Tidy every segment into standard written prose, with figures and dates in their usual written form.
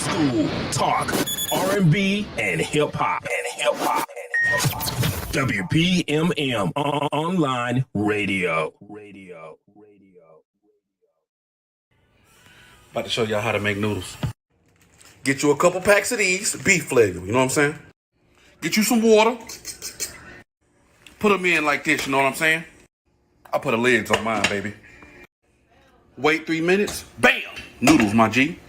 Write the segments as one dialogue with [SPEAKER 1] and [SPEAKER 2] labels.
[SPEAKER 1] school talk, R&B, and hip hop. WPMM online radio.
[SPEAKER 2] About to show y'all how to make noodles. Get you a couple packs of these, beef flavor, you know what I'm saying? Get you some water. Put them in like this, you know what I'm saying? I put the lids on mine, baby. Wait 3 minutes. Bam! Noodles, my G.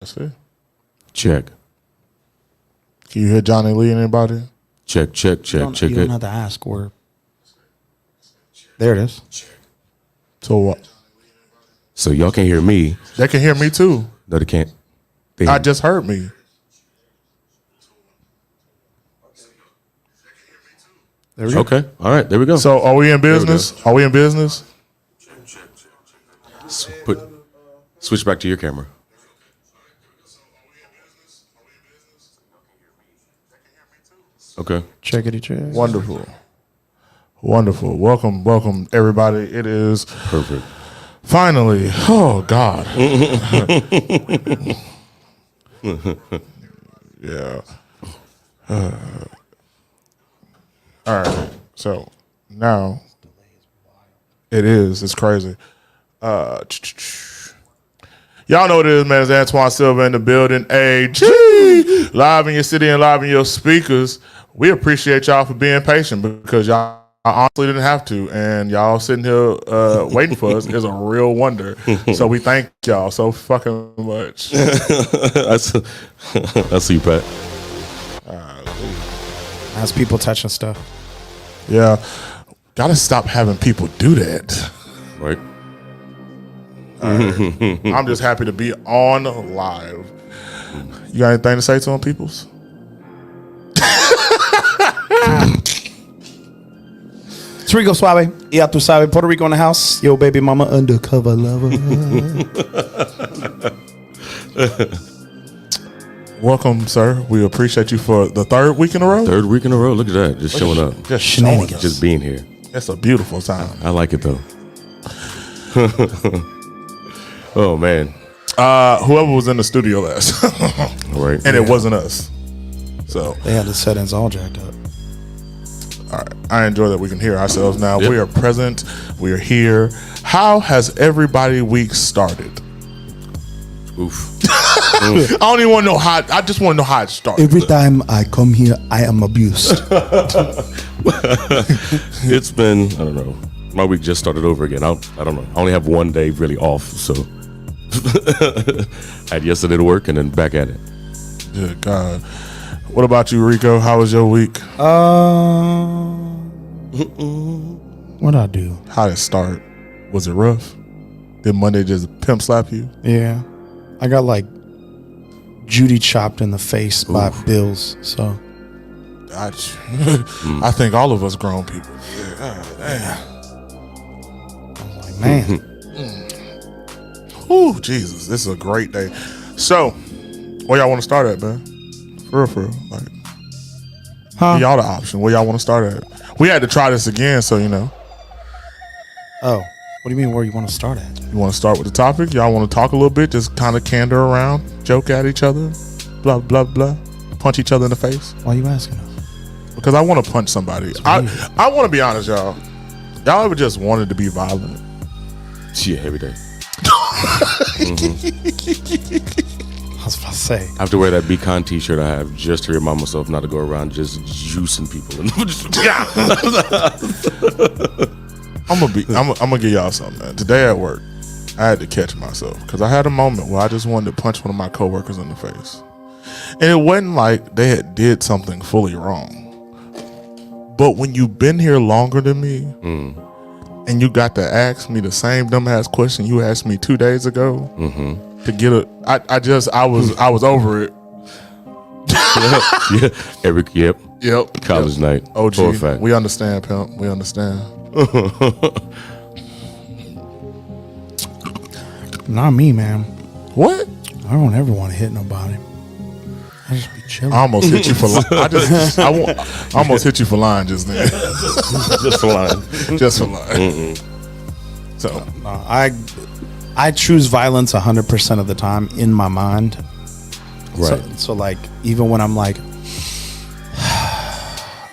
[SPEAKER 3] That's it. Check.
[SPEAKER 4] Can you hear Johnny Lee? Anybody?
[SPEAKER 3] Check.
[SPEAKER 5] You don't have to ask. There it is.
[SPEAKER 4] So what?
[SPEAKER 3] So y'all can't hear me.
[SPEAKER 4] They can hear me too.
[SPEAKER 3] No, they can't. They
[SPEAKER 4] I just heard me.
[SPEAKER 5] There we go.
[SPEAKER 3] Okay. All right. There we go.
[SPEAKER 4] So are we in business? Are we in business?
[SPEAKER 3] Switch back to your camera. Okay.
[SPEAKER 5] Checkity check.
[SPEAKER 4] Wonderful. Welcome, everybody. It is
[SPEAKER 3] Perfect.
[SPEAKER 4] finally. Oh God. Yeah. All right. So now it is. It's crazy. Y'all know what it is, man. It's Antoine Silva in the building. AG live in your city and live in your speakers. We appreciate y'all for being patient because y'all honestly didn't have to, and y'all sitting here waiting for us is a real wonder. So we thank y'all so fucking much.
[SPEAKER 3] I see you, Pat.
[SPEAKER 5] As people touching stuff.
[SPEAKER 4] Yeah, gotta stop having people do that.
[SPEAKER 3] Right.
[SPEAKER 4] I'm just happy to be on live. You got anything to say to them, peoples?
[SPEAKER 5] It's Rico Suave. Ya tu sabe. Puerto Rico in the house. Yo, baby mama, undercover lover.
[SPEAKER 4] Welcome, sir. We appreciate you for the third week in a row.
[SPEAKER 3] Third week in a row. Look at that. Just showing up.
[SPEAKER 4] Just showing us.
[SPEAKER 3] Just being here.
[SPEAKER 4] It's a beautiful time.
[SPEAKER 3] I like it though. Oh man.
[SPEAKER 4] Whoever was in the studio last,
[SPEAKER 3] Right.
[SPEAKER 4] and it wasn't us. So,
[SPEAKER 5] They had the settings all jacked up.
[SPEAKER 4] all right. I enjoy that we can hear ourselves now.
[SPEAKER 3] Yep.
[SPEAKER 4] We are present. We are here. How has everybody week started?
[SPEAKER 3] Oof.
[SPEAKER 4] I don't even want to know how. I just want to know how it started.
[SPEAKER 5] Every time I come here, I am abused.
[SPEAKER 3] It's been, I don't know. My week just started over again. I don't know. I only have one day really off, so I had yesterday to work and then back at it.
[SPEAKER 4] Good God. What about you, Rico? How was your week?
[SPEAKER 5] What'd I do?
[SPEAKER 4] How did it start? Was it rough? Did Monday just pimp slap you?
[SPEAKER 5] Yeah. I got like Judy chopped in the face by Bills. So
[SPEAKER 4] I think all of us grown people.
[SPEAKER 5] like, man.
[SPEAKER 4] Ooh, Jesus, this is a great day. So, where y'all want to start at, man? For real. Like, give y'all the option. Where y'all want to start at? We had to try this again, so you know.
[SPEAKER 5] Oh, what do you mean where you want to start at?
[SPEAKER 4] You want to start with the topic? Y'all want to talk a little bit? Just kind of candor around, joke at each other, blah blah blah, punch each other in the face.
[SPEAKER 5] Why are you asking us?
[SPEAKER 4] Because I want to punch somebody. I want to be honest, y'all. Y'all ever just wanted to be violent?
[SPEAKER 3] Yeah, every day.
[SPEAKER 5] I was about to say.
[SPEAKER 3] I have to wear that Be-Con t-shirt I have just to remind myself not to go around just juicing people.
[SPEAKER 4] I'm gonna give y'all something, man. Today at work, I had to catch myself because I had a moment where I just wanted to punch one of my coworkers in the face, and it wasn't like they had did something fully wrong. But when you've been here longer than me, and you got to ask me the same dumbass question you asked me 2 days ago to get I was over it. Yep.
[SPEAKER 3] College night.
[SPEAKER 4] OG,
[SPEAKER 3] For a fact.
[SPEAKER 4] we understand, pimp. We understand.
[SPEAKER 5] Not me, man.
[SPEAKER 4] What?
[SPEAKER 5] I don't ever want to hit nobody. I just be chilling.
[SPEAKER 4] I almost hit you for I almost hit you for lying just then.
[SPEAKER 3] Just for lying.
[SPEAKER 4] Just for lying. So
[SPEAKER 5] I choose violence 100% of the time in my mind.
[SPEAKER 3] Right.
[SPEAKER 5] So like, even when I'm like,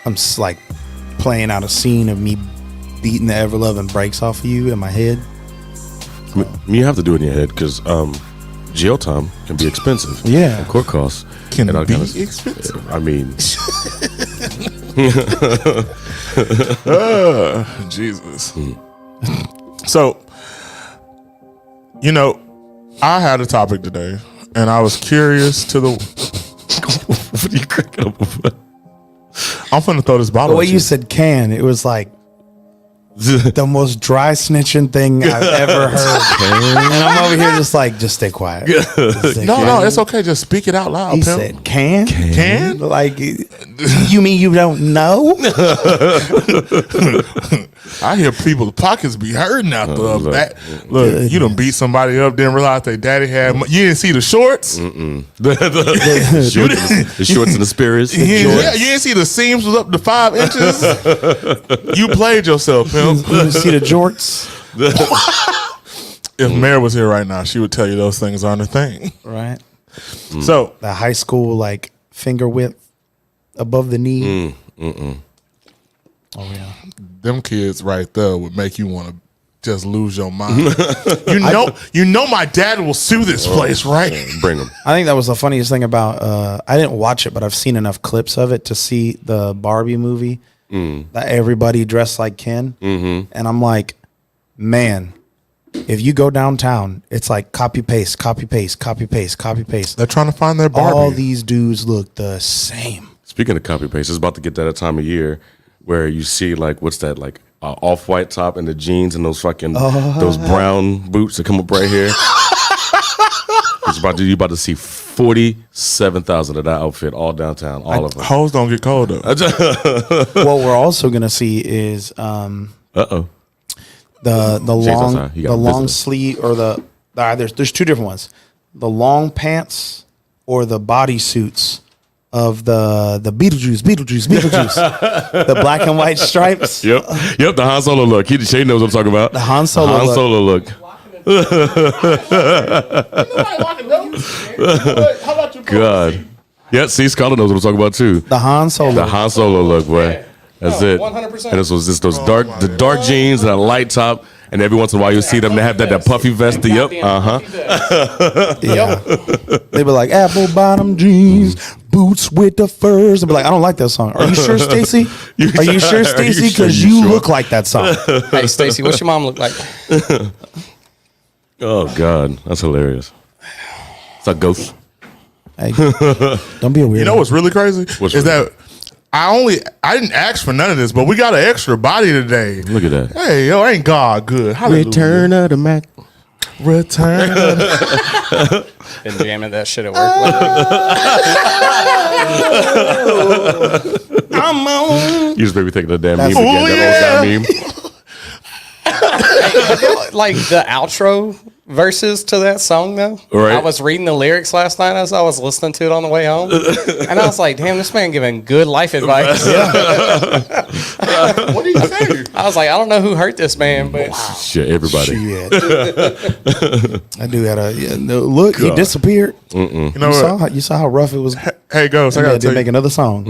[SPEAKER 5] I'm just like playing out a scene of me beating the ever loving brakes off of you in my head.
[SPEAKER 3] I mean, you have to do it in your head because jail time can be expensive.
[SPEAKER 5] Yeah.
[SPEAKER 3] And court costs
[SPEAKER 4] can
[SPEAKER 3] and all
[SPEAKER 4] be
[SPEAKER 3] kinds of-
[SPEAKER 4] expensive.
[SPEAKER 3] I mean,
[SPEAKER 4] Jesus. So, you know, I had a topic today, and I was curious to the.
[SPEAKER 3] What are you cracking up over?
[SPEAKER 4] I'm finna throw this bottle.
[SPEAKER 5] The way
[SPEAKER 4] at
[SPEAKER 5] you said "can," it was like the most dry snitching thing I've ever heard. And I'm over here just stay quiet. Just stay
[SPEAKER 4] No,
[SPEAKER 5] quiet.
[SPEAKER 4] it's okay. Just speak it out loud.
[SPEAKER 5] He
[SPEAKER 4] pimp.
[SPEAKER 5] said "can."
[SPEAKER 4] Can?
[SPEAKER 5] Like, you mean you don't know?
[SPEAKER 4] I hear people's pockets be hurting after
[SPEAKER 3] look.
[SPEAKER 4] that. Look, you done beat somebody up, didn't realize their daddy had. You didn't see the shorts.
[SPEAKER 3] The shorts and the spirits.
[SPEAKER 4] You didn't see the seams was up to 5 inches. You played yourself, pimp.
[SPEAKER 5] You see the jorts,
[SPEAKER 4] If Mary was here right now, she would tell you those things aren't a thing.
[SPEAKER 5] right?
[SPEAKER 4] So
[SPEAKER 5] The high school like finger width above the knee. Oh yeah.
[SPEAKER 4] them kids right there would make you want to just lose your mind. you know my dad will sue this place, right?
[SPEAKER 3] Bring them.
[SPEAKER 5] I think that was the funniest thing about. I didn't watch it, but I've seen enough clips of it to see the Barbie movie. That everybody dressed like Ken, and I'm like, man, if you go downtown, it's like copy paste, copy paste, copy paste, copy paste.
[SPEAKER 4] They're trying to find their Barbie.
[SPEAKER 5] All these dudes look the same.
[SPEAKER 3] Speaking of copy paste, it's about to get that time of year where you see like what's that like off white top and the jeans and those fucking those brown boots that come up right here. You about to see 47,000 of that outfit all downtown, all of them.
[SPEAKER 4] Hoes don't get cold though.
[SPEAKER 5] What we're also gonna see is the long
[SPEAKER 3] outside. You got
[SPEAKER 5] long
[SPEAKER 3] visitors.
[SPEAKER 5] sleeve or there's two different ones, the long pants or the body suits of the Beetlejuice, the black and white stripes.
[SPEAKER 3] Yep, the Han Solo look. Shane knows what I'm talking about.
[SPEAKER 5] The Han Solo look.
[SPEAKER 3] God. Yeah, see, Scarlett knows what I'm talking about too.
[SPEAKER 5] The Han Solo.
[SPEAKER 3] The Han Solo look, boy. That's it.
[SPEAKER 2] 100%.
[SPEAKER 3] And this was just those dark jeans and a light top, and every once in a while you see them. They have that puffy vest. Yep.
[SPEAKER 5] Yeah. They be like apple bottom jeans, boots with the furs. They be like, I don't like that song. Are you sure, Stacy? Are you sure, Stacy? Because you
[SPEAKER 3] sure?
[SPEAKER 5] look like that song.
[SPEAKER 6] Hey, Stacy, what's your mom look like?
[SPEAKER 3] Oh God, that's hilarious. It's a ghost.
[SPEAKER 5] Hey, don't be a weirdo.
[SPEAKER 4] You know what's really crazy?
[SPEAKER 3] What's
[SPEAKER 4] is
[SPEAKER 3] really-
[SPEAKER 4] that I didn't ask for none of this, but we got an extra body today.
[SPEAKER 3] Look at that.
[SPEAKER 4] Hey, yo, ain't God good? Hallelujah.
[SPEAKER 3] of the Mac.
[SPEAKER 4] Return.
[SPEAKER 6] Been jamming that shit at work.
[SPEAKER 5] I'm on.
[SPEAKER 3] You just made me think of the damn meme
[SPEAKER 5] That's-
[SPEAKER 3] again.
[SPEAKER 4] Oh,
[SPEAKER 3] That old guy meme.
[SPEAKER 6] Like the outro verses to that song, though.
[SPEAKER 3] Right.
[SPEAKER 6] I was reading the lyrics last night as I was listening to it on the way home, and I was like, "Damn, this man giving good life advice."
[SPEAKER 4] What do you say?
[SPEAKER 6] I was like, "I don't know who hurt this man, but
[SPEAKER 3] Shit, everybody.
[SPEAKER 5] Shit. That dude had look. He disappeared.
[SPEAKER 4] You know
[SPEAKER 5] You saw how rough it was.
[SPEAKER 4] Hey, Ghost, I
[SPEAKER 5] They
[SPEAKER 4] gotta
[SPEAKER 5] had to
[SPEAKER 4] tell
[SPEAKER 5] make
[SPEAKER 4] you.
[SPEAKER 5] another song.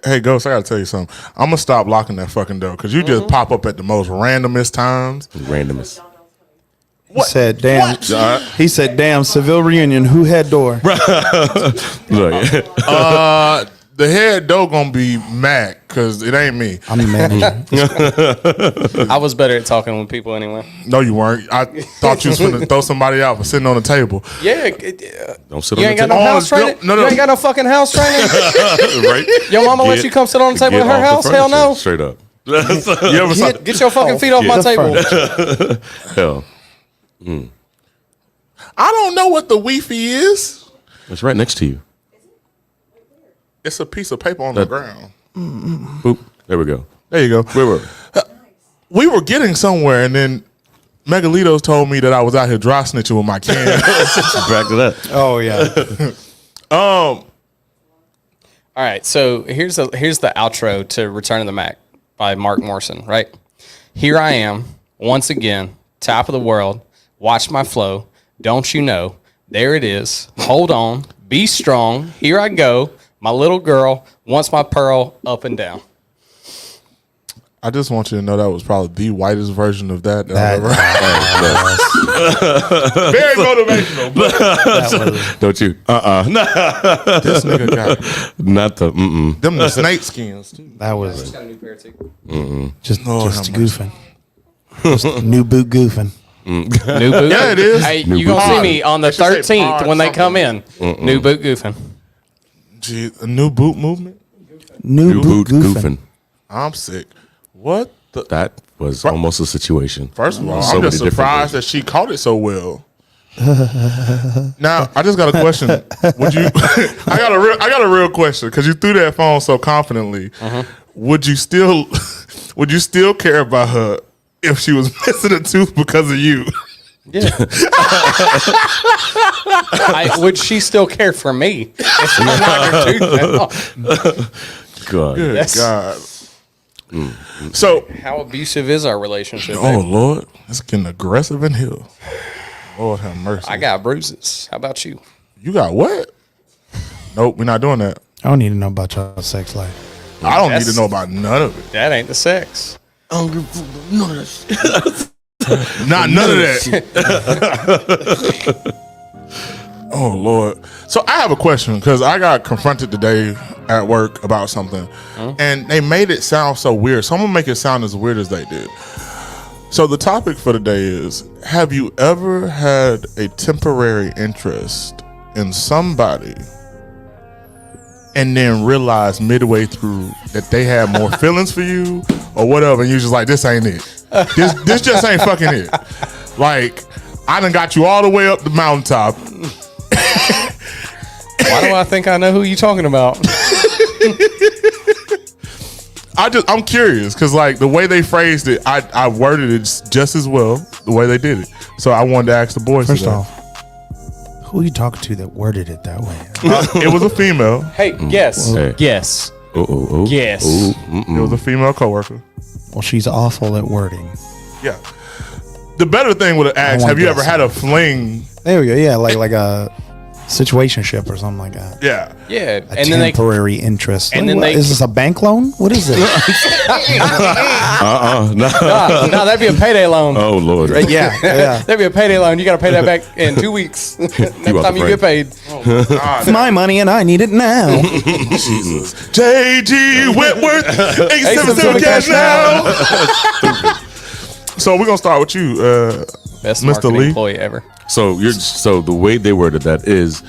[SPEAKER 4] Hey, Ghost, I gotta tell you something. I'm gonna stop locking that fucking door because you just pop up at the most randomest times.
[SPEAKER 3] Randomest.
[SPEAKER 5] He said, "Damn." He said, "Damn." Seville reunion. Who had door?
[SPEAKER 3] Look,
[SPEAKER 4] The head door gonna be Mac because it ain't me.
[SPEAKER 5] I'm the manager.
[SPEAKER 6] I was better at talking with people anyway."
[SPEAKER 4] No, you weren't. I thought you was gonna throw somebody out for sitting on the table.
[SPEAKER 6] Yeah,
[SPEAKER 3] don't sit
[SPEAKER 6] you
[SPEAKER 3] on
[SPEAKER 6] ain't
[SPEAKER 3] the
[SPEAKER 6] got no
[SPEAKER 3] table.
[SPEAKER 6] house training.
[SPEAKER 4] no.
[SPEAKER 6] You ain't got no fucking house training.
[SPEAKER 3] Right?
[SPEAKER 6] Your mama let
[SPEAKER 3] Get-
[SPEAKER 6] you come sit on the table
[SPEAKER 3] get
[SPEAKER 6] at her
[SPEAKER 3] off the
[SPEAKER 6] house? Hell
[SPEAKER 3] furniture,
[SPEAKER 6] no.
[SPEAKER 3] Straight up.
[SPEAKER 4] You ever saw?
[SPEAKER 6] Get your fucking feet off my
[SPEAKER 5] the
[SPEAKER 6] table.
[SPEAKER 3] Hell.
[SPEAKER 4] I don't know what the Wi-Fi is.
[SPEAKER 3] It's right next to you.
[SPEAKER 4] It's a piece of paper on the ground.
[SPEAKER 3] Boop. There we go.
[SPEAKER 4] There you go.
[SPEAKER 3] Where were we?
[SPEAKER 4] We were getting somewhere, and then Megalitos told me that I was out here dry snitching with my can.
[SPEAKER 3] Back to that.
[SPEAKER 5] Oh yeah.
[SPEAKER 6] All right, so here's the outro to Return of the Mac by Mark Morrison, right? Here I am, once again, top of the world. Watch my flow. Don't you know? There it is. Hold on. Be strong. Here I go. My little girl wants my pearl up and down.
[SPEAKER 4] I just want you to know that was probably the whitest version of that I've ever heard. Very motivational. But
[SPEAKER 3] Don't you?
[SPEAKER 4] this nigga got
[SPEAKER 3] Not the.
[SPEAKER 4] them the snake skins too.
[SPEAKER 5] That was
[SPEAKER 6] Got a new pair too.
[SPEAKER 5] just
[SPEAKER 4] Lord
[SPEAKER 5] just
[SPEAKER 4] have mercy.
[SPEAKER 5] goofing. Just new boot goofing.
[SPEAKER 6] New boot.
[SPEAKER 4] Yeah, it is.
[SPEAKER 6] Hey,
[SPEAKER 3] New
[SPEAKER 6] you gonna
[SPEAKER 3] boot.
[SPEAKER 6] see me on the
[SPEAKER 4] It should say
[SPEAKER 6] 13th
[SPEAKER 4] pod
[SPEAKER 6] when they
[SPEAKER 4] something.
[SPEAKER 6] come in. New boot goofing.
[SPEAKER 4] Gee, a new boot movement.
[SPEAKER 5] New
[SPEAKER 3] Boot
[SPEAKER 5] boot goofing.
[SPEAKER 3] goofing.
[SPEAKER 4] I'm sick. What the?
[SPEAKER 3] That was almost a situation.
[SPEAKER 4] First of all,
[SPEAKER 3] So
[SPEAKER 4] I'm
[SPEAKER 3] many
[SPEAKER 4] just
[SPEAKER 3] different
[SPEAKER 4] surprised that she caught it so well. Now, I just got a question. Would you? I got a real question because you threw that phone so confidently. Would you still care about her if she was missing a tooth because of you?
[SPEAKER 6] Yeah. Would she still care for me if I knocked her tooth out?
[SPEAKER 3] God.
[SPEAKER 4] Good
[SPEAKER 6] Yes.
[SPEAKER 4] God. So,
[SPEAKER 6] How abusive is our relationship?
[SPEAKER 4] oh
[SPEAKER 6] babe?
[SPEAKER 4] Lord, it's getting aggressive in here. Lord have mercy.
[SPEAKER 6] I got bruises. How about you?
[SPEAKER 4] You got what? Nope, we're not doing that.
[SPEAKER 5] I don't need to know about your sex life.
[SPEAKER 4] I don't need
[SPEAKER 6] That's-
[SPEAKER 4] to know about none of it.
[SPEAKER 6] That ain't the sex.
[SPEAKER 4] Not none of that. Oh Lord. So I have a question because I got confronted today at work about something, and they made it sound so weird. So I'm gonna make it sound as weird as they did. So the topic for today is: have you ever had a temporary interest in somebody and then realized midway through that they had more feelings for you or whatever, and you just like, this ain't it. This just ain't fucking it. Like, I done got you all the way up the mountaintop.
[SPEAKER 6] Why do I think I know who you talking about?
[SPEAKER 4] I'm curious because like the way they phrased it, I worded it just as well the way they did it. So I wanted to ask the boys.
[SPEAKER 5] First
[SPEAKER 4] today.
[SPEAKER 5] off, who are you talking to that worded it that way?
[SPEAKER 4] It was a female.
[SPEAKER 6] Hey, yes.
[SPEAKER 3] Hey.
[SPEAKER 6] Yes.
[SPEAKER 3] Oh.
[SPEAKER 6] Yes.
[SPEAKER 4] It was a female coworker.
[SPEAKER 5] Well, she's awful at wording.
[SPEAKER 4] Yeah. The better thing would have asked,
[SPEAKER 5] wanna
[SPEAKER 4] have you
[SPEAKER 5] guess.
[SPEAKER 4] ever had a fling?
[SPEAKER 5] There we go. Yeah, like a situationship or something like that.
[SPEAKER 4] Yeah.
[SPEAKER 6] Yeah.
[SPEAKER 5] A
[SPEAKER 6] And then they
[SPEAKER 5] temporary interest.
[SPEAKER 6] and
[SPEAKER 5] Like,
[SPEAKER 6] then
[SPEAKER 5] what,
[SPEAKER 6] they-
[SPEAKER 5] is this a bank loan? What is it?
[SPEAKER 6] no, that'd be a payday loan.
[SPEAKER 3] Oh Lord.
[SPEAKER 5] yeah.
[SPEAKER 6] That'd be a payday loan. You got to pay that back in 2 weeks. Next
[SPEAKER 3] out
[SPEAKER 6] time
[SPEAKER 3] the
[SPEAKER 6] you get paid.
[SPEAKER 5] It's my money and I need it now.
[SPEAKER 4] JG Whitworth, 877 cash now. So we're gonna start with you,
[SPEAKER 6] Best
[SPEAKER 4] Mr.
[SPEAKER 6] marketing
[SPEAKER 4] Lee.
[SPEAKER 6] employee ever.
[SPEAKER 3] So the way they worded that is,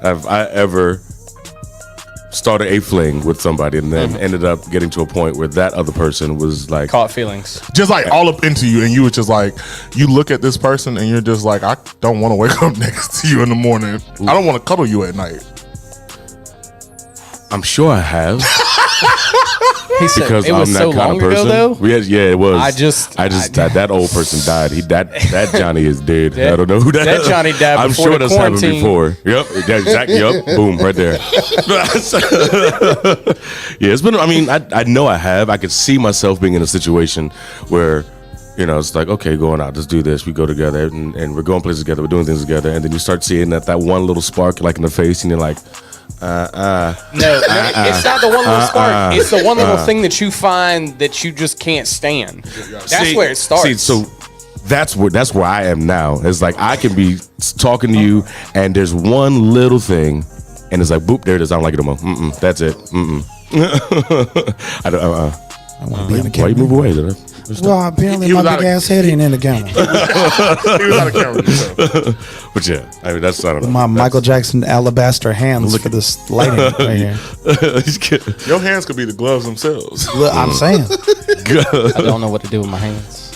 [SPEAKER 3] have I ever started a fling with somebody and then ended up getting to a point where that other person was like,
[SPEAKER 6] Caught feelings.
[SPEAKER 4] just like all up into you, and you was just like, you look at this person and you're just like, I don't want to wake up next to you in the morning. I don't want to cuddle you at night.
[SPEAKER 3] I'm sure I have
[SPEAKER 6] He said
[SPEAKER 3] because
[SPEAKER 6] it was
[SPEAKER 3] I'm that
[SPEAKER 6] so
[SPEAKER 3] kind
[SPEAKER 6] long
[SPEAKER 3] of person.
[SPEAKER 6] ago, though.
[SPEAKER 3] Yeah, it was.
[SPEAKER 6] I just-
[SPEAKER 3] that old person died. That Johnny is dead.
[SPEAKER 6] That-
[SPEAKER 3] I don't know who that.
[SPEAKER 6] that Johnny died
[SPEAKER 3] I'm
[SPEAKER 6] before
[SPEAKER 3] sure
[SPEAKER 6] the
[SPEAKER 3] that's happened
[SPEAKER 6] quarantine.
[SPEAKER 3] before. Yep, exactly. Yep, boom, right there. Yeah, it's been. I mean, I know I have. I could see myself being in a situation where, you know, it's like, okay, going out, let's do this. We go together and we're going places together. We're doing things together, and then you start seeing that one little spark like in the face, and you're like,
[SPEAKER 6] No, it's not the one little spark. It's the one little thing that you find that you just can't stand. That's where it starts.
[SPEAKER 3] See, so that's where I am now. It's like I can be talking to you, and there's one little thing, and it's like, boop, there it is. I don't like it no more. That's it. I don't.
[SPEAKER 5] I want to be on the
[SPEAKER 3] Why you
[SPEAKER 5] camera.
[SPEAKER 3] move away? Did I?
[SPEAKER 5] Well, apparently
[SPEAKER 4] He
[SPEAKER 5] my
[SPEAKER 4] was out
[SPEAKER 5] big
[SPEAKER 4] of-
[SPEAKER 5] ass head ain't in the camera.
[SPEAKER 4] He was out of camera. So.
[SPEAKER 3] But yeah, I mean that's I don't know.
[SPEAKER 5] My Michael Jackson alabaster hands for this lighting right here.
[SPEAKER 4] Your hands could be the gloves themselves.
[SPEAKER 5] Look, I'm saying
[SPEAKER 6] I don't know what to do with my hands.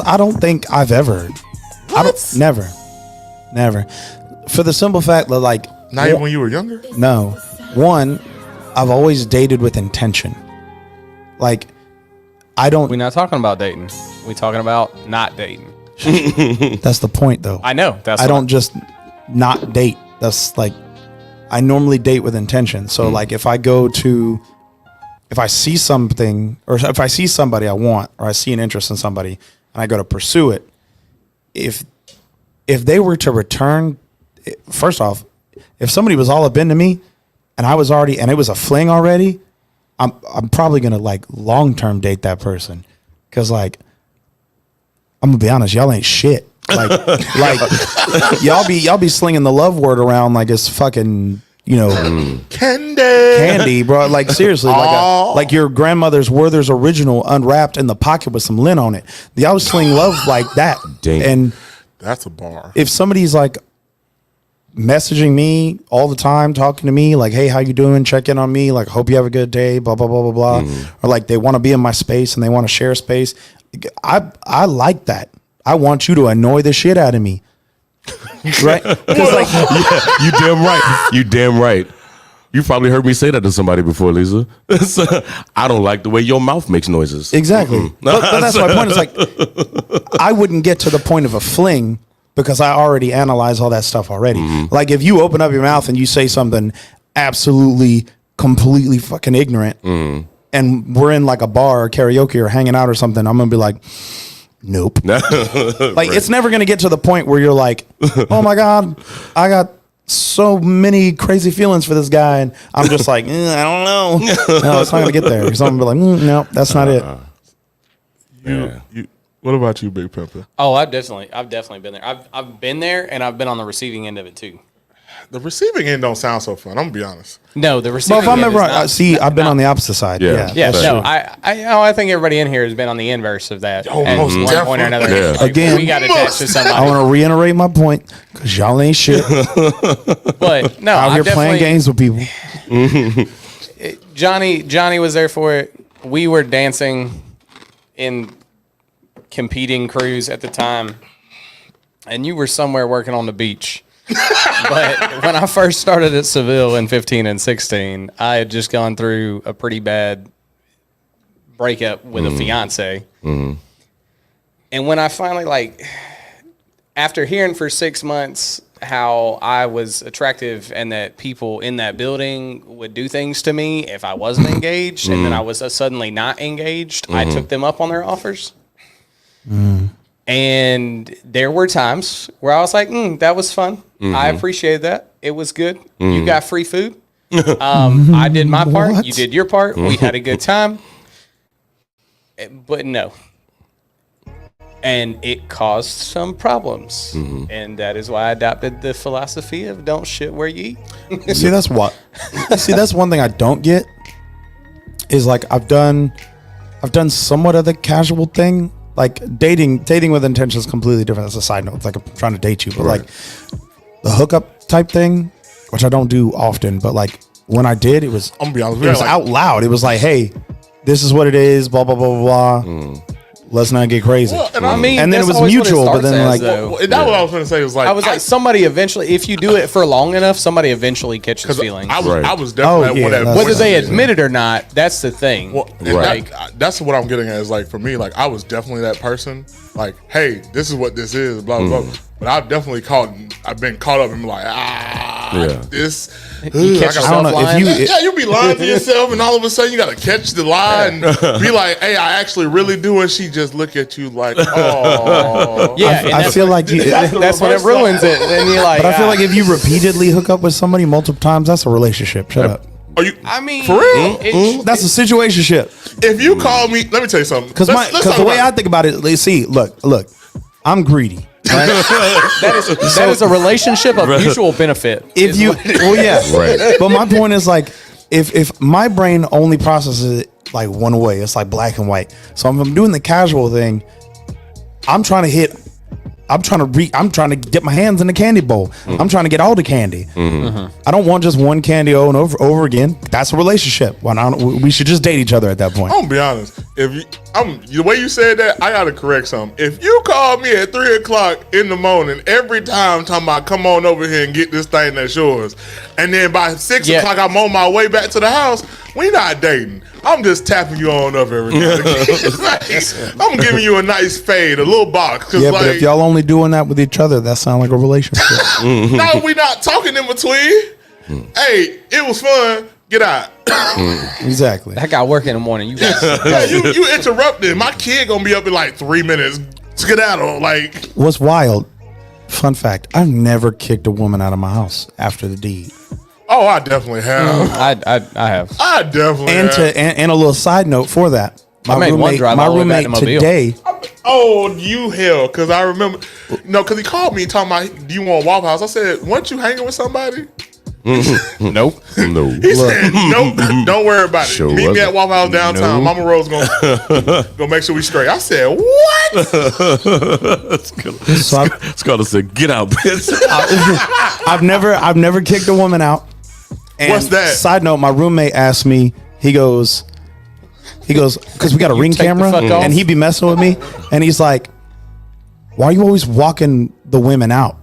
[SPEAKER 5] I don't think I've ever. Never. For the simple fact that like
[SPEAKER 4] Not even when you were younger.
[SPEAKER 5] no, one, I've always dated with intention. Like I don't.
[SPEAKER 6] We're not talking about dating. We're talking about not dating.
[SPEAKER 5] That's the point though.
[SPEAKER 6] I know. That's
[SPEAKER 5] I
[SPEAKER 6] what
[SPEAKER 5] don't just not date. That's like I normally date with intention. So like if I see something or if I see somebody I want or I see an interest in somebody and I go to pursue it, if they were to return, first off, if somebody was all up into me and I was already and it was a fling already, I'm probably gonna like long term date that person because like I'm gonna be honest, y'all ain't shit. Like y'all be slinging the love word around like it's fucking you know, candy, bro. Like seriously, like your grandmother's Werther's Original unwrapped in the pocket with some lint on it. I was sling love like that.
[SPEAKER 3] Dang.
[SPEAKER 5] And
[SPEAKER 4] That's a bar.
[SPEAKER 5] if somebody's like messaging me all the time, talking to me like, hey, how you doing? Check in on me. Like, hope you have a good day, blah, blah, blah, blah, blah. Or like they want to be in my space and they want to share space. I like that. I want you to annoy the shit out of me. Right? Because like,
[SPEAKER 3] You damn right. You damn right. You probably heard me say that to somebody before, Lisa. I don't like the way your mouth makes noises.
[SPEAKER 5] exactly. But that's my point. It's like, I wouldn't get to the point of a fling because I already analyzed all that stuff already. Like if you open up your mouth and you say something absolutely, completely fucking ignorant, and we're in like a bar or karaoke or hanging out or something, I'm gonna be like, nope. Like it's never gonna get to the point where you're like, oh my God, I got so many crazy feelings for this guy, and I'm just like, I don't know. No, it's not gonna get there. Because I'm gonna be like, no, that's not it.
[SPEAKER 4] What about you, Big Pimpin'?
[SPEAKER 6] Oh, I've definitely been there. I've been there, and I've been on the receiving end of it too.
[SPEAKER 4] The receiving end don't sound so fun. I'm gonna be honest.
[SPEAKER 6] No, the
[SPEAKER 5] Well,
[SPEAKER 6] receiving
[SPEAKER 5] if I'm
[SPEAKER 6] end
[SPEAKER 5] ever,
[SPEAKER 6] is not,
[SPEAKER 5] I've been on the opposite side.
[SPEAKER 3] Yeah.
[SPEAKER 6] Yeah,
[SPEAKER 3] That's
[SPEAKER 6] no,
[SPEAKER 3] true.
[SPEAKER 6] I think everybody in here has been on the inverse of that
[SPEAKER 4] Oh,
[SPEAKER 6] at
[SPEAKER 4] most
[SPEAKER 6] one point or another.
[SPEAKER 3] definitely.
[SPEAKER 6] Like,
[SPEAKER 5] Again,
[SPEAKER 6] we got attached to
[SPEAKER 5] I
[SPEAKER 6] somebody,
[SPEAKER 5] want to reiterate my point because y'all ain't shit
[SPEAKER 6] but no,
[SPEAKER 5] out
[SPEAKER 6] I
[SPEAKER 5] here playing
[SPEAKER 6] definitely-
[SPEAKER 5] games with people.
[SPEAKER 6] Johnny was there for it. We were dancing in competing crews at the time, and you were somewhere working on the beach. But when I first started at Seville in 15 and 16, I had just gone through a pretty bad breakup with a fiance. And when I finally, like, after hearing for 6 months how I was attractive and that people in that building would do things to me if I wasn't engaged, and then I was suddenly not engaged, I took them up on their offers. And there were times where I was like, that was fun. I appreciated that. It was good. You got free food. I did my part.
[SPEAKER 5] What?
[SPEAKER 6] You did your part. We had a good time. But no. And it caused some problems. And that is why I adopted the philosophy of don't shit where you eat.
[SPEAKER 5] See, that's what. See, that's one thing I don't get. Is like I've done somewhat of the casual thing. Like dating with intention is completely different. That's a side note. It's like I'm trying to date you, but like the hookup type thing, which I don't do often, but like when I did, it was
[SPEAKER 4] I'm gonna be honest.
[SPEAKER 5] it was out loud. It was like, hey, this is what it is. Blah blah blah blah blah. Let's not get crazy.
[SPEAKER 4] Well, and
[SPEAKER 6] I mean,
[SPEAKER 5] and then it
[SPEAKER 6] that's
[SPEAKER 5] was
[SPEAKER 6] always what
[SPEAKER 5] mutual, but
[SPEAKER 6] starts
[SPEAKER 5] then
[SPEAKER 6] as,
[SPEAKER 5] like
[SPEAKER 6] though.
[SPEAKER 4] Well, that's what I was gonna say. Was like
[SPEAKER 6] I was like, somebody eventually, if you do it for long enough, somebody eventually catches feelings.
[SPEAKER 4] I was
[SPEAKER 3] Right.
[SPEAKER 4] I was definitely
[SPEAKER 5] Oh,
[SPEAKER 4] at
[SPEAKER 5] yeah,
[SPEAKER 4] one
[SPEAKER 5] that's-
[SPEAKER 6] Whether they
[SPEAKER 5] Right.
[SPEAKER 6] admit it or not, that's the thing.
[SPEAKER 4] Well, and
[SPEAKER 3] Right.
[SPEAKER 4] that's what I'm getting at. Is like for me, like I was definitely that person. Like, hey, this is what this is. Blah blah blah. But I've definitely I've been caught up and be like, this.
[SPEAKER 6] You catch
[SPEAKER 4] I
[SPEAKER 5] I don't know
[SPEAKER 6] lying.
[SPEAKER 5] if you.
[SPEAKER 4] yeah, you be lying to yourself, and all of a sudden you gotta catch the lie and be like, "Hey, I actually really do," and she just look at you like, "Oh,
[SPEAKER 6] Yeah, and
[SPEAKER 5] I
[SPEAKER 6] that's
[SPEAKER 5] feel like you.
[SPEAKER 6] that's when it ruins it. And you're like,
[SPEAKER 5] But I feel like if you repeatedly hook up with somebody multiple times, that's a relationship. Shut up.
[SPEAKER 4] Are you?"
[SPEAKER 6] I mean,
[SPEAKER 4] For real?
[SPEAKER 5] That's a situationship.
[SPEAKER 4] If you call me, let me tell you something.
[SPEAKER 5] Because the way I think about it, look, I'm greedy. Right?
[SPEAKER 6] that is a relationship of mutual benefit.
[SPEAKER 5] If you, well, yeah,
[SPEAKER 3] Right.
[SPEAKER 5] But my point is like, if my brain only processes it like one way, it's like black and white. So if I'm doing the casual thing, I'm trying to get my hands in the candy bowl. I'm trying to get all the candy. I don't want just one candy over and over again. That's a relationship. We should just date each other at that point.
[SPEAKER 4] I'm gonna be honest. The way you said that, I gotta correct something. If you call me at 3:00 in the morning every time talking about come on over here and get this thing that's yours, and then by 6:00 I'm on my way back to the house, we not dating. I'm just tapping you on up every now and again. I'm giving you a nice fade, a little box.
[SPEAKER 5] Yeah, but if y'all only doing that with each other, that sounds like a relationship.
[SPEAKER 4] no, we not talking in between. Hey, it was fun. Get out.
[SPEAKER 5] Exactly.
[SPEAKER 6] I got work in the morning. You guys,
[SPEAKER 4] Yeah, you interrupted. My kid gonna be up in like 3 minutes. Skedaddle. Like,
[SPEAKER 5] What's wild? Fun fact: I've never kicked a woman out of my house after the deed.
[SPEAKER 4] oh, I definitely have.
[SPEAKER 6] I have.
[SPEAKER 4] I definitely
[SPEAKER 5] And
[SPEAKER 4] have.
[SPEAKER 5] and a little side note for that,
[SPEAKER 6] I made one drive all the way back to Mobile.
[SPEAKER 5] today.
[SPEAKER 4] Oh, you hell, because I remember. No, because he called me talking about, do you want Waffle House? I said, weren't you hanging with somebody?
[SPEAKER 6] Nope.
[SPEAKER 3] No.
[SPEAKER 4] He said, nope, don't worry about it.
[SPEAKER 3] Sure
[SPEAKER 4] Meet me
[SPEAKER 3] wasn't.
[SPEAKER 4] at Waffle House downtown.
[SPEAKER 6] No.
[SPEAKER 4] Mama Rose gonna make sure we straight. I said, what?
[SPEAKER 5] So
[SPEAKER 3] Scarlett said, "Get out, bitch."
[SPEAKER 5] I've never kicked a woman out. And
[SPEAKER 4] What's that?
[SPEAKER 5] Side note, my roommate asked me, he goes, because we got a ring
[SPEAKER 6] take the
[SPEAKER 5] camera,
[SPEAKER 6] fuck off?
[SPEAKER 5] and he be messing with me, and he's like, why are you always walking the women out?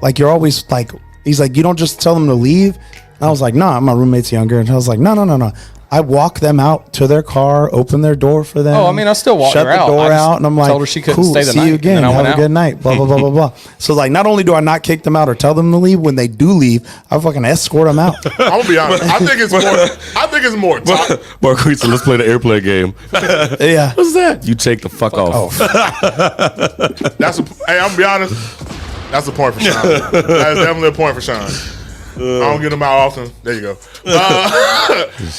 [SPEAKER 5] Like, you're always like, he's like, you don't just tell them to leave? And I was like, nah, my roommate's younger. And I was like, no. I walk them out to their car, open their door for them.
[SPEAKER 6] Oh, I mean, I still walked
[SPEAKER 5] shut
[SPEAKER 6] her
[SPEAKER 5] the
[SPEAKER 6] out.
[SPEAKER 5] door
[SPEAKER 6] I just
[SPEAKER 5] out, and I'm like,
[SPEAKER 6] told her she couldn't
[SPEAKER 5] cool,
[SPEAKER 6] stay the
[SPEAKER 5] see
[SPEAKER 6] night,
[SPEAKER 5] you
[SPEAKER 6] and
[SPEAKER 5] again.
[SPEAKER 6] then I
[SPEAKER 5] Have
[SPEAKER 6] went
[SPEAKER 5] a
[SPEAKER 6] out.
[SPEAKER 5] good night. Blah blah blah blah blah. So like, not only do I not kick them out or tell them to leave, when they do leave, I fucking escort them out.
[SPEAKER 4] I'm gonna be honest. I think it's more.
[SPEAKER 3] Marquise said, "Let's play the airplane game."
[SPEAKER 5] Yeah.
[SPEAKER 3] What's that? You take the fuck off.
[SPEAKER 4] Hey, I'm gonna be honest. That's a point for Sean. That is definitely a point for Sean. I don't get them out often. There you go. I'm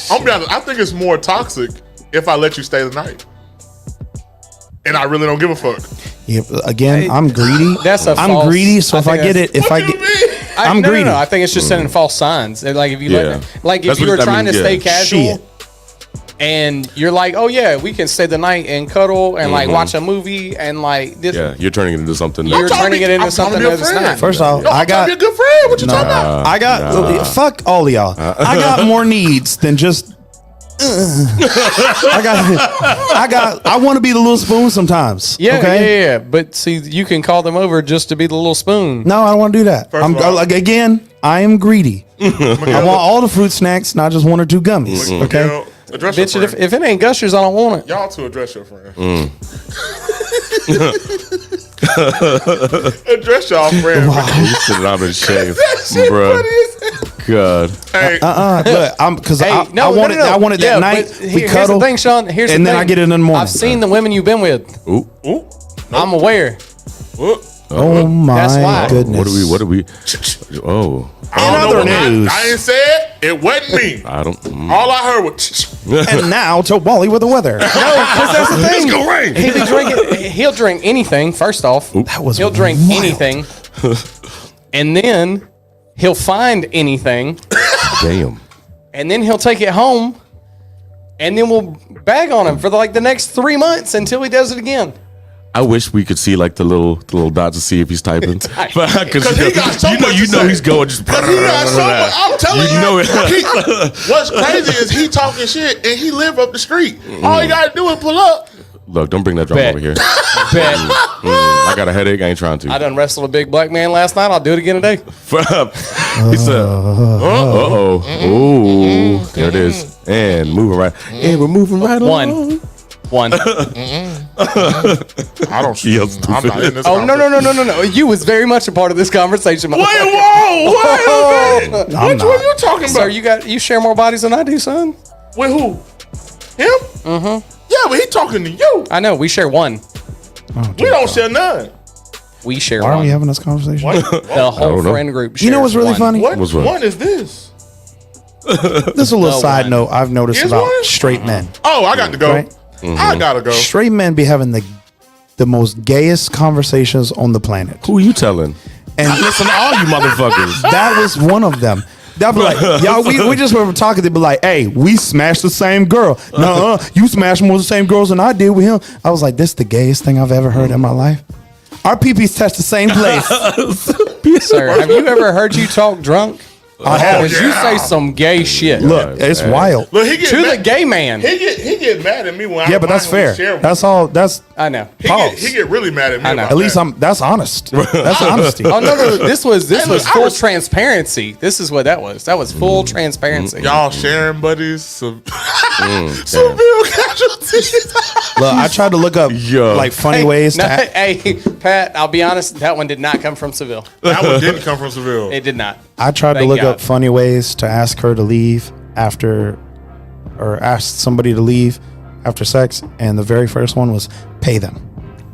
[SPEAKER 4] gonna be honest. I think it's more toxic if I let you stay the night, and I really don't give a fuck.
[SPEAKER 5] Yeah, again, I'm greedy.
[SPEAKER 6] That's a
[SPEAKER 5] I'm
[SPEAKER 6] false-
[SPEAKER 5] greedy. So
[SPEAKER 6] I
[SPEAKER 5] if I
[SPEAKER 6] think
[SPEAKER 5] get
[SPEAKER 6] that's-
[SPEAKER 5] it, if
[SPEAKER 4] What
[SPEAKER 5] I
[SPEAKER 4] you
[SPEAKER 5] get,
[SPEAKER 4] mean?
[SPEAKER 5] I'm greedy.
[SPEAKER 6] No, I think it's just sending false signs. And, like if you
[SPEAKER 3] Yeah.
[SPEAKER 6] like if
[SPEAKER 3] That's
[SPEAKER 6] you
[SPEAKER 3] what-
[SPEAKER 6] were
[SPEAKER 3] I
[SPEAKER 6] trying
[SPEAKER 3] mean,
[SPEAKER 6] to stay
[SPEAKER 3] yeah.
[SPEAKER 6] casual.
[SPEAKER 5] Shit.
[SPEAKER 6] And you're like, oh yeah, we can stay the night and cuddle and like watch a movie and like this.
[SPEAKER 3] Yeah, you're turning it into something.
[SPEAKER 6] You're
[SPEAKER 3] that-
[SPEAKER 6] turning it into
[SPEAKER 4] I'm trying to
[SPEAKER 6] something
[SPEAKER 4] be a
[SPEAKER 6] that it's
[SPEAKER 4] friend.
[SPEAKER 6] not.
[SPEAKER 5] First off,
[SPEAKER 4] No,
[SPEAKER 5] I
[SPEAKER 4] I'm trying to
[SPEAKER 5] got,
[SPEAKER 4] be a good friend. What you talking about?
[SPEAKER 5] I got, fuck all of y'all. I got more needs than just. I want to be the little spoon sometimes.
[SPEAKER 6] Yeah,
[SPEAKER 5] okay?
[SPEAKER 6] yeah. But see, you can call them over just to be the little spoon.
[SPEAKER 5] No, I don't want to do that.
[SPEAKER 4] First
[SPEAKER 5] I'm
[SPEAKER 4] of all-
[SPEAKER 5] like, again, I am greedy. I want all the fruit snacks, not just one or two gummies. Okay.
[SPEAKER 4] Miguel, address your
[SPEAKER 6] Bitch,
[SPEAKER 4] friend.
[SPEAKER 6] if it ain't Gushers, I don't want it.
[SPEAKER 4] Y'all to address your friend. Address y'all friend.
[SPEAKER 3] You said I'm in shame,
[SPEAKER 4] Shit
[SPEAKER 3] bro.
[SPEAKER 4] funny as hell.
[SPEAKER 3] God.
[SPEAKER 4] Hey,
[SPEAKER 5] Look, I'm because
[SPEAKER 6] Hey,
[SPEAKER 5] I wanted
[SPEAKER 6] no.
[SPEAKER 5] I wanted
[SPEAKER 6] Yeah,
[SPEAKER 5] that night.
[SPEAKER 6] but
[SPEAKER 5] We
[SPEAKER 6] here's
[SPEAKER 5] cuddle.
[SPEAKER 6] the thing, Sean. Here's
[SPEAKER 5] and
[SPEAKER 6] the
[SPEAKER 5] then
[SPEAKER 6] thing.
[SPEAKER 5] I get it in the morning.
[SPEAKER 6] I've seen the women you've been with.
[SPEAKER 3] Ooh.
[SPEAKER 4] ooh,
[SPEAKER 6] I'm aware.
[SPEAKER 4] ooh.
[SPEAKER 5] Oh my
[SPEAKER 6] That's why.
[SPEAKER 5] goodness!
[SPEAKER 3] What do we? Oh,
[SPEAKER 4] I don't know
[SPEAKER 5] other
[SPEAKER 4] what I
[SPEAKER 5] news.
[SPEAKER 4] didn't say it. It wasn't me.
[SPEAKER 3] I don't.
[SPEAKER 4] All I heard was.
[SPEAKER 5] And now to Wally with the weather.
[SPEAKER 6] No, because that's the thing.
[SPEAKER 3] It's gonna rain.
[SPEAKER 6] He be drinking. He'll drink anything. First off,
[SPEAKER 5] That was
[SPEAKER 6] he'll drink
[SPEAKER 5] wild.
[SPEAKER 6] anything, and then he'll find anything,
[SPEAKER 3] Damn.
[SPEAKER 6] and then he'll take it home, and then we'll bag on him for like the next 3 months until he does it again.
[SPEAKER 3] I wish we could see like the little dots to see if he's typing. Because
[SPEAKER 4] he got so much
[SPEAKER 3] you
[SPEAKER 4] to
[SPEAKER 3] know
[SPEAKER 4] say.
[SPEAKER 3] he's going just.
[SPEAKER 4] He got so much. I'm telling you.
[SPEAKER 3] You know it.
[SPEAKER 4] What's crazy is he talking shit and he live up the street. All you gotta do is pull up.
[SPEAKER 3] Look, don't bring that drama
[SPEAKER 6] Bet.
[SPEAKER 3] over here.
[SPEAKER 6] Bet.
[SPEAKER 3] I got a headache. I ain't trying to.
[SPEAKER 6] I done wrestled a big black man last night. I'll do it again today.
[SPEAKER 3] He said, "Uh-oh, ooh, there it is." And moving right, and we're moving right along.
[SPEAKER 6] One.
[SPEAKER 4] I don't.
[SPEAKER 3] Yo,
[SPEAKER 4] I'm not in this.
[SPEAKER 6] Oh no! You was very much a part of this conversation.
[SPEAKER 4] Wait,
[SPEAKER 6] motherfucker.
[SPEAKER 4] whoa, wait a minute.
[SPEAKER 5] I'm
[SPEAKER 4] Which one
[SPEAKER 5] not.
[SPEAKER 4] you talking about?
[SPEAKER 6] Sir, you share more bodies than I do, son.
[SPEAKER 4] With who? Him? Mm-hmm. Yeah, but he talking to you.
[SPEAKER 6] I know. We share one.
[SPEAKER 4] We don't share none.
[SPEAKER 6] We share
[SPEAKER 5] Why are
[SPEAKER 6] one.
[SPEAKER 5] we having this conversation?
[SPEAKER 6] The whole
[SPEAKER 3] don't know.
[SPEAKER 6] friend group.
[SPEAKER 5] You know what's
[SPEAKER 6] shares
[SPEAKER 5] really
[SPEAKER 6] one.
[SPEAKER 5] funny?
[SPEAKER 4] What
[SPEAKER 3] What's what?
[SPEAKER 4] one is this?
[SPEAKER 5] This is a little
[SPEAKER 6] No
[SPEAKER 5] side
[SPEAKER 6] one.
[SPEAKER 5] note I've noticed
[SPEAKER 4] Is
[SPEAKER 5] about
[SPEAKER 4] one?
[SPEAKER 5] straight men.
[SPEAKER 4] Oh, I got to go.
[SPEAKER 5] Right?
[SPEAKER 4] I gotta go.
[SPEAKER 5] Straight men be having the most gayest conversations on the planet.
[SPEAKER 3] Who you telling?
[SPEAKER 5] And
[SPEAKER 3] Listen to all you motherfuckers.
[SPEAKER 5] that was one of them. They'll be like, y'all, we just were talking. They'd be like, hey, we smashed the same girl. No, you smashed more of the same girls than I did with him. I was like, this is the gayest thing I've ever heard in my life. Our peepees touch the same place.
[SPEAKER 6] Sir, have you ever heard you talk drunk?
[SPEAKER 5] I have.
[SPEAKER 6] Because you say some gay shit.
[SPEAKER 5] Look, it's
[SPEAKER 3] man.
[SPEAKER 5] wild.
[SPEAKER 4] Look, he get
[SPEAKER 6] To the
[SPEAKER 4] mad.
[SPEAKER 6] gay man.
[SPEAKER 4] He get mad at me when I
[SPEAKER 5] Yeah, but that's
[SPEAKER 4] remind him to
[SPEAKER 5] fair.
[SPEAKER 4] share with
[SPEAKER 5] That's
[SPEAKER 4] me.
[SPEAKER 5] all. That's
[SPEAKER 6] I know.
[SPEAKER 4] He get really mad at me.
[SPEAKER 6] I know.
[SPEAKER 4] about
[SPEAKER 5] at least
[SPEAKER 4] that.
[SPEAKER 5] that's honest. That's honesty.
[SPEAKER 6] Oh no! This was
[SPEAKER 4] Hey, look, I
[SPEAKER 6] full
[SPEAKER 4] was-
[SPEAKER 6] transparency. This is what that was. That was full transparency.
[SPEAKER 4] Y'all sharing buddies, severe
[SPEAKER 3] Damn.
[SPEAKER 4] casualties.
[SPEAKER 5] Look, I tried to look up
[SPEAKER 3] Yo.
[SPEAKER 5] like funny ways to.
[SPEAKER 6] No, hey, Pat, I'll be honest. That one did not come from Seville.
[SPEAKER 4] That one didn't come from Seville.
[SPEAKER 6] It did not.
[SPEAKER 5] I tried to
[SPEAKER 6] Thank
[SPEAKER 5] look
[SPEAKER 6] God.
[SPEAKER 5] up funny ways to ask her to leave after, or ask somebody to leave after sex, and the very first one was pay them.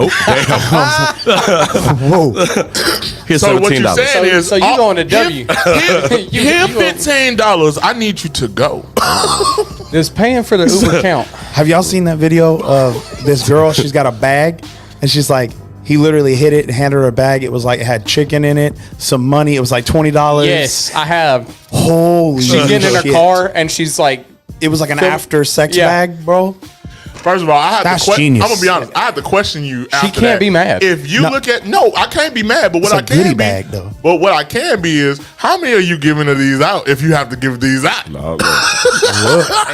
[SPEAKER 3] Oh, damn.
[SPEAKER 5] Whoa!
[SPEAKER 3] Here's
[SPEAKER 4] So what you're
[SPEAKER 3] $17.
[SPEAKER 4] saying is,
[SPEAKER 6] So you going to W?
[SPEAKER 4] Here, $15. I need you to go.
[SPEAKER 6] Does paying for the Uber count?
[SPEAKER 5] Have y'all seen that video of this girl? She's got a bag, and she's like, He literally hit it and handed her a bag. It was like it had chicken in it, some money. It was like $20.
[SPEAKER 6] Yes, I have.
[SPEAKER 5] Holy
[SPEAKER 6] She's getting in her
[SPEAKER 5] shit.
[SPEAKER 6] car and she's like,
[SPEAKER 5] It was like an
[SPEAKER 6] Film-
[SPEAKER 5] after sex
[SPEAKER 6] Yeah.
[SPEAKER 5] bag, bro.
[SPEAKER 4] First of all, I had
[SPEAKER 5] That's
[SPEAKER 4] to
[SPEAKER 5] genius.
[SPEAKER 4] I'm gonna be honest. I had to question you. After
[SPEAKER 6] can't
[SPEAKER 4] that.
[SPEAKER 6] be mad.
[SPEAKER 4] If you look at I can't be mad. But what
[SPEAKER 5] It's a
[SPEAKER 4] I can
[SPEAKER 5] goodie
[SPEAKER 4] be,
[SPEAKER 5] bag, though.
[SPEAKER 4] But what I can be is, how many are you giving of these out? If you have to give these out,
[SPEAKER 3] No, look,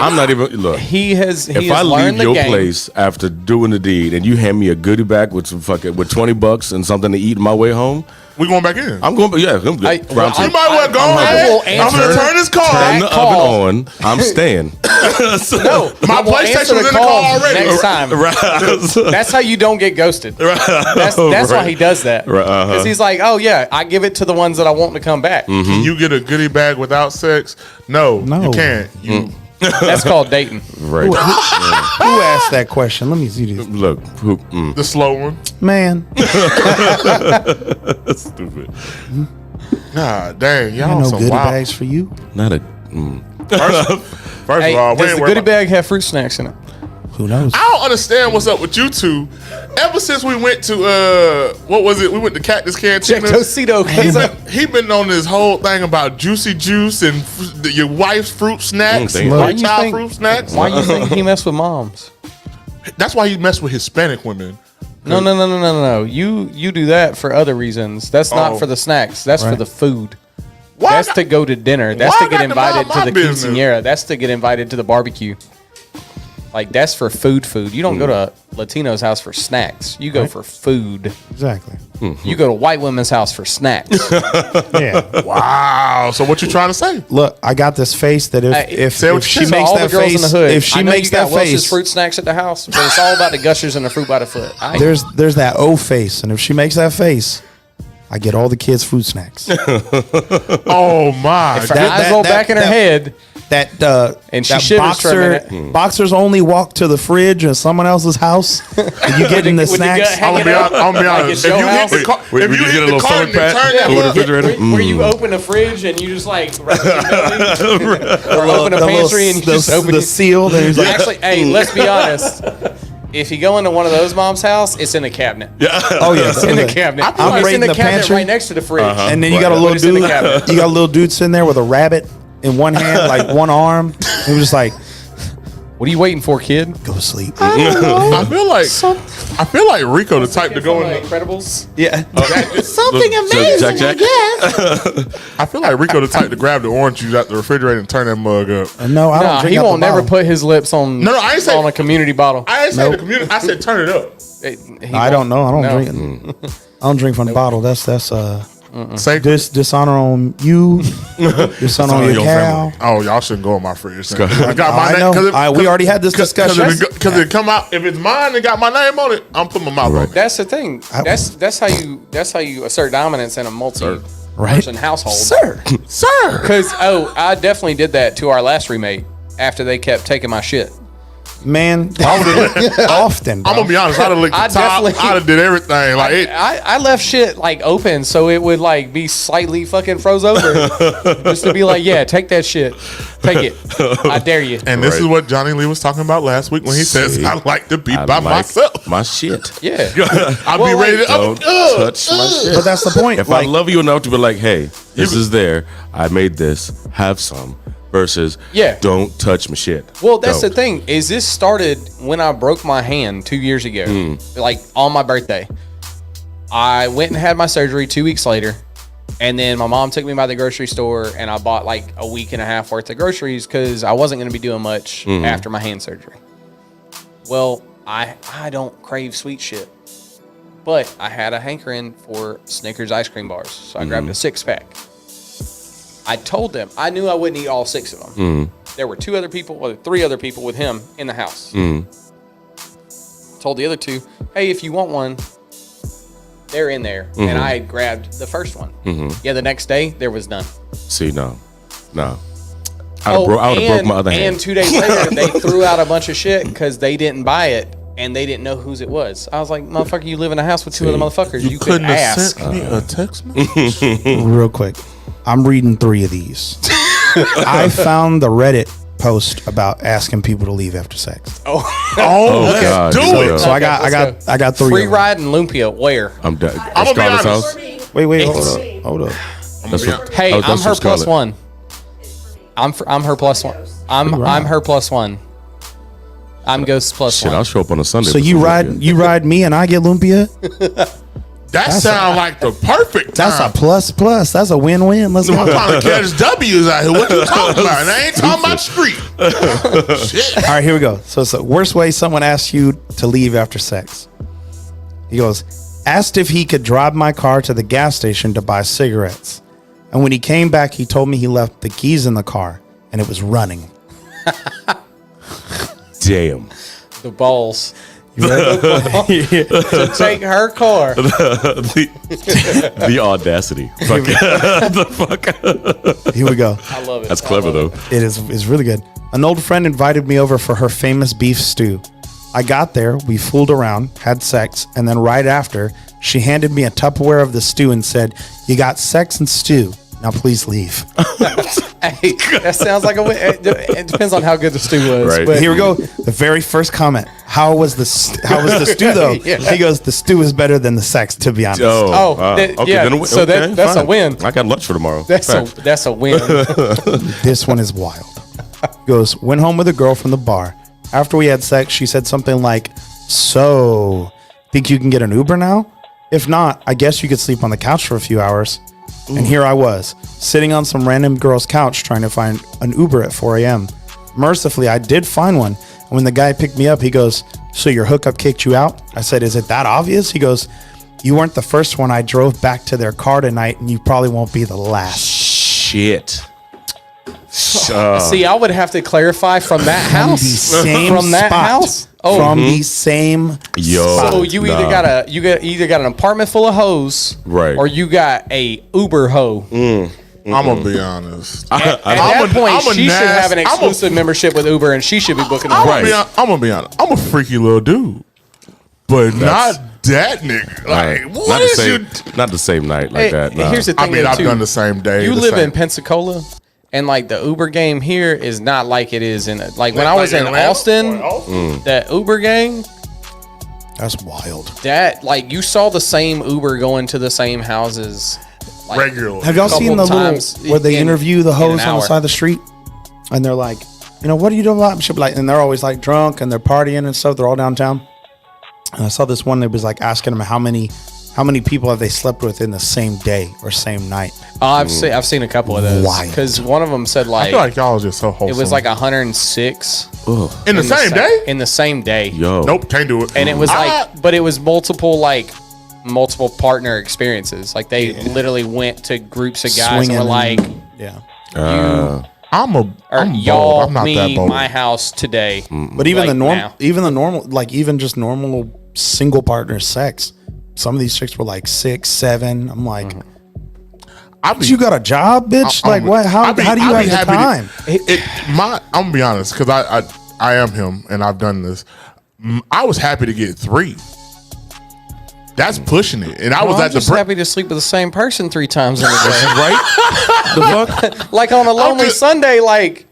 [SPEAKER 3] I'm not even look.
[SPEAKER 6] he has
[SPEAKER 3] If I leave your place after doing the deed and you hand me a goodie bag with some fucking with $20 and something to eat on my way home,
[SPEAKER 4] we going back in.
[SPEAKER 3] I'm going. Yeah, I'm good.
[SPEAKER 6] I-
[SPEAKER 3] Round two.
[SPEAKER 4] You might well go
[SPEAKER 6] I will
[SPEAKER 4] ahead. I'm
[SPEAKER 6] answer
[SPEAKER 4] gonna turn this car.
[SPEAKER 3] Turn the
[SPEAKER 6] call.
[SPEAKER 3] oven on. I'm staying.
[SPEAKER 6] No,
[SPEAKER 4] My
[SPEAKER 6] I will
[SPEAKER 4] PlayStation
[SPEAKER 6] answer
[SPEAKER 4] was
[SPEAKER 6] the
[SPEAKER 4] in the
[SPEAKER 6] call
[SPEAKER 4] car already.
[SPEAKER 6] next time. That's how you don't get ghosted. That's why
[SPEAKER 3] Right.
[SPEAKER 6] he does that.
[SPEAKER 3] Right, uh-huh.
[SPEAKER 6] Because he's like, oh yeah, I give it to the ones that I want to come back.
[SPEAKER 4] Can you get a goodie bag without sex? No,
[SPEAKER 5] No.
[SPEAKER 4] you can't. You
[SPEAKER 6] That's called dating.
[SPEAKER 3] Right.
[SPEAKER 5] Who asked that question? Let me see this.
[SPEAKER 3] Look, who,
[SPEAKER 4] the slow one.
[SPEAKER 5] Man,
[SPEAKER 3] stupid.
[SPEAKER 4] God dang, y'all
[SPEAKER 5] I know
[SPEAKER 4] some
[SPEAKER 5] goodie
[SPEAKER 4] wild.
[SPEAKER 5] bags for you.
[SPEAKER 3] Not a.
[SPEAKER 4] First
[SPEAKER 6] Hey,
[SPEAKER 4] of all,
[SPEAKER 6] does the goodie bag have fruit snacks in it?
[SPEAKER 5] Who knows?
[SPEAKER 4] I don't understand what's up with you two. Ever since we went to what was it? We went to Cactus Cantina.
[SPEAKER 6] Tostito.
[SPEAKER 4] He been on this whole thing about juicy juice and your wife's fruit snacks,
[SPEAKER 3] damn.
[SPEAKER 4] your
[SPEAKER 6] Why you
[SPEAKER 4] child
[SPEAKER 6] think-
[SPEAKER 4] fruit snacks.
[SPEAKER 6] Why you think he messed with moms?
[SPEAKER 4] That's why he messed with Hispanic women.
[SPEAKER 6] No. You do that for other reasons. That's
[SPEAKER 4] Oh.
[SPEAKER 6] not for the snacks. That's for
[SPEAKER 5] Right.
[SPEAKER 6] the food.
[SPEAKER 4] Why
[SPEAKER 6] That's
[SPEAKER 4] not-
[SPEAKER 6] to go to dinner. That's
[SPEAKER 4] why
[SPEAKER 6] to get
[SPEAKER 4] not to mind
[SPEAKER 6] invited to
[SPEAKER 4] my
[SPEAKER 6] the
[SPEAKER 4] business?
[SPEAKER 6] quinceanera. That's to get invited to the barbecue. Like that's for food. You don't go to Latino's house for snacks. You go for food.
[SPEAKER 5] Exactly.
[SPEAKER 6] You go to white women's house for snacks.
[SPEAKER 5] Yeah.
[SPEAKER 4] Wow. So what you trying to say?
[SPEAKER 5] Look, I got this face that if
[SPEAKER 4] say what
[SPEAKER 5] she
[SPEAKER 4] you-
[SPEAKER 5] makes
[SPEAKER 6] all
[SPEAKER 5] that
[SPEAKER 6] the girls
[SPEAKER 5] face,
[SPEAKER 6] in the hood.
[SPEAKER 5] if she
[SPEAKER 6] I know
[SPEAKER 5] makes
[SPEAKER 6] you got
[SPEAKER 5] that
[SPEAKER 6] Welch's
[SPEAKER 5] face,
[SPEAKER 6] fruit snacks at the house, but it's all about the gushers and the fruit by the foot.
[SPEAKER 5] there's that O face, and if she makes that face, I get all the kids' food snacks.
[SPEAKER 4] Oh my!
[SPEAKER 6] If her
[SPEAKER 4] God.
[SPEAKER 6] eyes roll back in her head,
[SPEAKER 5] That
[SPEAKER 6] And she
[SPEAKER 5] that
[SPEAKER 6] shivers for a minute.
[SPEAKER 5] boxers only walk to the fridge in someone else's house. And you getting the
[SPEAKER 6] with your gut
[SPEAKER 5] snacks.
[SPEAKER 6] hanging
[SPEAKER 4] I'm gonna be
[SPEAKER 6] Like
[SPEAKER 4] honest.
[SPEAKER 6] it's
[SPEAKER 4] If
[SPEAKER 6] your
[SPEAKER 4] you hit
[SPEAKER 6] house.
[SPEAKER 4] the car,
[SPEAKER 3] Wait,
[SPEAKER 4] if
[SPEAKER 3] would
[SPEAKER 4] you
[SPEAKER 3] you get
[SPEAKER 4] hit
[SPEAKER 3] a
[SPEAKER 4] the
[SPEAKER 3] little
[SPEAKER 4] car and
[SPEAKER 3] stomach
[SPEAKER 4] turn
[SPEAKER 3] pat?
[SPEAKER 4] that
[SPEAKER 3] Over the
[SPEAKER 4] mug-
[SPEAKER 3] refrigerator?
[SPEAKER 6] where you open the fridge and you just like rub your belly, or open a
[SPEAKER 5] The
[SPEAKER 6] pantry and you just open
[SPEAKER 5] the
[SPEAKER 6] it.
[SPEAKER 5] seal. Then he's like,
[SPEAKER 6] Actually, hey, let's be honest. If you go into one of those mom's house, it's in the cabinet.
[SPEAKER 5] oh yeah,
[SPEAKER 6] It's in the cabinet.
[SPEAKER 5] I'm
[SPEAKER 6] It's
[SPEAKER 5] raiding
[SPEAKER 6] in the
[SPEAKER 5] the
[SPEAKER 6] cabinet
[SPEAKER 5] pantry.
[SPEAKER 6] right next to the fridge.
[SPEAKER 5] and then you got a
[SPEAKER 6] But
[SPEAKER 5] little
[SPEAKER 6] it's in the
[SPEAKER 5] dude.
[SPEAKER 6] cabinet.
[SPEAKER 5] You got a little dude sitting there with a rabbit in one hand, like one arm. He was just like,
[SPEAKER 6] What are you waiting for, kid?
[SPEAKER 5] go to sleep.
[SPEAKER 4] I feel like Rico the type to go in.
[SPEAKER 6] Incredibles.
[SPEAKER 5] Yeah.
[SPEAKER 3] Something amazing. Jack.
[SPEAKER 4] I feel like Rico the type to grab the orange juice out the refrigerator and turn that mug up.
[SPEAKER 5] No, I don't
[SPEAKER 6] Nah,
[SPEAKER 5] drink
[SPEAKER 6] he
[SPEAKER 5] out the
[SPEAKER 6] won't never
[SPEAKER 5] bottle.
[SPEAKER 6] put his lips on.
[SPEAKER 4] No, I ain't say-
[SPEAKER 6] on a community bottle.
[SPEAKER 4] I ain't say the community. I said turn it up.
[SPEAKER 5] I don't know. I don't
[SPEAKER 6] No.
[SPEAKER 5] drink. I don't drink from the bottle. That's
[SPEAKER 4] Say
[SPEAKER 5] dishonor on you. Dishonor on
[SPEAKER 3] on
[SPEAKER 5] your
[SPEAKER 3] your
[SPEAKER 5] cow.
[SPEAKER 3] family.
[SPEAKER 4] Oh, y'all shouldn't go in my fridge. It
[SPEAKER 3] go.
[SPEAKER 4] got my
[SPEAKER 5] I
[SPEAKER 4] name.
[SPEAKER 5] know.
[SPEAKER 4] 'cause it-
[SPEAKER 5] We already had this discussion.
[SPEAKER 4] Because it come out. If it's mine and got my name on it, I'm putting my mouth on it.
[SPEAKER 6] That's the thing. That's how you assert dominance in a multi-person
[SPEAKER 5] Right.
[SPEAKER 6] household.
[SPEAKER 5] Sir.
[SPEAKER 4] Sir.
[SPEAKER 6] Because I definitely did that to our last roommate after they kept taking my shit.
[SPEAKER 5] Man, often. Bro.
[SPEAKER 4] I'm gonna be honest. I'd have licked the
[SPEAKER 6] I
[SPEAKER 4] top.
[SPEAKER 6] definitely-
[SPEAKER 4] I'd have did everything. Like it.
[SPEAKER 6] I left shit like open so it would like be slightly fucking froze over, just to be like, yeah, take that shit, take it, I dare you.
[SPEAKER 4] And this
[SPEAKER 3] Right.
[SPEAKER 4] is what Johnny Lee was talking about last week when he says,
[SPEAKER 3] See?
[SPEAKER 4] "I like to be
[SPEAKER 3] I
[SPEAKER 4] by
[SPEAKER 3] like
[SPEAKER 4] myself.
[SPEAKER 3] My shit.
[SPEAKER 6] Yeah,
[SPEAKER 4] I'll
[SPEAKER 6] Well,
[SPEAKER 4] be ready
[SPEAKER 6] like,
[SPEAKER 4] to
[SPEAKER 3] Don't touch my shit.
[SPEAKER 5] But that's the point.
[SPEAKER 3] If
[SPEAKER 5] like,
[SPEAKER 3] I love you enough to be like, hey, this is there. I made this. Have some. Versus,
[SPEAKER 6] Yeah.
[SPEAKER 3] don't touch my shit.
[SPEAKER 6] Well, that's the
[SPEAKER 3] Don't.
[SPEAKER 6] thing. Is this started when I broke my hand 2 years ago, like on my birthday. I went and had my surgery 2 weeks later, and then my mom took me by the grocery store, and I bought like a week and a half worth of groceries because I wasn't going to be doing much after my hand surgery. Well, I don't crave sweet shit, but I had a hankering for Snickers ice cream bars, so I grabbed a 6-pack. I told them I knew I wouldn't eat all 6 of them. There were 3 other people with him in the house. Told the other 2, hey, if you want one, they're in there. And I had grabbed the first one. Yeah, the next day, there was none.
[SPEAKER 3] See, no. I would have broke my other hand.
[SPEAKER 6] And 2 days later, they threw out a bunch of shit because they didn't buy it and they didn't know whose it was. I was like, motherfucker, you live in a house with 2 other motherfuckers. You could
[SPEAKER 4] couldn't have
[SPEAKER 6] ask.
[SPEAKER 4] sent me a text message.
[SPEAKER 5] real quick, I'm reading 3 of these. I found the Reddit post about asking people to leave after sex.
[SPEAKER 4] Oh, let's
[SPEAKER 3] God,
[SPEAKER 4] do
[SPEAKER 3] here we
[SPEAKER 4] it.
[SPEAKER 3] go.
[SPEAKER 5] So I got three.
[SPEAKER 6] Free
[SPEAKER 5] of them.
[SPEAKER 6] ride and Lumpia. Where?
[SPEAKER 3] I'm dead.
[SPEAKER 4] I'm gonna be
[SPEAKER 3] Scarlett's
[SPEAKER 4] honest.
[SPEAKER 3] house.
[SPEAKER 5] Wait, hold up.
[SPEAKER 3] That's what,
[SPEAKER 6] Hey,
[SPEAKER 3] oh,
[SPEAKER 6] I'm
[SPEAKER 3] that's
[SPEAKER 6] her
[SPEAKER 3] for
[SPEAKER 6] plus
[SPEAKER 3] Scarlett.
[SPEAKER 6] one. I'm her plus one. I'm her plus one. I'm Ghost plus
[SPEAKER 3] Shit,
[SPEAKER 6] one.
[SPEAKER 3] I'll show up on a Sunday.
[SPEAKER 5] So
[SPEAKER 3] for
[SPEAKER 5] you
[SPEAKER 3] some
[SPEAKER 5] ride
[SPEAKER 3] Lumpia.
[SPEAKER 5] you ride me and I get lumpia.
[SPEAKER 4] That sounds like the perfect time.
[SPEAKER 5] That's a plus. That's a win-win. Let's
[SPEAKER 4] I'm
[SPEAKER 5] go.
[SPEAKER 4] trying to catch W's out here. What you talking about? And I ain't talking about street. Shit.
[SPEAKER 5] All right, here we go. So it's the worst way someone asks you to leave after sex. He goes, asked if he could drive my car to the gas station to buy cigarettes. And when he came back, he told me he left the keys in the car and it was running.
[SPEAKER 3] Damn.
[SPEAKER 6] The balls.
[SPEAKER 5] You ready?
[SPEAKER 6] To take her car.
[SPEAKER 3] The audacity. Fuck. The fuck.
[SPEAKER 5] Here we go.
[SPEAKER 6] I love it.
[SPEAKER 3] That's clever though.
[SPEAKER 5] It is it's really good. An old friend invited me over for her famous beef stew. I got there, we fooled around, had sex, and then right after, she handed me a Tupperware of the stew and said, "You got sex and stew. Now please leave."
[SPEAKER 6] Hey, that sounds like a win. It depends on how good the stew was.
[SPEAKER 3] Right.
[SPEAKER 6] But
[SPEAKER 5] Here we go. The very first comment. How was the stew though?
[SPEAKER 6] Yeah.
[SPEAKER 5] He goes, "The stew is better than the sex, to be honest."
[SPEAKER 6] Oh, yeah, so that's a win.
[SPEAKER 3] I got lunch for tomorrow.
[SPEAKER 6] That's a win.
[SPEAKER 5] This one is wild. He goes, went home with a girl from the bar. After we had sex, she said something like, "So, think you can get an Uber now? If not, I guess you could sleep on the couch for a few hours." And here I was, sitting on some random girl's couch trying to find an Uber at 4 a.m. Mercifully, I did find one. And when the guy picked me up, he goes, "So your hookup kicked you out?" I said, "Is it that obvious?" He goes, "You weren't the first one I drove back to their car tonight, and you probably won't be the last."
[SPEAKER 3] Shit.
[SPEAKER 6] See, I would have to clarify from that house.
[SPEAKER 5] The same
[SPEAKER 6] From that
[SPEAKER 5] spot.
[SPEAKER 6] house? Oh.
[SPEAKER 5] From the same
[SPEAKER 3] Yo.
[SPEAKER 6] So you either got an apartment full of hoes,
[SPEAKER 3] Right.
[SPEAKER 6] or you got a Uber hoe.
[SPEAKER 4] I'm gonna be honest.
[SPEAKER 6] At that point, she should have an
[SPEAKER 4] I'm a-
[SPEAKER 6] exclusive membership with Uber, and she should be booking the
[SPEAKER 4] I'm
[SPEAKER 6] ride.
[SPEAKER 4] gonna be honest. I'm a freaky little dude, but not that nigga. Like, what
[SPEAKER 3] not
[SPEAKER 4] is
[SPEAKER 3] the
[SPEAKER 4] you?
[SPEAKER 3] same, not the same night like
[SPEAKER 6] Hey,
[SPEAKER 3] that. Nah.
[SPEAKER 6] here's the
[SPEAKER 4] I
[SPEAKER 6] thing.
[SPEAKER 4] mean,
[SPEAKER 6] though,
[SPEAKER 4] I've
[SPEAKER 6] too.
[SPEAKER 4] done the same day.
[SPEAKER 6] You
[SPEAKER 4] the
[SPEAKER 6] live
[SPEAKER 4] same-
[SPEAKER 6] in Pensacola, and like the Uber game here is not like it is in like when I
[SPEAKER 4] Like
[SPEAKER 6] was in
[SPEAKER 4] Atlanta?
[SPEAKER 6] Austin. That Uber gang,
[SPEAKER 5] That's wild.
[SPEAKER 6] that like you saw the same Uber going to the same houses like,
[SPEAKER 4] regularly.
[SPEAKER 5] Have y'all
[SPEAKER 6] couple
[SPEAKER 5] seen the
[SPEAKER 6] times
[SPEAKER 5] little where they
[SPEAKER 6] in-
[SPEAKER 5] interview the
[SPEAKER 6] in an
[SPEAKER 5] hoes on the
[SPEAKER 6] hour.
[SPEAKER 5] side of the street, and they're like, what do you do a lot? Shit, like, and they're always like drunk and they're partying and stuff. They're all downtown. And I saw this one that was like asking them how many people have they slept with in the same day or same night.
[SPEAKER 6] Oh, I've seen a couple of those
[SPEAKER 5] Wild.
[SPEAKER 6] because one of them said
[SPEAKER 4] I
[SPEAKER 6] like,
[SPEAKER 4] feel like y'all are just so wholesome.
[SPEAKER 6] it was like 106
[SPEAKER 4] in the same day.
[SPEAKER 6] in the same day.
[SPEAKER 3] Yo.
[SPEAKER 4] Nope, can't do it.
[SPEAKER 6] And it was
[SPEAKER 4] I-
[SPEAKER 6] but it was multiple partner experiences. Like they literally went to groups of guys
[SPEAKER 5] Swinging
[SPEAKER 6] and were like,
[SPEAKER 5] Yeah.
[SPEAKER 4] I'm
[SPEAKER 6] or
[SPEAKER 4] bold.
[SPEAKER 6] y'all
[SPEAKER 4] I'm not that
[SPEAKER 6] meet
[SPEAKER 4] bold.
[SPEAKER 6] my house today.
[SPEAKER 5] But even
[SPEAKER 6] Like now.
[SPEAKER 5] even the normal, like even just normal single partner sex, some of these chicks were like 6, 7. I'm like,
[SPEAKER 4] I be,
[SPEAKER 5] you got a job, bitch?
[SPEAKER 4] I'm-
[SPEAKER 5] like what? How
[SPEAKER 4] I be-
[SPEAKER 5] do you
[SPEAKER 4] I be
[SPEAKER 5] have the time?
[SPEAKER 4] I'm gonna be honest, because I am him and I've done this. I was happy to get 3. That's pushing it, and I was
[SPEAKER 6] I'm
[SPEAKER 4] at the
[SPEAKER 6] just happy to sleep with the same person 3 times in a day.
[SPEAKER 3] Right? The fuck?
[SPEAKER 6] Like on a lonely
[SPEAKER 4] just-
[SPEAKER 6] Sunday, like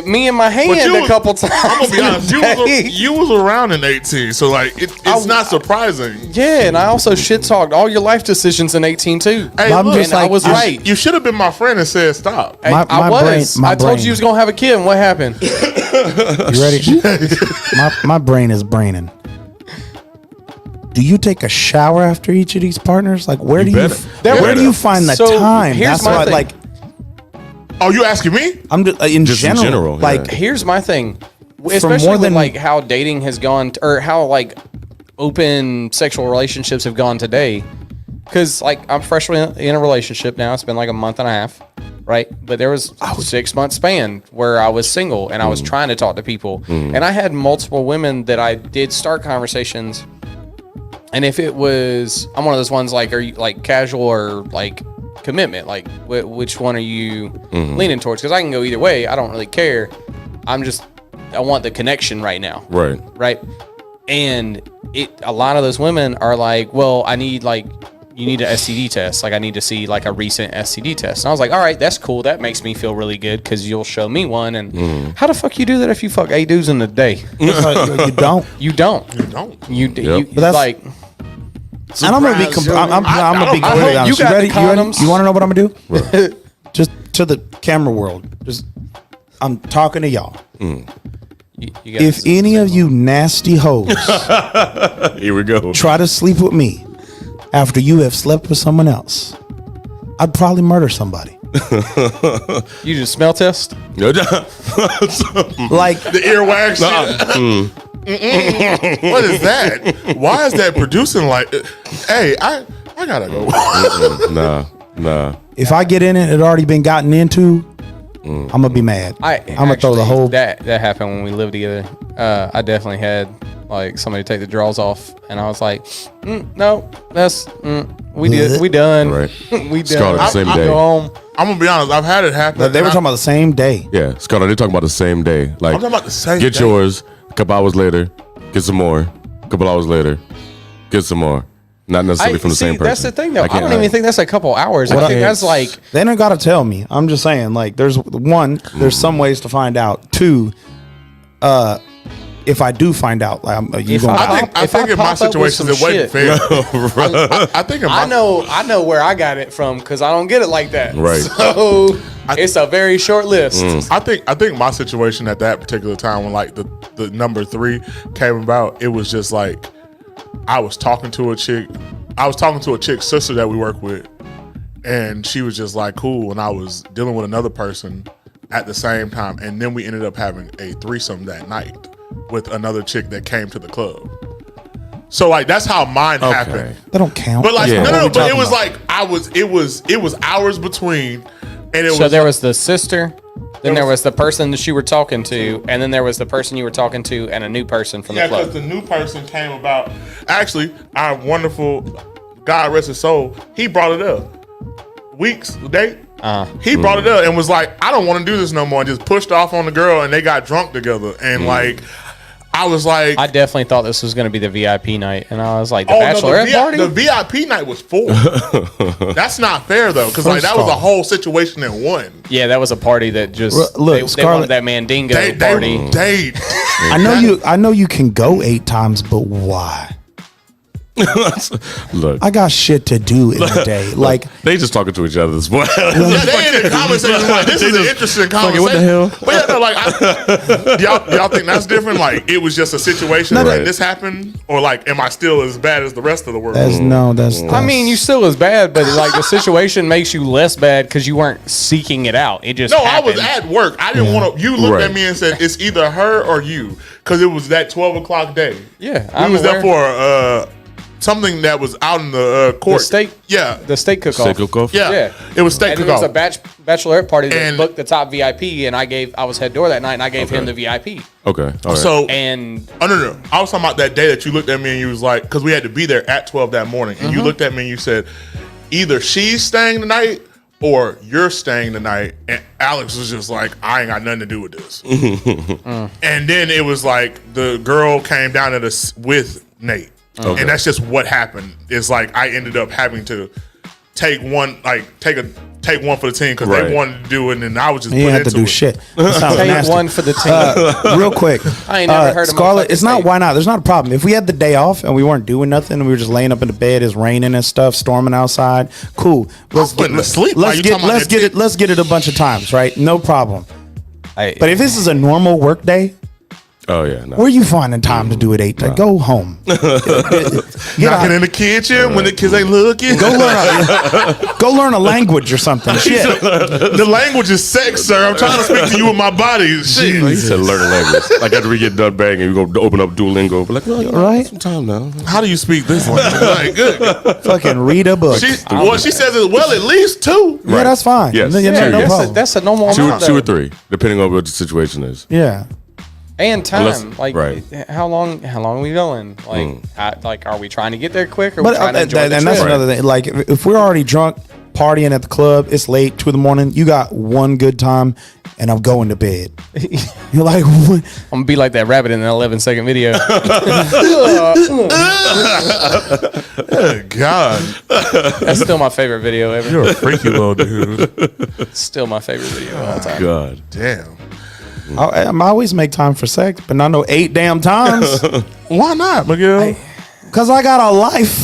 [SPEAKER 6] me and my hand
[SPEAKER 4] you
[SPEAKER 6] a
[SPEAKER 4] was-
[SPEAKER 6] couple times.
[SPEAKER 4] I'm gonna be
[SPEAKER 6] in a
[SPEAKER 4] honest.
[SPEAKER 6] day.
[SPEAKER 4] You was around in 18, so like it's not surprising.
[SPEAKER 6] Yeah, and I also shit talked all your life decisions in 18 too.
[SPEAKER 4] Hey,
[SPEAKER 5] I'm
[SPEAKER 4] look,
[SPEAKER 5] just
[SPEAKER 6] and I
[SPEAKER 5] like-
[SPEAKER 6] was
[SPEAKER 5] I'm-
[SPEAKER 6] right.
[SPEAKER 4] you should have been my friend and said stop.
[SPEAKER 6] Hey,
[SPEAKER 5] My
[SPEAKER 6] I was.
[SPEAKER 5] brain- my
[SPEAKER 6] I told
[SPEAKER 5] brain.
[SPEAKER 6] you you was gonna have a kid, and what happened?
[SPEAKER 5] You ready? my brain is braining. Do you take a shower after each of these partners? Like where do
[SPEAKER 3] better.
[SPEAKER 5] where do you find the
[SPEAKER 6] So,
[SPEAKER 5] time?
[SPEAKER 6] here's
[SPEAKER 5] That's
[SPEAKER 6] my
[SPEAKER 5] why
[SPEAKER 6] thing.
[SPEAKER 5] like
[SPEAKER 4] Oh, you asking me?
[SPEAKER 5] I'm just,
[SPEAKER 3] Just in general, yeah.
[SPEAKER 5] like
[SPEAKER 6] Here's my thing, especially
[SPEAKER 5] more
[SPEAKER 6] with
[SPEAKER 5] than-
[SPEAKER 6] like how dating has gone, or how like open sexual relationships have gone today. Because like I'm freshly in a relationship now. It's been like a month and a half, right? But there was a 6-month span where I was single and I was trying to talk to people, and I had multiple women that I did start conversations. And if it was, I'm one of those ones like, are you like casual or like commitment? Like, which one are you leaning towards? Because I can go either way. I don't really care. I want the connection right now.
[SPEAKER 3] Right.
[SPEAKER 6] Right. And a lot of those women are like, well, I need like, you need an STD test. Like I need to see like a recent STD test. And I was like, all right, that's cool. That makes me feel really good because you'll show me one. And how the fuck you do that if you fuck 8 dudes in a day?
[SPEAKER 5] You don't.
[SPEAKER 6] You don't.
[SPEAKER 4] You don't.
[SPEAKER 6] You
[SPEAKER 5] But that's-
[SPEAKER 6] like.
[SPEAKER 5] And I'm gonna be. I'm gonna be
[SPEAKER 6] I
[SPEAKER 5] completely
[SPEAKER 6] hope you
[SPEAKER 5] honest.
[SPEAKER 6] got the
[SPEAKER 5] ready?
[SPEAKER 6] condoms.
[SPEAKER 5] You want to know what I'm gonna do? Just to the camera world. Just I'm talking to y'all.
[SPEAKER 6] You got
[SPEAKER 5] If any of you nasty hoes
[SPEAKER 3] Here we go.
[SPEAKER 5] try to sleep with me after you have slept with someone else, I'd probably murder somebody.
[SPEAKER 6] you just smell test.
[SPEAKER 5] Like
[SPEAKER 4] The earwax shit. What is that? Why is that producing like? Hey, I gotta go.
[SPEAKER 3] Nah.
[SPEAKER 5] if I get in it, it already been gotten into. I'm gonna be mad. I'm gonna throw the whole.
[SPEAKER 6] That happened when we lived together. I definitely had like somebody take the drawers off, and I was like, no, that's we done.
[SPEAKER 3] Right.
[SPEAKER 6] we done.
[SPEAKER 3] Scarlett, the same
[SPEAKER 6] I
[SPEAKER 3] day.
[SPEAKER 6] go home.
[SPEAKER 4] I'm gonna be honest. I've had it happen.
[SPEAKER 5] They were talking about the same day.
[SPEAKER 3] Yeah, Scott, they're talking about the same day. Like,
[SPEAKER 4] I'm talking about the same
[SPEAKER 3] Get
[SPEAKER 4] day.
[SPEAKER 3] yours. A couple hours later, get some more. A couple hours later, get some more. Not necessarily from the same person.
[SPEAKER 6] That's the thing, though. I
[SPEAKER 3] can't
[SPEAKER 6] don't even think that's a couple hours. I think that's like
[SPEAKER 5] They don't gotta tell me. I'm just saying. Like, there's one. There's some ways to find out. Two, if I do find out, like, you
[SPEAKER 6] If
[SPEAKER 5] gonna.
[SPEAKER 4] I
[SPEAKER 6] If
[SPEAKER 4] think
[SPEAKER 6] I
[SPEAKER 4] in my
[SPEAKER 6] pop up with
[SPEAKER 4] situations
[SPEAKER 6] some
[SPEAKER 4] it wasn't
[SPEAKER 6] shit.
[SPEAKER 4] fair. I think in my
[SPEAKER 6] I know where I got it from because I don't get it like that.
[SPEAKER 3] Right.
[SPEAKER 6] So it's a very short list.
[SPEAKER 4] I think my situation at that particular time when like the number 3 came about, it was just like I was talking to a chick's sister that we work with, and she was just like cool, and I was dealing with another person at the same time, and then we ended up having a threesome that night with another chick that came to the club. So like that's how mine happened.
[SPEAKER 5] That don't count.
[SPEAKER 4] But like
[SPEAKER 3] Yeah.
[SPEAKER 4] no,
[SPEAKER 5] What
[SPEAKER 4] but
[SPEAKER 5] are we
[SPEAKER 4] it was
[SPEAKER 5] talking
[SPEAKER 4] like it was hours between, and it
[SPEAKER 6] So
[SPEAKER 4] was
[SPEAKER 6] there was the sister, then there was the person that you were talking to, and then there was the person you were talking to and a new person from the
[SPEAKER 4] because
[SPEAKER 6] club.
[SPEAKER 4] the new person came about. Actually, our wonderful God rest his soul, he brought it up. Weeks, date. He brought it up and was like, "I don't want to do this no more." And just pushed off on the girl, and they got drunk together. And like, I was like,
[SPEAKER 6] I definitely thought this was going to be the VIP night, and I was like, the
[SPEAKER 4] "Oh
[SPEAKER 6] bachelorette party?
[SPEAKER 4] the VIP night was full." That's not fair though, because like that was a whole situation in one.
[SPEAKER 6] Yeah, that was a party that just
[SPEAKER 5] Look,
[SPEAKER 6] they
[SPEAKER 5] Scarlett-
[SPEAKER 6] wanted that Mandingo
[SPEAKER 4] They
[SPEAKER 6] party.
[SPEAKER 5] I know you can go 8 times, but why?
[SPEAKER 3] Look,
[SPEAKER 5] I got shit to do in a day. Like,
[SPEAKER 3] they just talking to each other this morning.
[SPEAKER 4] Yeah, they in the conversation like this is an interesting conversation.
[SPEAKER 3] what the hell?
[SPEAKER 4] But yeah, no, like, y'all think that's different? Like, it was just a situation
[SPEAKER 5] No,
[SPEAKER 4] like
[SPEAKER 3] right.
[SPEAKER 4] this happened, or like, am I still as bad as the rest of the world?
[SPEAKER 5] that's.
[SPEAKER 6] I mean, you still as bad, but like the situation makes you less bad because you weren't seeking it out. It just
[SPEAKER 4] No,
[SPEAKER 6] happened.
[SPEAKER 4] I was at work. I didn't want to. You looked
[SPEAKER 3] Right.
[SPEAKER 4] at me and said it's either her or you, because it was that 12 o'clock day.
[SPEAKER 6] Yeah,
[SPEAKER 4] we
[SPEAKER 6] I'm
[SPEAKER 4] was there
[SPEAKER 6] aware.
[SPEAKER 4] for something that was out in the court.
[SPEAKER 6] The steak,
[SPEAKER 4] Yeah,
[SPEAKER 6] the steak cook-off.
[SPEAKER 3] Steak cook-off?
[SPEAKER 4] yeah,
[SPEAKER 6] Yeah.
[SPEAKER 4] It was steak
[SPEAKER 6] And there was
[SPEAKER 4] cook-off.
[SPEAKER 6] a bachelorette party that
[SPEAKER 4] And-
[SPEAKER 6] booked the top VIP, and I was head door that night, and I gave him the VIP.
[SPEAKER 3] Okay. All right.
[SPEAKER 4] So
[SPEAKER 6] And
[SPEAKER 4] oh no, I was talking about that day that you looked at me and you was like, because we had to be there at 12 that morning, and you looked at me and you said, either she's staying tonight or you're staying tonight. And Alex was just like, I ain't got nothing to do with this. And then it was like the girl came down at us with Nate,
[SPEAKER 3] Okay.
[SPEAKER 4] and that's just what happened. It's like I ended up having to take one for the team because
[SPEAKER 3] Right.
[SPEAKER 4] they wanted to do it, and I was just
[SPEAKER 5] You
[SPEAKER 4] put
[SPEAKER 5] ain't have to
[SPEAKER 4] into
[SPEAKER 5] do
[SPEAKER 4] it.
[SPEAKER 5] shit. That sounds
[SPEAKER 6] take
[SPEAKER 5] nasty.
[SPEAKER 6] one for the team.
[SPEAKER 5] Real quick.
[SPEAKER 6] I ain't never heard of
[SPEAKER 5] Scarlett,
[SPEAKER 6] motherfuckers
[SPEAKER 5] it's not
[SPEAKER 6] say-
[SPEAKER 5] why not. There's not a problem. If we had the day off and we weren't doing nothing, we were just laying up in the bed, it's raining and stuff, storming outside. Cool.
[SPEAKER 4] putting to sleep while you talking about that
[SPEAKER 5] Let's get it a bunch of times, right? No problem.
[SPEAKER 6] I-
[SPEAKER 5] But if this is a normal work day,
[SPEAKER 3] oh yeah. No.
[SPEAKER 5] where are you finding time to do it 8? Like, go home. Get
[SPEAKER 4] Knocking
[SPEAKER 5] out.
[SPEAKER 4] in the kitchen when the kids ain't looking.
[SPEAKER 5] Go learn a language or something. Shit.
[SPEAKER 4] The language is sex, sir. I'm trying to speak to you with my body. Shit.
[SPEAKER 3] He said learn a language. Like after we get done banging, we go open up Duolingo. But like, well, you know,
[SPEAKER 5] Right?
[SPEAKER 3] some time now.
[SPEAKER 4] How do you speak this language? Like, good.
[SPEAKER 5] Fucking read a book.
[SPEAKER 4] She says it well, at least 2.
[SPEAKER 5] Yeah, that's fine.
[SPEAKER 3] Yes.
[SPEAKER 5] No,
[SPEAKER 3] Yeah,
[SPEAKER 5] no
[SPEAKER 3] yes.
[SPEAKER 5] problem.
[SPEAKER 6] that's a normal
[SPEAKER 3] Two,
[SPEAKER 6] amount.
[SPEAKER 3] two or
[SPEAKER 6] though.
[SPEAKER 3] 3, depending on what the situation is.
[SPEAKER 5] Yeah.
[SPEAKER 6] And time.
[SPEAKER 3] Unless-
[SPEAKER 6] like,
[SPEAKER 3] right.
[SPEAKER 6] how long are we going? Like, like, are we trying to get there quick, or
[SPEAKER 5] But
[SPEAKER 6] we trying to enjoy
[SPEAKER 5] and
[SPEAKER 6] the
[SPEAKER 5] that's
[SPEAKER 6] trip?
[SPEAKER 5] another thing. Like, if we're already drunk, partying at the club. It's late, 2 a.m. You got one good time, and I'm going to bed. You're like, what?
[SPEAKER 6] I'm gonna be like that rabbit in the 11-second video.
[SPEAKER 4] God,
[SPEAKER 6] That's still my favorite video ever.
[SPEAKER 4] you're a freaky little dude.
[SPEAKER 6] Still my favorite video of all time.
[SPEAKER 3] God.
[SPEAKER 4] Damn.
[SPEAKER 5] I always make time for sex, but not no 8 damn times.
[SPEAKER 4] Why not, Miguel?
[SPEAKER 5] Because I got a life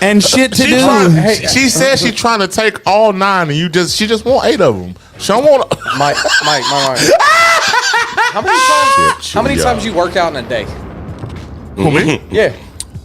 [SPEAKER 5] and shit to do.
[SPEAKER 4] She said she's trying to take all 9, and she just want 8 of them. She don't want.
[SPEAKER 6] Mike. How many times you work out in a day?
[SPEAKER 4] Who, me?
[SPEAKER 6] Yeah.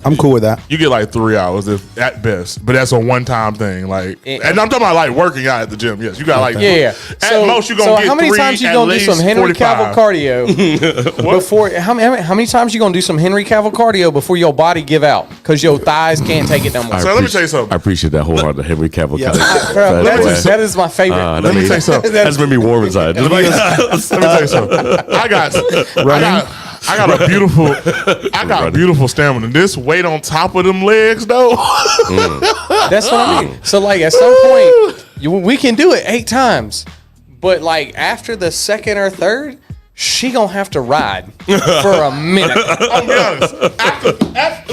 [SPEAKER 5] I'm cool with that.
[SPEAKER 4] You get like 3 hours at best, but that's a one-time thing. Like, and I'm talking about like working out at the gym. Yes, you got like
[SPEAKER 6] Yeah.
[SPEAKER 4] At most you gonna get
[SPEAKER 6] how many
[SPEAKER 4] 3,
[SPEAKER 6] times you
[SPEAKER 4] at
[SPEAKER 6] gonna do some
[SPEAKER 4] least
[SPEAKER 6] Henry
[SPEAKER 4] 45.
[SPEAKER 6] Cavill cardio before? How many times you gonna do some Henry Cavill cardio before your body give out because your thighs can't take it no more?
[SPEAKER 4] So let me tell you something.
[SPEAKER 3] I appreciate that wholeheartedly. Henry Cavill.
[SPEAKER 5] Yeah.
[SPEAKER 6] Bro, that is my favorite.
[SPEAKER 4] Let me tell you something.
[SPEAKER 3] That's made me warm inside.
[SPEAKER 4] Let me tell you something. I got a beautiful stamina. This weight on top of them legs, though.
[SPEAKER 6] That's what I mean. So like at some point, we can do it 8 times, but like after the second or third, she gonna have to ride for a minute.
[SPEAKER 4] I'm be honest.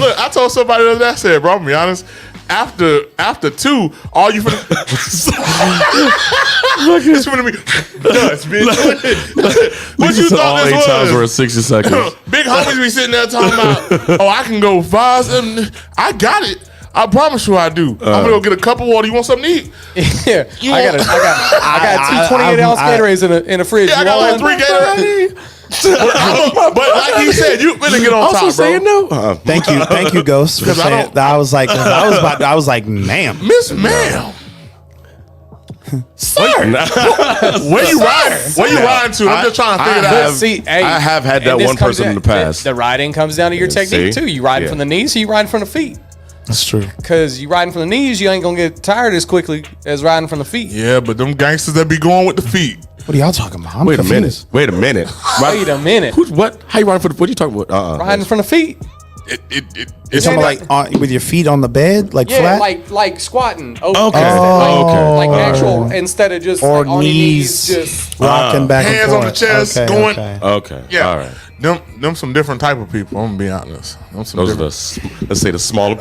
[SPEAKER 4] Look, I told somebody the other day, I said, bro, I'm be honest. After 2, all you finna it's finna be nuts, bitch. What you thought
[SPEAKER 3] all 8
[SPEAKER 4] this
[SPEAKER 3] times were
[SPEAKER 4] was?
[SPEAKER 3] 60 seconds.
[SPEAKER 4] Big homies be sitting there talking about, I can go 5. I got it. I promise you I do. I'm gonna go get a cup of water. You want something to eat?
[SPEAKER 6] Yeah, I got 2 28-ounce Gatorades in the fridge.
[SPEAKER 4] Yeah, I got like 3 Gatorades. But like he said, you better get on
[SPEAKER 3] Also
[SPEAKER 4] top,
[SPEAKER 3] saying
[SPEAKER 4] bro.
[SPEAKER 3] no.
[SPEAKER 5] Thank you, Ghost, for
[SPEAKER 4] Because I
[SPEAKER 5] saying
[SPEAKER 4] don't-
[SPEAKER 5] that. I was like, ma'am.
[SPEAKER 4] Miss Ma'am. Sir. Where you riding? Where you riding to? I'm just trying to figure it out.
[SPEAKER 6] See, hey,
[SPEAKER 3] I have had
[SPEAKER 6] and
[SPEAKER 3] that
[SPEAKER 6] this
[SPEAKER 3] one
[SPEAKER 6] comes
[SPEAKER 3] person in the past.
[SPEAKER 6] The riding comes down to your technique
[SPEAKER 3] see?
[SPEAKER 6] too. You riding
[SPEAKER 3] Yeah.
[SPEAKER 6] from the knees, or you riding from the feet?
[SPEAKER 5] That's true.
[SPEAKER 6] Because you riding from the knees, you ain't gonna get tired as quickly as riding from the feet.
[SPEAKER 4] Yeah, but them gangsters that be going with the feet.
[SPEAKER 5] What are y'all talking about? I'm
[SPEAKER 3] Wait a
[SPEAKER 5] confused.
[SPEAKER 3] minute. Wait a minute.
[SPEAKER 6] Wait a minute.
[SPEAKER 3] Who's what? How you riding for the? What are you talking about?
[SPEAKER 6] Riding from the feet.
[SPEAKER 4] It's
[SPEAKER 5] Something like with your feet on the bed, like
[SPEAKER 6] Yeah,
[SPEAKER 5] flat.
[SPEAKER 6] like squatting.
[SPEAKER 3] Okay.
[SPEAKER 6] Like actual instead of just
[SPEAKER 5] Or
[SPEAKER 6] like on your
[SPEAKER 5] knees.
[SPEAKER 6] just
[SPEAKER 5] Rocking back and
[SPEAKER 4] hands
[SPEAKER 5] forth.
[SPEAKER 4] on the chest,
[SPEAKER 5] Okay,
[SPEAKER 4] going-
[SPEAKER 5] okay.
[SPEAKER 3] Okay.
[SPEAKER 4] yeah.
[SPEAKER 3] All right.
[SPEAKER 4] Them some different type of people. I'm gonna be honest. Them some
[SPEAKER 3] Those are
[SPEAKER 4] different.
[SPEAKER 3] let's say the smaller.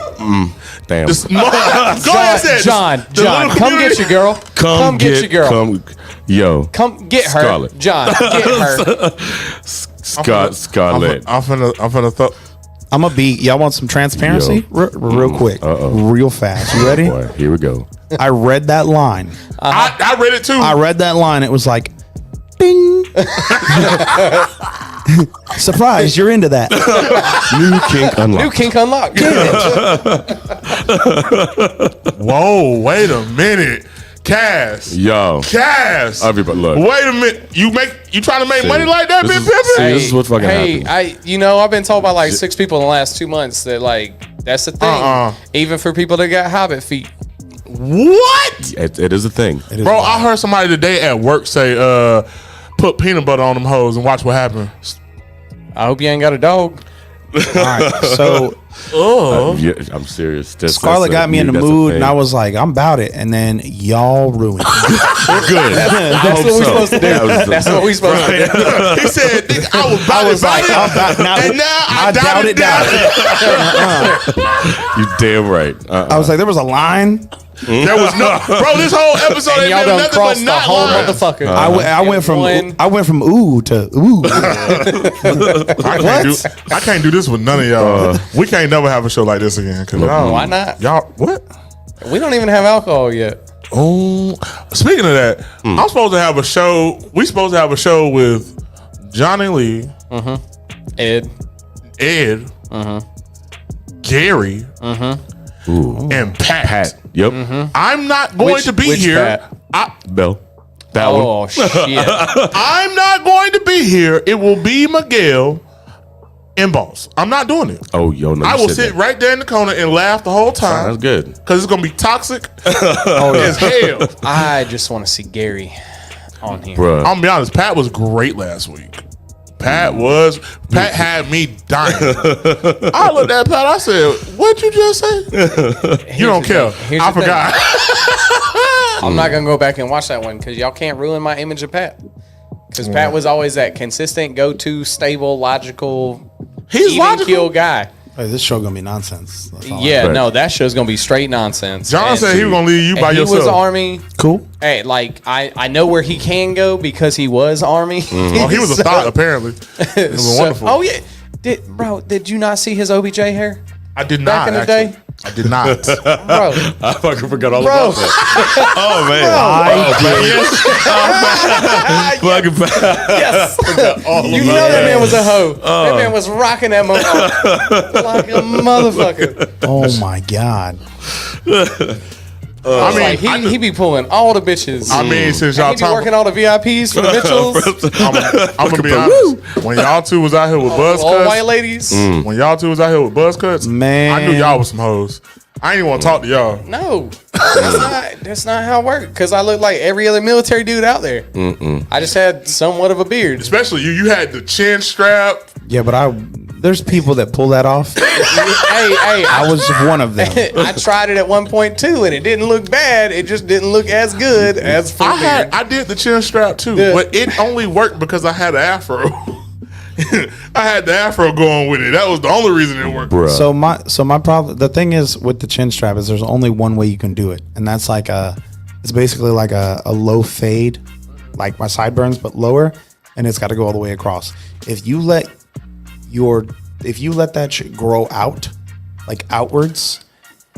[SPEAKER 3] Damn.
[SPEAKER 4] Go ahead, say it.
[SPEAKER 6] John,
[SPEAKER 4] The little
[SPEAKER 6] come
[SPEAKER 4] community-
[SPEAKER 6] get your girl. Come get your girl.
[SPEAKER 3] Come
[SPEAKER 6] get her.
[SPEAKER 3] Scarlett.
[SPEAKER 6] John, get her.
[SPEAKER 3] Scarlett.
[SPEAKER 4] I'm finna throw.
[SPEAKER 5] I'm gonna be. Y'all want some transparency? Real quick, real fast. You ready?
[SPEAKER 3] Boy, here we go.
[SPEAKER 5] I read that line.
[SPEAKER 4] I read it too.
[SPEAKER 5] I read that line. It was like, bing. Surprise! You're into that.
[SPEAKER 3] New kink unlocked.
[SPEAKER 6] New kink unlocked.
[SPEAKER 4] Whoa, wait a minute. Cass.
[SPEAKER 3] Yo.
[SPEAKER 4] Cass.
[SPEAKER 3] Everybody, look.
[SPEAKER 4] Wait a minute. You trying to make money like that,
[SPEAKER 3] this
[SPEAKER 4] Big
[SPEAKER 3] is-
[SPEAKER 4] Pimpin'?
[SPEAKER 3] see, this is what fucking
[SPEAKER 6] Hey,
[SPEAKER 3] happens.
[SPEAKER 6] I've been told by like 6 people in the last 2 months that like that's the thing. Even for people that got hobbit feet.
[SPEAKER 4] What?
[SPEAKER 3] It is a thing.
[SPEAKER 4] Bro, I heard somebody today at work say, put peanut butter on them hoes and watch what happens.
[SPEAKER 6] I hope you ain't got a dog.
[SPEAKER 5] All right, so
[SPEAKER 3] Yeah, I'm serious.
[SPEAKER 5] Scarlett got me in the mood, and I was like, I'm about it. And then y'all ruined it.
[SPEAKER 3] good.
[SPEAKER 6] That's what we're supposed to do. That's what we're supposed to do.
[SPEAKER 4] He said, "Nigga, I was about
[SPEAKER 5] I was like,
[SPEAKER 4] it,
[SPEAKER 5] I'm about now.
[SPEAKER 4] and now I doubt it.
[SPEAKER 3] You damn right.
[SPEAKER 5] I was like, there was a line.
[SPEAKER 4] There was no, bro. This whole episode
[SPEAKER 6] And
[SPEAKER 4] ain't
[SPEAKER 6] y'all
[SPEAKER 4] been
[SPEAKER 6] done
[SPEAKER 4] nothing but
[SPEAKER 6] crossed the
[SPEAKER 4] not
[SPEAKER 6] whole
[SPEAKER 4] lines.
[SPEAKER 6] motherfucker.
[SPEAKER 5] I went from ooh to ooh.
[SPEAKER 4] I can't do this with none of y'all. We can't never have a show like this again.
[SPEAKER 6] Why not?
[SPEAKER 4] Y'all, what?
[SPEAKER 6] We don't even have alcohol yet.
[SPEAKER 4] Oh, speaking of that, I'm supposed to have a show. We supposed to have a show with Johnny Lee,
[SPEAKER 6] Ed.
[SPEAKER 4] Ed, Gary, and Pat.
[SPEAKER 3] Yep.
[SPEAKER 4] I'm not going to be
[SPEAKER 6] Which
[SPEAKER 4] here.
[SPEAKER 6] Pat?
[SPEAKER 3] Bell. That one.
[SPEAKER 6] Oh shit.
[SPEAKER 4] I'm not going to be here. It will be Miguel and Boss. I'm not doing it.
[SPEAKER 3] Oh, yo, no.
[SPEAKER 4] I
[SPEAKER 3] you
[SPEAKER 4] will
[SPEAKER 3] said
[SPEAKER 4] sit
[SPEAKER 3] that.
[SPEAKER 4] right there in the corner and laugh the whole time
[SPEAKER 3] That's good.
[SPEAKER 4] because it's gonna be toxic as hell.
[SPEAKER 6] I just want to see Gary on here.
[SPEAKER 3] Bruh.
[SPEAKER 4] I'm gonna be honest. Pat was great last week. Pat had me dying. I looked at Pat. I said, "What'd you just say?" You don't care. I forgot.
[SPEAKER 6] I'm not gonna go back and watch that one because y'all can't ruin my image of Pat. Because Pat was always that consistent, go-to, stable, logical,
[SPEAKER 4] He's
[SPEAKER 6] even
[SPEAKER 4] logical.
[SPEAKER 6] keel guy.
[SPEAKER 5] Hey, this show gonna be nonsense. That's all I
[SPEAKER 6] Yeah,
[SPEAKER 3] Right.
[SPEAKER 6] no, that show's gonna be straight nonsense.
[SPEAKER 4] John
[SPEAKER 6] And-
[SPEAKER 4] said he was gonna leave you
[SPEAKER 6] and
[SPEAKER 4] by
[SPEAKER 6] he
[SPEAKER 4] yourself.
[SPEAKER 6] was Army.
[SPEAKER 5] Cool.
[SPEAKER 6] Hey, like I know where he can go because he was Army.
[SPEAKER 4] Oh, he was a
[SPEAKER 6] So-
[SPEAKER 4] thought apparently. It was
[SPEAKER 6] so-
[SPEAKER 4] wonderful.
[SPEAKER 6] Oh yeah, did you not see his OBJ hair,
[SPEAKER 4] I did
[SPEAKER 6] back
[SPEAKER 4] not.
[SPEAKER 6] in the
[SPEAKER 4] actually.
[SPEAKER 6] day?
[SPEAKER 4] I did not.
[SPEAKER 6] bro?
[SPEAKER 3] I fucking forgot all
[SPEAKER 6] Bro.
[SPEAKER 3] about that. Oh man. Fucking
[SPEAKER 6] Yes, you know that man was a hoe. That man was rocking that motherfucker like a motherfucker.
[SPEAKER 5] Oh my god.
[SPEAKER 4] I mean,
[SPEAKER 6] Like he be pulling all the bitches.
[SPEAKER 4] I mean, since
[SPEAKER 6] And
[SPEAKER 4] y'all
[SPEAKER 6] he be
[SPEAKER 4] talking,
[SPEAKER 6] working all the VIPs for the Mitchells,
[SPEAKER 4] I'm gonna be honest. When y'all two was out here with buzz
[SPEAKER 6] all white
[SPEAKER 4] cuts,
[SPEAKER 6] ladies.
[SPEAKER 4] when y'all two was out here with buzz cuts,
[SPEAKER 5] Man.
[SPEAKER 4] I knew y'all was some hoes. I ain't even want to talk to y'all.
[SPEAKER 6] No, that's not how it works. Because I look like every other military dude out there. I just had somewhat of a beard.
[SPEAKER 4] Especially you. You had the chin strap.
[SPEAKER 5] Yeah, but there's people that pull that off.
[SPEAKER 6] hey,
[SPEAKER 5] I was one of them.
[SPEAKER 6] I tried it at one point too, and it didn't look bad. It just didn't look as good as full beard.
[SPEAKER 4] I did the chin strap too,
[SPEAKER 6] Yeah.
[SPEAKER 4] but it only worked because I had an afro. I had the afro going with it. That was the only reason it worked.
[SPEAKER 3] Bruh.
[SPEAKER 5] So my problem, the thing is with the chin strap is there's only one way you can do it, and that's like it's basically like a low fade, like my sideburns but lower, and it's got to go all the way across. If you let that shit grow out, like outwards,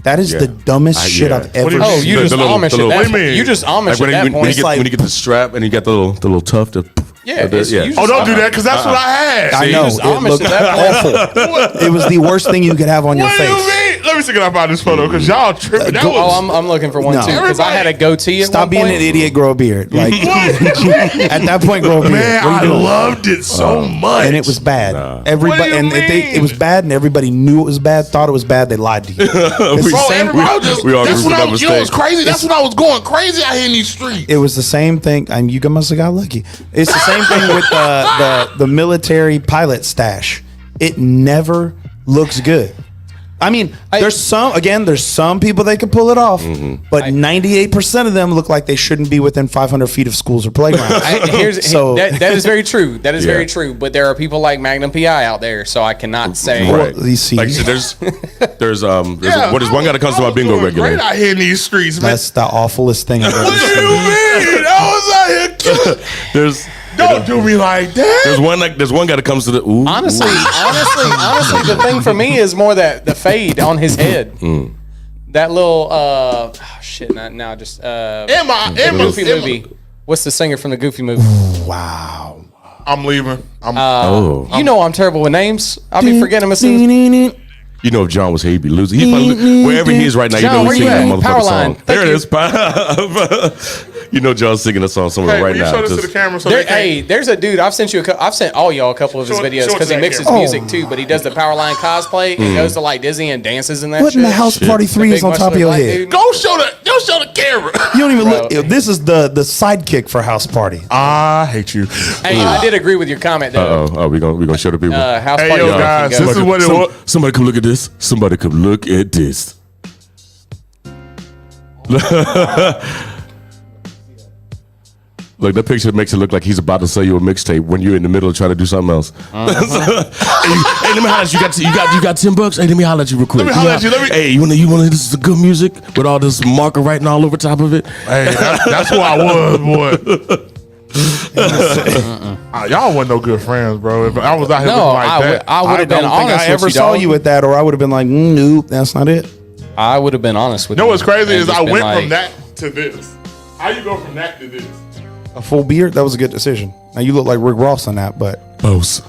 [SPEAKER 5] that is
[SPEAKER 3] Yeah.
[SPEAKER 5] the dumbest shit
[SPEAKER 3] yeah.
[SPEAKER 5] I've ever
[SPEAKER 4] do you
[SPEAKER 5] seen.
[SPEAKER 6] Oh, you
[SPEAKER 3] The
[SPEAKER 6] just
[SPEAKER 3] little-
[SPEAKER 6] Amish
[SPEAKER 3] the
[SPEAKER 6] at
[SPEAKER 3] little-
[SPEAKER 6] that
[SPEAKER 4] What do you
[SPEAKER 6] point.
[SPEAKER 4] mean?
[SPEAKER 6] You just Amish
[SPEAKER 3] Like
[SPEAKER 6] at that
[SPEAKER 3] when
[SPEAKER 6] point.
[SPEAKER 3] you get the strap and you got the little tuft of
[SPEAKER 6] Yeah, it's- you
[SPEAKER 4] Oh, don't do that because that's what I had.
[SPEAKER 5] I know
[SPEAKER 6] just
[SPEAKER 5] it
[SPEAKER 6] Amish
[SPEAKER 5] looked
[SPEAKER 6] at that
[SPEAKER 5] awful. It was the worst thing you could have on your
[SPEAKER 4] What do you
[SPEAKER 5] face.
[SPEAKER 4] mean? Let me see if I find this photo because y'all tripping. That
[SPEAKER 5] go-
[SPEAKER 4] was,
[SPEAKER 6] Oh, I'm looking for one
[SPEAKER 5] No.
[SPEAKER 6] too because I had a goatee at
[SPEAKER 5] Stop
[SPEAKER 6] one
[SPEAKER 5] being
[SPEAKER 6] point.
[SPEAKER 5] an idiot, grow a beard. Like at that point, grow a beard.
[SPEAKER 4] man,
[SPEAKER 5] What are
[SPEAKER 4] I
[SPEAKER 5] you doing?
[SPEAKER 4] loved it so much.
[SPEAKER 5] And it was bad.
[SPEAKER 4] What
[SPEAKER 5] Everybody
[SPEAKER 4] do you
[SPEAKER 5] and it
[SPEAKER 4] mean?
[SPEAKER 5] was bad, and everybody knew it was bad. Thought it was bad. They lied to you. It's the
[SPEAKER 4] Bro,
[SPEAKER 5] same-
[SPEAKER 4] everybody was just,
[SPEAKER 3] we all
[SPEAKER 4] that's
[SPEAKER 3] agree
[SPEAKER 4] when
[SPEAKER 3] with
[SPEAKER 4] I was,
[SPEAKER 3] that
[SPEAKER 4] you know, it was
[SPEAKER 3] mistake.
[SPEAKER 4] crazy. That's when I was going crazy out here in these streets.
[SPEAKER 5] It was the same thing, and you must have got lucky. It's the same thing with the military pilot stash. It never looks good. I mean, there's some people that can pull it off, but 98% of them look like they shouldn't be within 500 feet of schools or playgrounds. So-
[SPEAKER 6] that is very true. That is
[SPEAKER 3] Yeah.
[SPEAKER 6] very true. But there are people like Magnum PI out there, so I cannot say.
[SPEAKER 3] Right.
[SPEAKER 5] you see,
[SPEAKER 3] Like so there's
[SPEAKER 4] Yeah,
[SPEAKER 3] what is one guy that comes to
[SPEAKER 4] I
[SPEAKER 3] my
[SPEAKER 4] was
[SPEAKER 3] bingo
[SPEAKER 4] doing
[SPEAKER 3] regularly.
[SPEAKER 4] Great out here in these streets, man.
[SPEAKER 5] that's the awfulest thing I've ever
[SPEAKER 4] What do
[SPEAKER 5] seen.
[SPEAKER 4] you mean? I was out here killing.
[SPEAKER 3] There's
[SPEAKER 4] Don't do me like that.
[SPEAKER 3] there's one guy that comes to the
[SPEAKER 6] Honestly, the thing for me is more that the fade on his head. That little now just Goofy movie. What's the singer from the Goofy movie?
[SPEAKER 5] Wow.
[SPEAKER 4] I'm leaving. I'm,
[SPEAKER 6] You know I'm terrible with names. I'll be forgetting him as soon as.
[SPEAKER 3] You know, if John was here, he'd be losing. He's probably, wherever he is right now,
[SPEAKER 6] John,
[SPEAKER 3] you know
[SPEAKER 6] where
[SPEAKER 3] he's
[SPEAKER 6] you
[SPEAKER 3] singing that
[SPEAKER 6] at?
[SPEAKER 3] motherfucking
[SPEAKER 6] Powerline.
[SPEAKER 3] song. There
[SPEAKER 6] Thank
[SPEAKER 3] it is. You know, John's singing a song somewhere
[SPEAKER 4] hey,
[SPEAKER 3] right
[SPEAKER 4] will you
[SPEAKER 3] now.
[SPEAKER 4] show this to
[SPEAKER 3] Just-
[SPEAKER 4] the camera so
[SPEAKER 6] There,
[SPEAKER 4] they can
[SPEAKER 6] hey, there's a dude. I've sent all y'all a couple of his
[SPEAKER 4] Show it-
[SPEAKER 6] videos
[SPEAKER 4] show it
[SPEAKER 6] because
[SPEAKER 4] to
[SPEAKER 6] he
[SPEAKER 4] that
[SPEAKER 6] mixes
[SPEAKER 4] camera.
[SPEAKER 6] music too. But he does the Powerline cosplay and goes to like Disney and dances and that.
[SPEAKER 5] What in the
[SPEAKER 6] shit.
[SPEAKER 5] house party 3
[SPEAKER 6] The
[SPEAKER 5] is
[SPEAKER 6] big
[SPEAKER 5] on top of
[SPEAKER 6] muscular
[SPEAKER 5] your
[SPEAKER 6] black
[SPEAKER 5] head?
[SPEAKER 6] dude.
[SPEAKER 4] go show the camera.
[SPEAKER 5] You don't even
[SPEAKER 6] Bro.
[SPEAKER 5] look. This is the sidekick for house party.
[SPEAKER 4] I hate you.
[SPEAKER 6] Hey, I did agree with your comment though.
[SPEAKER 3] Oh, we gonna show the people.
[SPEAKER 6] House
[SPEAKER 4] Hey,
[SPEAKER 6] party.
[SPEAKER 4] yo,
[SPEAKER 6] can
[SPEAKER 4] guys,
[SPEAKER 6] go.
[SPEAKER 4] this is what it was.
[SPEAKER 3] Somebody come look at this. Somebody come look at this. Look, that picture makes it look like he's about to sell you a mixtape when you're in the middle of trying to do something else. hey, let me holler at you. You got $10? Hey, let me holler at you real quick.
[SPEAKER 4] Let me holler at you.
[SPEAKER 3] Hey, you wanna this is the good music with all this marker writing all over top of it?
[SPEAKER 4] Hey, that's who I was, boy. Y'all wasn't no good friends, bro. If I was out here
[SPEAKER 6] No,
[SPEAKER 4] looking like that,
[SPEAKER 6] I would have been
[SPEAKER 5] don't think
[SPEAKER 6] honest
[SPEAKER 5] I ever
[SPEAKER 6] with you.
[SPEAKER 5] saw
[SPEAKER 6] dog.
[SPEAKER 5] you at that, or I would have been like, nope, that's not it.
[SPEAKER 6] I would have been honest with
[SPEAKER 4] you
[SPEAKER 6] you.
[SPEAKER 4] know what's crazy
[SPEAKER 6] and
[SPEAKER 4] is
[SPEAKER 6] just
[SPEAKER 4] I
[SPEAKER 6] been
[SPEAKER 4] went
[SPEAKER 6] like,
[SPEAKER 4] from that to this. How you go from that to this?
[SPEAKER 5] A full beard, that was a good decision. Now you look like Rick Ross on that, but
[SPEAKER 3] Boss.
[SPEAKER 6] God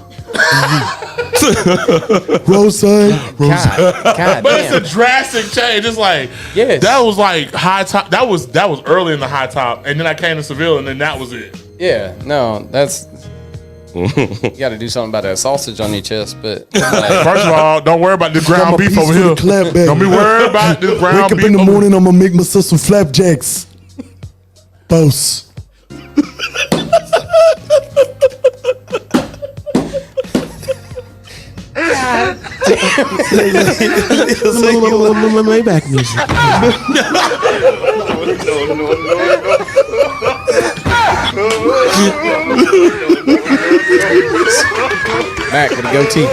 [SPEAKER 4] But it's
[SPEAKER 6] damn.
[SPEAKER 4] a drastic change. It's like
[SPEAKER 6] Yes.
[SPEAKER 4] that was like high top. That was early in the high top, and then I came to Seville, and then that was it.
[SPEAKER 6] Yeah, no, that's. You got to do something about that sausage on your chest, but like,
[SPEAKER 4] First of all, don't worry about the ground beef over here. Don't be worried about the ground beef.
[SPEAKER 5] I'm gonna make myself some flapjacks. Boss.
[SPEAKER 3] Maybach music.
[SPEAKER 6] Mac with a goatee.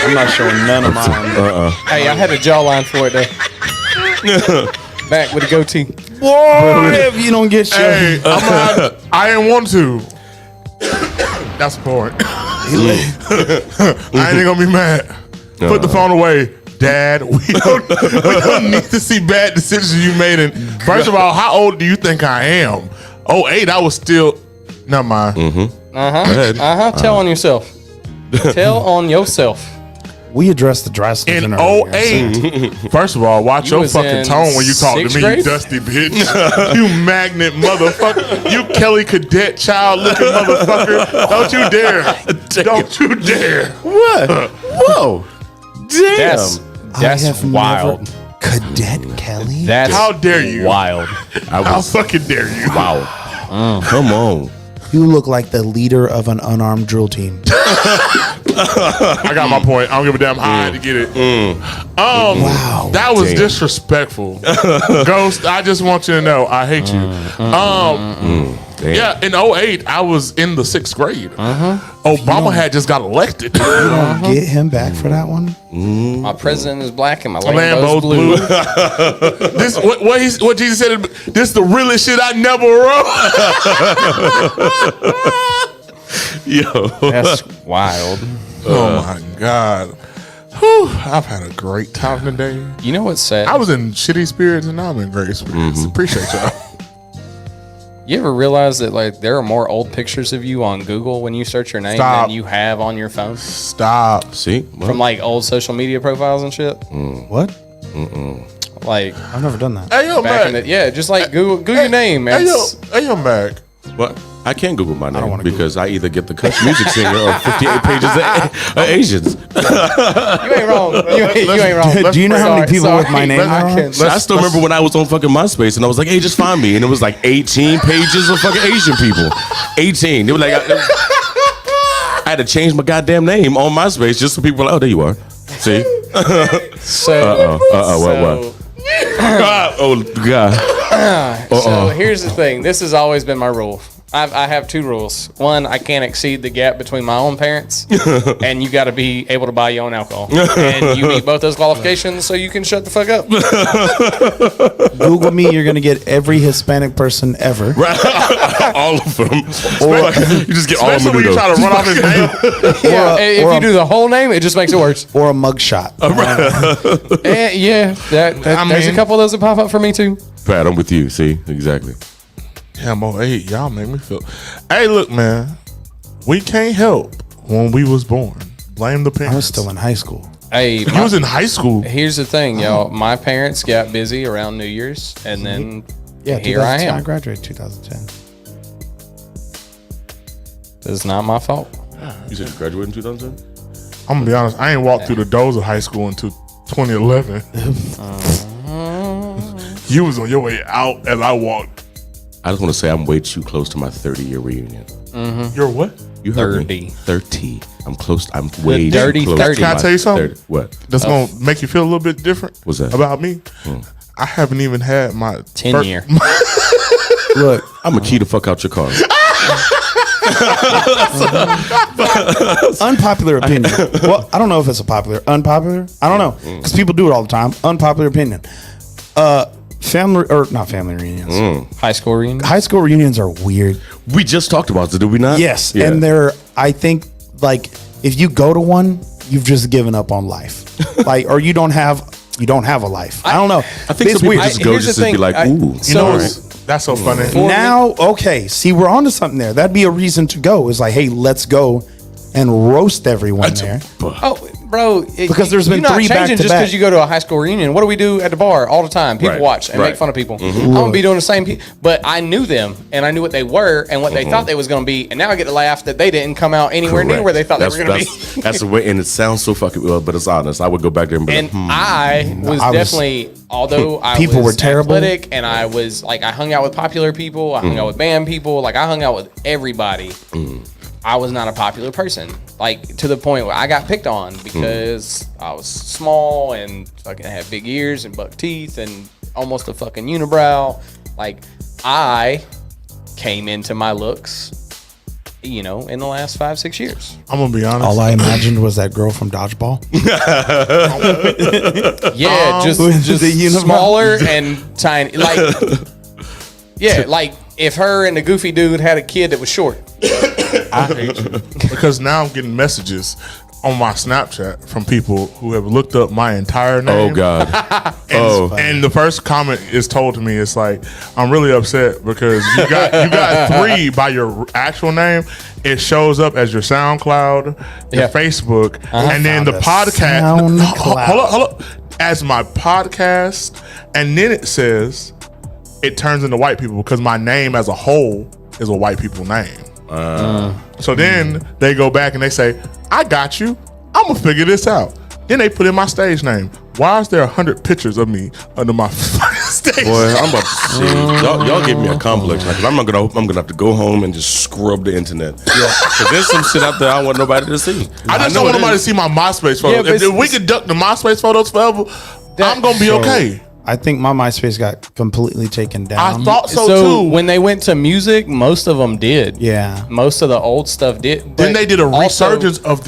[SPEAKER 5] I'm not showing none of mine.
[SPEAKER 6] Hey, I had a jawline for it though. Mac with a goatee.
[SPEAKER 5] Boy, if you don't get your
[SPEAKER 4] Hey, I didn't want to. That's the point. I ain't gonna be mad. Put the phone away. Dad, we don't need to see bad decisions you made. And first of all, how old do you think I am? 08, I was still. Never mind.
[SPEAKER 6] Tell on yourself. Tell on yourself.
[SPEAKER 5] We addressed the dry season
[SPEAKER 4] In
[SPEAKER 5] earlier,
[SPEAKER 4] 08, first of all, watch your
[SPEAKER 6] was
[SPEAKER 4] fucking
[SPEAKER 6] in
[SPEAKER 4] tone when you talk to me,
[SPEAKER 6] sixth
[SPEAKER 4] you
[SPEAKER 6] grade?
[SPEAKER 4] dusty bitch. You magnet motherfucker. You Kelly Cadet child looking motherfucker. Don't you dare. Don't you dare.
[SPEAKER 3] What? Whoa. Damn.
[SPEAKER 6] That's
[SPEAKER 5] have
[SPEAKER 6] wild.
[SPEAKER 5] never- Cadet Kelly?
[SPEAKER 6] That's
[SPEAKER 4] How dare you?
[SPEAKER 6] wild.
[SPEAKER 4] How fucking dare you?
[SPEAKER 3] Wow. Come on.
[SPEAKER 5] You look like the leader of an unarmed drill team.
[SPEAKER 4] I got my point. I don't give a damn how I had to get it.
[SPEAKER 5] Wow.
[SPEAKER 4] That was
[SPEAKER 3] Damn.
[SPEAKER 4] disrespectful. Ghost, I just want you to know I hate you.
[SPEAKER 3] Damn.
[SPEAKER 4] Yeah, in 08, I was in the 6th grade. Obama had just got elected.
[SPEAKER 5] Get him back for that one?
[SPEAKER 6] My president is black and my
[SPEAKER 4] Lambo's
[SPEAKER 6] Lambo's
[SPEAKER 4] blue.
[SPEAKER 6] blue.
[SPEAKER 4] This what Jesus said. This the realest shit I never wrote.
[SPEAKER 3] Yo.
[SPEAKER 6] That's wild.
[SPEAKER 4] Oh my God. Whew, I've had a great time today.
[SPEAKER 6] You know what's sad?
[SPEAKER 4] I was in shitty spirits and now I'm in great spirits. Appreciate y'all.
[SPEAKER 6] You ever realize that like there are more old pictures of you on Google when you search your name
[SPEAKER 4] Stop.
[SPEAKER 6] than you have on your phone
[SPEAKER 4] Stop.
[SPEAKER 3] See? Well,
[SPEAKER 6] from like old social media profiles and shit?
[SPEAKER 5] What?
[SPEAKER 6] Like
[SPEAKER 5] I've never done that.
[SPEAKER 4] Hey yo,
[SPEAKER 6] back in
[SPEAKER 4] Mac.
[SPEAKER 6] the just like Google your name, man.
[SPEAKER 4] Hey yo, Mac.
[SPEAKER 3] what? I can't Google my name
[SPEAKER 5] wanna
[SPEAKER 3] because I either get the country music singer or 58 pages of Asians.
[SPEAKER 6] You ain't wrong. You ain't wrong.
[SPEAKER 5] Do you know how many
[SPEAKER 6] Sorry,
[SPEAKER 5] people
[SPEAKER 6] sorry.
[SPEAKER 5] with my name
[SPEAKER 6] Let's-
[SPEAKER 5] are
[SPEAKER 6] I
[SPEAKER 5] on?
[SPEAKER 6] can't-
[SPEAKER 3] So I still remember when I was on fucking MySpace and I was like, hey, just find me. And it was like 18 pages of fucking Asian people. 18. They were like, I had to change my goddamn name on MySpace just so people were like, oh, there you are. See?
[SPEAKER 6] So,
[SPEAKER 3] What? Oh, God.
[SPEAKER 6] so here's the thing. This has always been my rule. I have two rules. One, I can't exceed the gap between my own parents, and you got to be able to buy your own alcohol. And you meet both those qualifications, so you can shut the fuck up.
[SPEAKER 5] Google me, you're going to get every Hispanic person ever.
[SPEAKER 3] All of them. Or you just get all of
[SPEAKER 4] Especially
[SPEAKER 3] them.
[SPEAKER 4] when you try to run off his name.
[SPEAKER 6] Yeah,
[SPEAKER 5] a-
[SPEAKER 6] if
[SPEAKER 5] or
[SPEAKER 6] you
[SPEAKER 5] a-
[SPEAKER 6] do the whole name, it just makes it worse.
[SPEAKER 5] Or a mugshot.
[SPEAKER 6] Yeah, there's a
[SPEAKER 4] mean-
[SPEAKER 6] couple of those that pop up for me too.
[SPEAKER 3] Pat, I'm with you. See? Exactly.
[SPEAKER 4] Damn, 08, y'all make me feel. Hey, look, man. We can't help when we was born. Blame the parents.
[SPEAKER 5] I was still in high school.
[SPEAKER 6] Hey,
[SPEAKER 4] You was in high school.
[SPEAKER 6] here's the thing, y'all. My parents got busy around New Year's, and then
[SPEAKER 5] Yeah,
[SPEAKER 6] here I
[SPEAKER 5] 2010. I
[SPEAKER 6] am.
[SPEAKER 5] graduated 2010.
[SPEAKER 6] It's not my fault.
[SPEAKER 3] You said you graduated in 2010?
[SPEAKER 4] I'm gonna be honest. I ain't walked through the doors of high school until 2011. You was on your way out as I walked.
[SPEAKER 3] I just want to say I'm way too close to my 30-year reunion.
[SPEAKER 4] You're what?
[SPEAKER 3] You heard me.
[SPEAKER 6] 30.
[SPEAKER 3] 30. I'm close. I'm way
[SPEAKER 6] dirty
[SPEAKER 3] too close
[SPEAKER 6] 30.
[SPEAKER 3] to
[SPEAKER 4] Can I
[SPEAKER 3] my
[SPEAKER 4] tell you something?
[SPEAKER 3] 30. What?
[SPEAKER 4] That's gonna make you feel a little bit different.
[SPEAKER 3] What's that?
[SPEAKER 4] About me? I haven't even had my
[SPEAKER 6] 10 year.
[SPEAKER 5] Look,
[SPEAKER 3] I'm going to key the fuck out your car.
[SPEAKER 5] unpopular opinion. Well, I don't know if it's unpopular. I don't know because people do it all the time. Unpopular opinion. Family or not family reunions.
[SPEAKER 6] High school reunion.
[SPEAKER 5] High school reunions are weird.
[SPEAKER 3] We just talked about it, did we not?
[SPEAKER 5] Yes,
[SPEAKER 3] Yeah.
[SPEAKER 5] and they're. I think like if you go to one, you've just given up on life. Like or you don't have a life. I don't know.
[SPEAKER 3] I think some people just go
[SPEAKER 6] Here's
[SPEAKER 3] just
[SPEAKER 6] the
[SPEAKER 3] to be
[SPEAKER 6] thing,
[SPEAKER 3] like,
[SPEAKER 6] I-
[SPEAKER 3] ooh.
[SPEAKER 6] so-
[SPEAKER 3] all
[SPEAKER 4] know,
[SPEAKER 3] right.
[SPEAKER 4] that's so funny.
[SPEAKER 5] Now, okay, see, we're onto something there. That'd be a reason to go. It's like, hey, let's go and roast everyone there.
[SPEAKER 6] Oh, bro.
[SPEAKER 5] Because there's been
[SPEAKER 6] you're not
[SPEAKER 5] 3 back
[SPEAKER 6] changing
[SPEAKER 5] to
[SPEAKER 6] just
[SPEAKER 5] back.
[SPEAKER 6] because you go to a high school reunion. What do we do at the bar all the time? People
[SPEAKER 3] Right,
[SPEAKER 6] watch and
[SPEAKER 3] right.
[SPEAKER 6] make fun of people. I'm gonna be doing the same. But I knew them and I knew what they were and what they thought they was gonna be. And now I get to laugh that they didn't come out anywhere near
[SPEAKER 3] Correct.
[SPEAKER 6] where they thought they were gonna be.
[SPEAKER 3] That's the way, and it sounds so fucking well, but it's honest. I would go back there and be
[SPEAKER 6] And
[SPEAKER 3] like,
[SPEAKER 6] I was
[SPEAKER 5] I was-
[SPEAKER 6] definitely, although I
[SPEAKER 5] People
[SPEAKER 6] was
[SPEAKER 5] were terrible.
[SPEAKER 6] athletic and I was like, I hung out with popular people, I hung out with band people, like I hung out with everybody. I was not a popular person, like to the point where I got picked on because I was small and fucking had big ears and buck teeth, and almost a fucking unibrow. Like, I came into my looks, you know, in the last 5-6 years.
[SPEAKER 4] I'm gonna be honest.
[SPEAKER 5] All I imagined was that girl from Dodgeball.
[SPEAKER 6] Yeah, just
[SPEAKER 5] the unibrow.
[SPEAKER 6] smaller and tiny. Like, yeah, like if her and the goofy dude had a kid that was short.
[SPEAKER 4] I hate you because now I'm getting messages on my Snapchat from people who have looked up my entire name.
[SPEAKER 3] Oh God.
[SPEAKER 4] And the first comment is told to me, it's like, I'm really upset because you got 3 by your actual name. It shows up as your SoundCloud, your
[SPEAKER 6] Yeah.
[SPEAKER 4] Facebook, and then the
[SPEAKER 5] Found a
[SPEAKER 4] podcast.
[SPEAKER 5] SoundCloud.
[SPEAKER 4] Hold up. As my podcast, and then it says it turns into white people because my name as a whole is a white people name. So then they go back and they say, I got you. I'm gonna figure this out. Then they put in my stage name. Why is there 100 pictures of me under my fucking stage?
[SPEAKER 3] Boy, I'm about to see. Y'all give me a complex, like, 'cause I'm gonna have to go home and just scrub the internet. Yeah, because there's some shit out there I want nobody to see.
[SPEAKER 4] I just
[SPEAKER 3] know
[SPEAKER 4] don't want
[SPEAKER 3] it
[SPEAKER 4] nobody to
[SPEAKER 3] is.
[SPEAKER 4] see my MySpace
[SPEAKER 6] Yeah,
[SPEAKER 4] photos.
[SPEAKER 6] but
[SPEAKER 4] If we could duck the MySpace photos forever, I'm gonna be okay.
[SPEAKER 5] I think my MySpace got completely taken
[SPEAKER 4] I
[SPEAKER 5] down.
[SPEAKER 4] thought so,
[SPEAKER 6] So
[SPEAKER 4] too.
[SPEAKER 6] when they went to music, most of them did.
[SPEAKER 5] Yeah.
[SPEAKER 6] Most of the old stuff did.
[SPEAKER 4] then
[SPEAKER 6] but
[SPEAKER 4] they did a
[SPEAKER 6] also,
[SPEAKER 4] resurgence of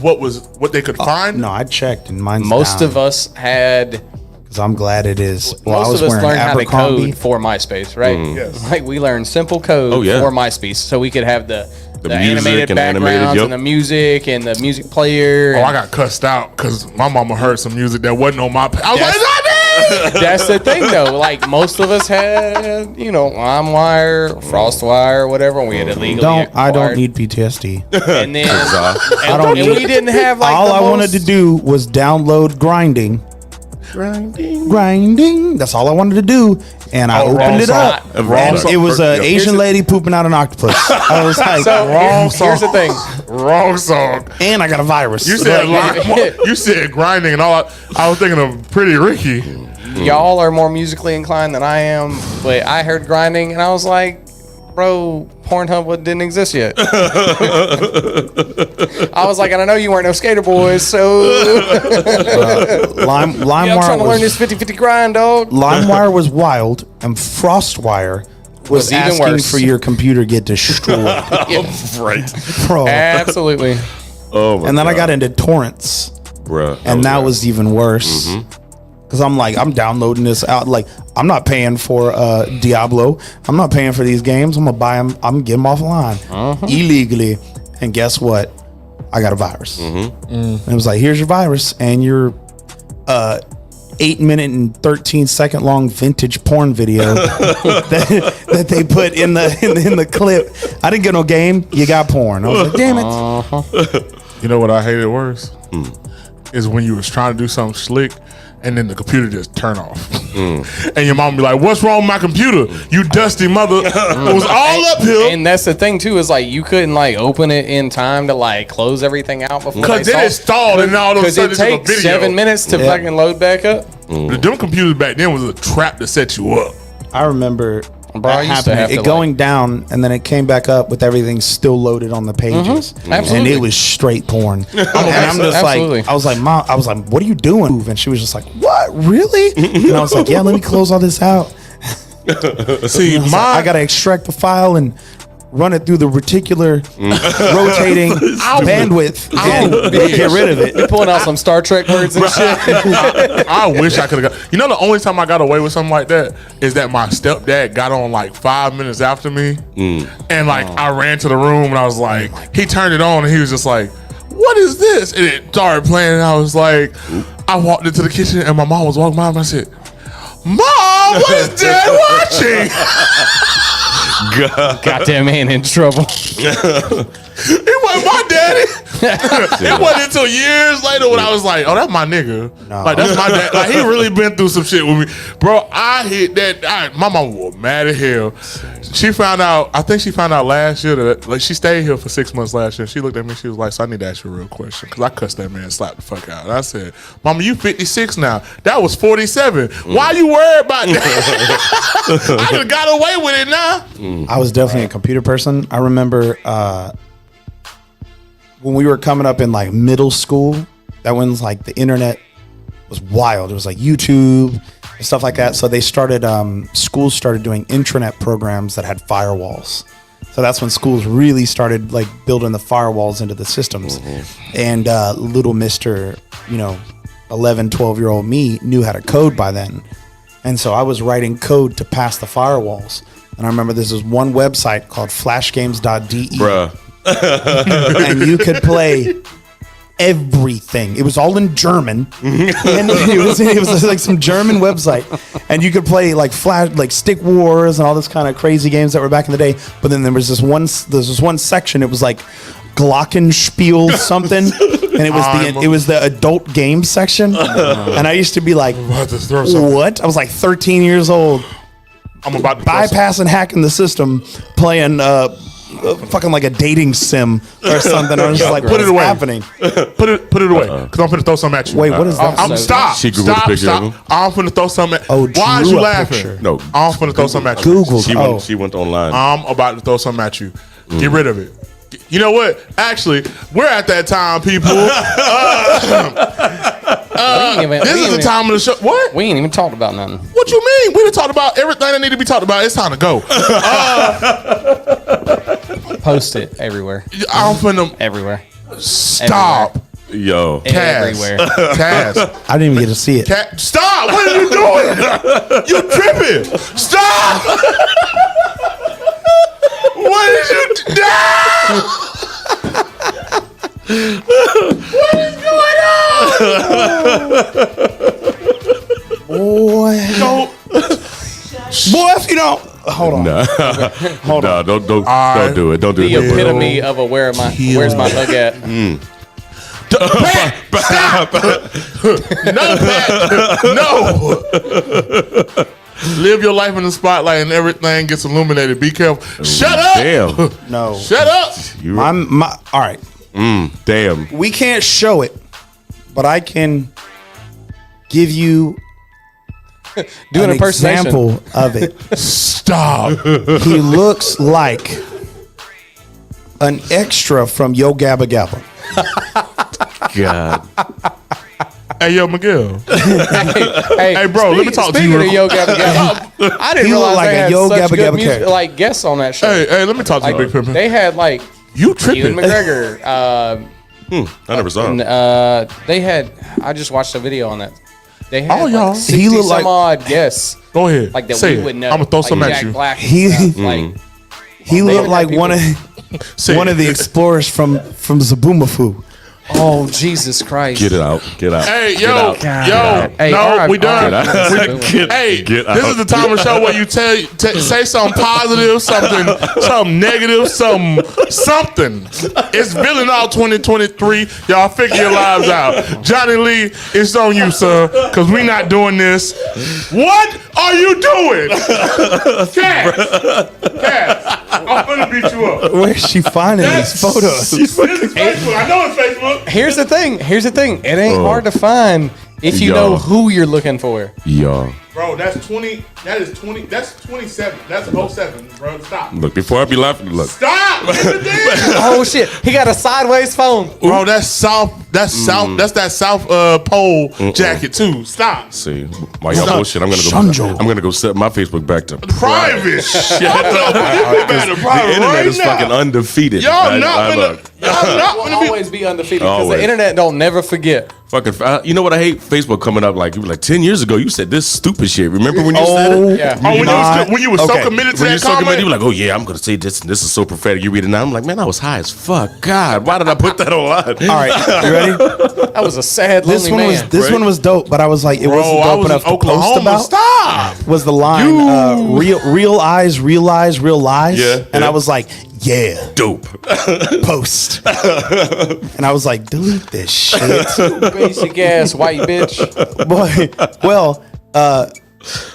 [SPEAKER 4] what they could find.
[SPEAKER 5] No, I checked and mine's
[SPEAKER 6] Most
[SPEAKER 5] down,
[SPEAKER 6] of us had.
[SPEAKER 5] because I'm glad it is. Well, I
[SPEAKER 6] Most
[SPEAKER 5] was
[SPEAKER 6] of us
[SPEAKER 5] wearing
[SPEAKER 6] learned how to
[SPEAKER 5] Abercrombie.
[SPEAKER 6] code for MySpace, right?
[SPEAKER 4] Yes.
[SPEAKER 6] Like we learned simple code
[SPEAKER 3] Oh, yeah.
[SPEAKER 6] for MySpace, so we could have the
[SPEAKER 3] music
[SPEAKER 6] animated
[SPEAKER 3] and
[SPEAKER 6] backgrounds
[SPEAKER 3] animated, yep.
[SPEAKER 6] and the music and the music player.
[SPEAKER 4] Oh, I got cussed out because my mama heard some music that wasn't on my. I was like,
[SPEAKER 6] That's-
[SPEAKER 4] "It's not me!"
[SPEAKER 6] That's the thing, though. Like most of us had, you know, LimeWire, FrostWire, whatever. And we had illegally
[SPEAKER 5] I don't
[SPEAKER 6] acquired.
[SPEAKER 5] need PTSD.
[SPEAKER 6] And then
[SPEAKER 5] I don't
[SPEAKER 6] and
[SPEAKER 5] need.
[SPEAKER 6] we didn't have like
[SPEAKER 5] all
[SPEAKER 6] the
[SPEAKER 5] I wanted
[SPEAKER 6] most-
[SPEAKER 5] to do was download grinding. That's all I wanted to do, and I
[SPEAKER 4] wrong
[SPEAKER 5] opened it
[SPEAKER 4] song.
[SPEAKER 5] up.
[SPEAKER 3] Wrong
[SPEAKER 5] And
[SPEAKER 3] song.
[SPEAKER 5] it was an
[SPEAKER 3] Yep.
[SPEAKER 5] Asian lady pooping out an octopus. I was like,
[SPEAKER 6] So
[SPEAKER 4] Wrong
[SPEAKER 6] here's the
[SPEAKER 4] song.
[SPEAKER 6] thing.
[SPEAKER 4] Wrong song.
[SPEAKER 5] and I got a virus.
[SPEAKER 4] You said you said grinding, and all. I was thinking of Pretty Ricky.
[SPEAKER 6] Y'all are more musically inclined than I am, but I heard grinding and I was like, bro, Pornhub didn't exist yet. I was like, and I know you weren't no skater boys, so
[SPEAKER 5] Lime,
[SPEAKER 6] yeah, I'm trying
[SPEAKER 5] LimeWire
[SPEAKER 6] to learn
[SPEAKER 5] was,
[SPEAKER 6] this 50-50 grind, dog.
[SPEAKER 5] LimeWire was wild, and FrostWire was
[SPEAKER 6] even
[SPEAKER 5] asking
[SPEAKER 6] worse.
[SPEAKER 5] for your computer to get destroyed,
[SPEAKER 3] Right.
[SPEAKER 5] bro.
[SPEAKER 6] Absolutely.
[SPEAKER 3] Oh my
[SPEAKER 5] And then I got
[SPEAKER 3] God.
[SPEAKER 5] into torrents,
[SPEAKER 3] Bruh,
[SPEAKER 5] and that
[SPEAKER 3] bad.
[SPEAKER 5] was even worse. Because I'm like, I'm downloading this out. Like, I'm not paying for Diablo. I'm not paying for these games. I'm gonna buy them. I'm getting them offline illegally. And guess what? I got a virus. And it was like, here's your virus and your 8-minute and 13-second long vintage porn video that they put in the clip. I didn't get no game. You got porn. I was like, damn it.
[SPEAKER 4] You know what I hated worse? Is when you was trying to do something slick and then the computer just turn off. And your mom be like, what's wrong with my computer? You dusty mother. It was all uphill.
[SPEAKER 6] And that's the thing too, is like you couldn't like open it in time to like close everything out before.
[SPEAKER 4] Because then it stalled and all of a
[SPEAKER 6] Because
[SPEAKER 4] sudden
[SPEAKER 6] it
[SPEAKER 4] it's a
[SPEAKER 6] takes
[SPEAKER 4] video.
[SPEAKER 6] 7 minutes to fucking load back up.
[SPEAKER 4] Them computers back then was a trap to set you up.
[SPEAKER 5] I remember
[SPEAKER 6] Bro, I
[SPEAKER 5] that
[SPEAKER 6] used to
[SPEAKER 5] happening.
[SPEAKER 6] have to,
[SPEAKER 5] It going down, and then it came back up with everything still loaded on the pages, and
[SPEAKER 6] Absolutely.
[SPEAKER 5] it was straight porn. And I'm just
[SPEAKER 6] Absolutely.
[SPEAKER 5] like, I was like, Mom, I was like, what are you doing? And she was just like, what, really? And I was like, yeah, let me close all this out.
[SPEAKER 4] See,
[SPEAKER 5] I was like, I gotta extract the file and run it through the reticular rotating bandwidth and get rid of it.
[SPEAKER 6] Pulling out some Star Trek words and shit.
[SPEAKER 4] I wish I could have got. You know, the only time I got away with something like that is that my stepdad got on like 5 minutes after me, and like I ran to the room and I was like, he turned it on and he was just like, "What is this?" And it started playing and I was like, I walked into the kitchen and my mom was walking by and I said, "Mom, what is Dad watching?"
[SPEAKER 6] Goddamn man in trouble.
[SPEAKER 4] It wasn't my daddy. It wasn't until years later when I was like, "Oh, that's my nigga. Like that's my dad. Like he really been through some shit with me, bro." I hit that. My mama was mad as hell. She found out. I think she found out last year that like she stayed here for 6 months last year. She looked at me. She was like, "So I need to ask you a real question because I cussed that man, slapped the fuck out." And I said, "Mama, you 56 now. That was 47. Why you worried about that? I just got away with it now."
[SPEAKER 5] I was definitely a computer person. I remember when we were coming up in like middle school, that when like the internet was wild. It was like YouTube, stuff like that. So they started, schools started doing intranet programs that had firewalls. So that's when schools really started like building the firewalls into the systems. And little Mr., 11, 12-year-old me knew how to code by then. And so I was writing code to pass the firewalls. And I remember this was one website called flashgames.de.
[SPEAKER 3] Bruh.
[SPEAKER 5] And you could play everything. It was all in German. And it was like some German website. And you could play like Stick Wars and all this kind of crazy games that were back in the day. But then there was this one section, it was like Glockenspiel something. And it was the adult game section. And I used to be like, what? I was like 13 years old.
[SPEAKER 4] I'm about to
[SPEAKER 5] bypassing, hacking the system, playing fucking like a dating sim or something. I was just like,
[SPEAKER 4] put
[SPEAKER 5] what
[SPEAKER 4] it
[SPEAKER 5] is
[SPEAKER 4] away.
[SPEAKER 5] happening?
[SPEAKER 4] Put it away, because I'm finna throw something at you.
[SPEAKER 5] Wait, what is that?
[SPEAKER 4] Stop.
[SPEAKER 3] She Googled the picture of him.
[SPEAKER 4] I'm finna throw something at
[SPEAKER 5] Oh,
[SPEAKER 4] why is
[SPEAKER 5] drew
[SPEAKER 4] you
[SPEAKER 5] a
[SPEAKER 4] laughing?
[SPEAKER 5] picture.
[SPEAKER 3] No.
[SPEAKER 4] I'm finna throw something at you.
[SPEAKER 5] Google.
[SPEAKER 3] She went online.
[SPEAKER 4] I'm about to throw something at you. Get rid of it. You know what? Actually, we're at that time, people. This is the time of the show. What?
[SPEAKER 6] We ain't even talked about nothing.
[SPEAKER 4] What you mean? We done talked about everything that need to be talked about. It's time to go.
[SPEAKER 6] Post it everywhere.
[SPEAKER 4] I'm finna
[SPEAKER 6] Everywhere.
[SPEAKER 4] stop.
[SPEAKER 3] Yo.
[SPEAKER 6] Everywhere.
[SPEAKER 4] Cass.
[SPEAKER 5] I didn't even get to see it.
[SPEAKER 4] Stop! What are you doing? You tripping? Stop! What did you do? What is going on?
[SPEAKER 5] Boy, if you don't hold on.
[SPEAKER 3] Nah.
[SPEAKER 5] Hold on.
[SPEAKER 3] Don't do it. Don't do
[SPEAKER 6] The
[SPEAKER 3] it.
[SPEAKER 6] epitome of a where's my hug at?
[SPEAKER 4] Stop! No, Pat. No. Live your life in the spotlight and everything gets illuminated. Be careful. Shut up!
[SPEAKER 3] Damn.
[SPEAKER 5] No.
[SPEAKER 4] Shut up!
[SPEAKER 5] All right.
[SPEAKER 3] Damn.
[SPEAKER 5] We can't show it, but I can give you
[SPEAKER 6] Do an impersonation.
[SPEAKER 5] example of it.
[SPEAKER 4] Stop.
[SPEAKER 5] He looks like an extra from Yo Gabba Gabba.
[SPEAKER 3] God.
[SPEAKER 4] Hey, yo, Miguel.
[SPEAKER 6] Hey,
[SPEAKER 4] bro, let me talk to you
[SPEAKER 6] Speaking
[SPEAKER 4] real
[SPEAKER 6] of Yo Gabba Gabba, I didn't
[SPEAKER 5] He looked
[SPEAKER 6] realize
[SPEAKER 5] like
[SPEAKER 6] they
[SPEAKER 5] a
[SPEAKER 6] had
[SPEAKER 5] Yo
[SPEAKER 6] such
[SPEAKER 5] Gabba
[SPEAKER 6] good
[SPEAKER 5] Gabba
[SPEAKER 6] music,
[SPEAKER 5] character.
[SPEAKER 6] like guests on that show.
[SPEAKER 4] Hey, let me talk to you,
[SPEAKER 6] Like,
[SPEAKER 4] Big Pimpin'.
[SPEAKER 6] they had like
[SPEAKER 4] You
[SPEAKER 6] Ewan
[SPEAKER 4] tripping.
[SPEAKER 6] McGregor.
[SPEAKER 3] I never saw him.
[SPEAKER 6] They had. I just watched a video on that. They had
[SPEAKER 4] Oh, y'all.
[SPEAKER 6] like 60
[SPEAKER 5] He looked
[SPEAKER 6] some
[SPEAKER 5] like-
[SPEAKER 6] odd guests
[SPEAKER 4] Go ahead.
[SPEAKER 6] like that
[SPEAKER 4] Say
[SPEAKER 6] we
[SPEAKER 4] it.
[SPEAKER 6] would know.
[SPEAKER 4] I'm going to throw
[SPEAKER 6] like
[SPEAKER 4] something
[SPEAKER 6] Jack
[SPEAKER 4] at you.
[SPEAKER 6] Black and
[SPEAKER 5] He-
[SPEAKER 6] stuff, like
[SPEAKER 5] He
[SPEAKER 6] They
[SPEAKER 5] looked
[SPEAKER 6] even
[SPEAKER 5] like
[SPEAKER 6] had
[SPEAKER 4] Say
[SPEAKER 5] one
[SPEAKER 4] it.
[SPEAKER 5] of the explorers from Zaboomafoo.
[SPEAKER 6] oh Jesus Christ!
[SPEAKER 3] Get it out. Get out.
[SPEAKER 4] Hey,
[SPEAKER 3] Get
[SPEAKER 4] yo,
[SPEAKER 3] out.
[SPEAKER 6] Hey,
[SPEAKER 4] no,
[SPEAKER 6] all right,
[SPEAKER 4] we done.
[SPEAKER 6] all right.
[SPEAKER 4] Hey,
[SPEAKER 3] Get
[SPEAKER 4] this
[SPEAKER 3] out.
[SPEAKER 4] is the time of the show where you say something positive, something negative, something. It's Villain Out 2023. Y'all figure your lives out. Johnny Lee, it's on you, sir, because we not doing this. What are you doing? Cass, I'm gonna beat you up.
[SPEAKER 5] Where's she finding these photos?
[SPEAKER 4] This is Facebook. I know it's Facebook.
[SPEAKER 6] Here's the thing. It ain't hard to find if you
[SPEAKER 3] Yo.
[SPEAKER 6] know who you're looking for.
[SPEAKER 3] Yo.
[SPEAKER 4] Bro, that's 20. That's 27. That's 07, bro. Stop.
[SPEAKER 3] Look, before I be laughing, look.
[SPEAKER 4] Stop!
[SPEAKER 6] Oh shit! He got a sideways phone.
[SPEAKER 4] Bro, that's South. That's South. That's that South Pole jacket too. Stop.
[SPEAKER 3] See, while y'all
[SPEAKER 4] Stop.
[SPEAKER 3] bullshit,
[SPEAKER 5] Shunjo.
[SPEAKER 3] I'm gonna go set my Facebook back to
[SPEAKER 4] Private. Shut up.
[SPEAKER 3] The internet is fucking undefeated.
[SPEAKER 4] Y'all not gonna be.
[SPEAKER 6] Always be undefeated because
[SPEAKER 3] Always.
[SPEAKER 6] the internet don't never forget.
[SPEAKER 3] Fucking, you know what I hate? Facebook coming up like, you were like 10 years ago, you said this stupid shit. Remember when you said it?
[SPEAKER 6] Yeah.
[SPEAKER 4] Oh, when you was so
[SPEAKER 5] Okay.
[SPEAKER 4] committed to
[SPEAKER 3] When you
[SPEAKER 4] that
[SPEAKER 3] so committed,
[SPEAKER 4] comment.
[SPEAKER 3] you were like, oh yeah, I'm gonna say this and this is so prophetic. You read it now, I'm like, man, I was high as fuck. God, why did I put that online?
[SPEAKER 5] All right, you ready?
[SPEAKER 6] That was a sad, lonely man.
[SPEAKER 5] One was dope, but I was like, it wasn't
[SPEAKER 4] Bro, I
[SPEAKER 5] dope
[SPEAKER 4] was in
[SPEAKER 5] enough to post
[SPEAKER 4] Oklahoma.
[SPEAKER 5] about.
[SPEAKER 4] Stop.
[SPEAKER 5] Was the line real eyes, real lies, real lies?
[SPEAKER 3] Yeah,
[SPEAKER 5] And
[SPEAKER 3] yeah.
[SPEAKER 5] I was like, yeah,
[SPEAKER 3] Dope.
[SPEAKER 5] post. And I was like, delete this shit.
[SPEAKER 6] Basic ass white bitch.
[SPEAKER 5] Boy, well,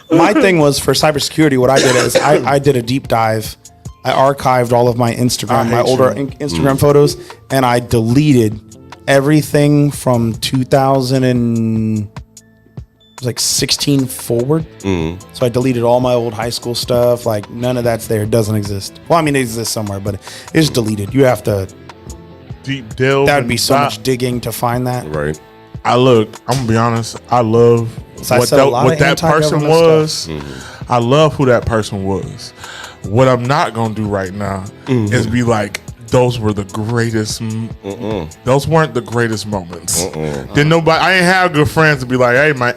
[SPEAKER 5] my thing was for cybersecurity. What I did is I did a deep dive. I archived all of my Instagram, my older Instagram photos, and I deleted everything from 2016 forward. So I deleted all my old high school stuff. Like none of that's there. It doesn't exist. Well, I mean, it exists somewhere, but it's deleted. You have to.
[SPEAKER 4] Deep delve.
[SPEAKER 5] That would be so much digging to find that.
[SPEAKER 3] Right.
[SPEAKER 4] I'm gonna be honest. I love
[SPEAKER 5] So I said a lot
[SPEAKER 4] what
[SPEAKER 5] of
[SPEAKER 4] that person
[SPEAKER 5] anti-government
[SPEAKER 4] was.
[SPEAKER 5] stuff.
[SPEAKER 4] I love who that person was. What I'm not gonna do right now is be like, those were the greatest. Those weren't the greatest moments. Then nobody. I ain't have good friends to be like, hey man.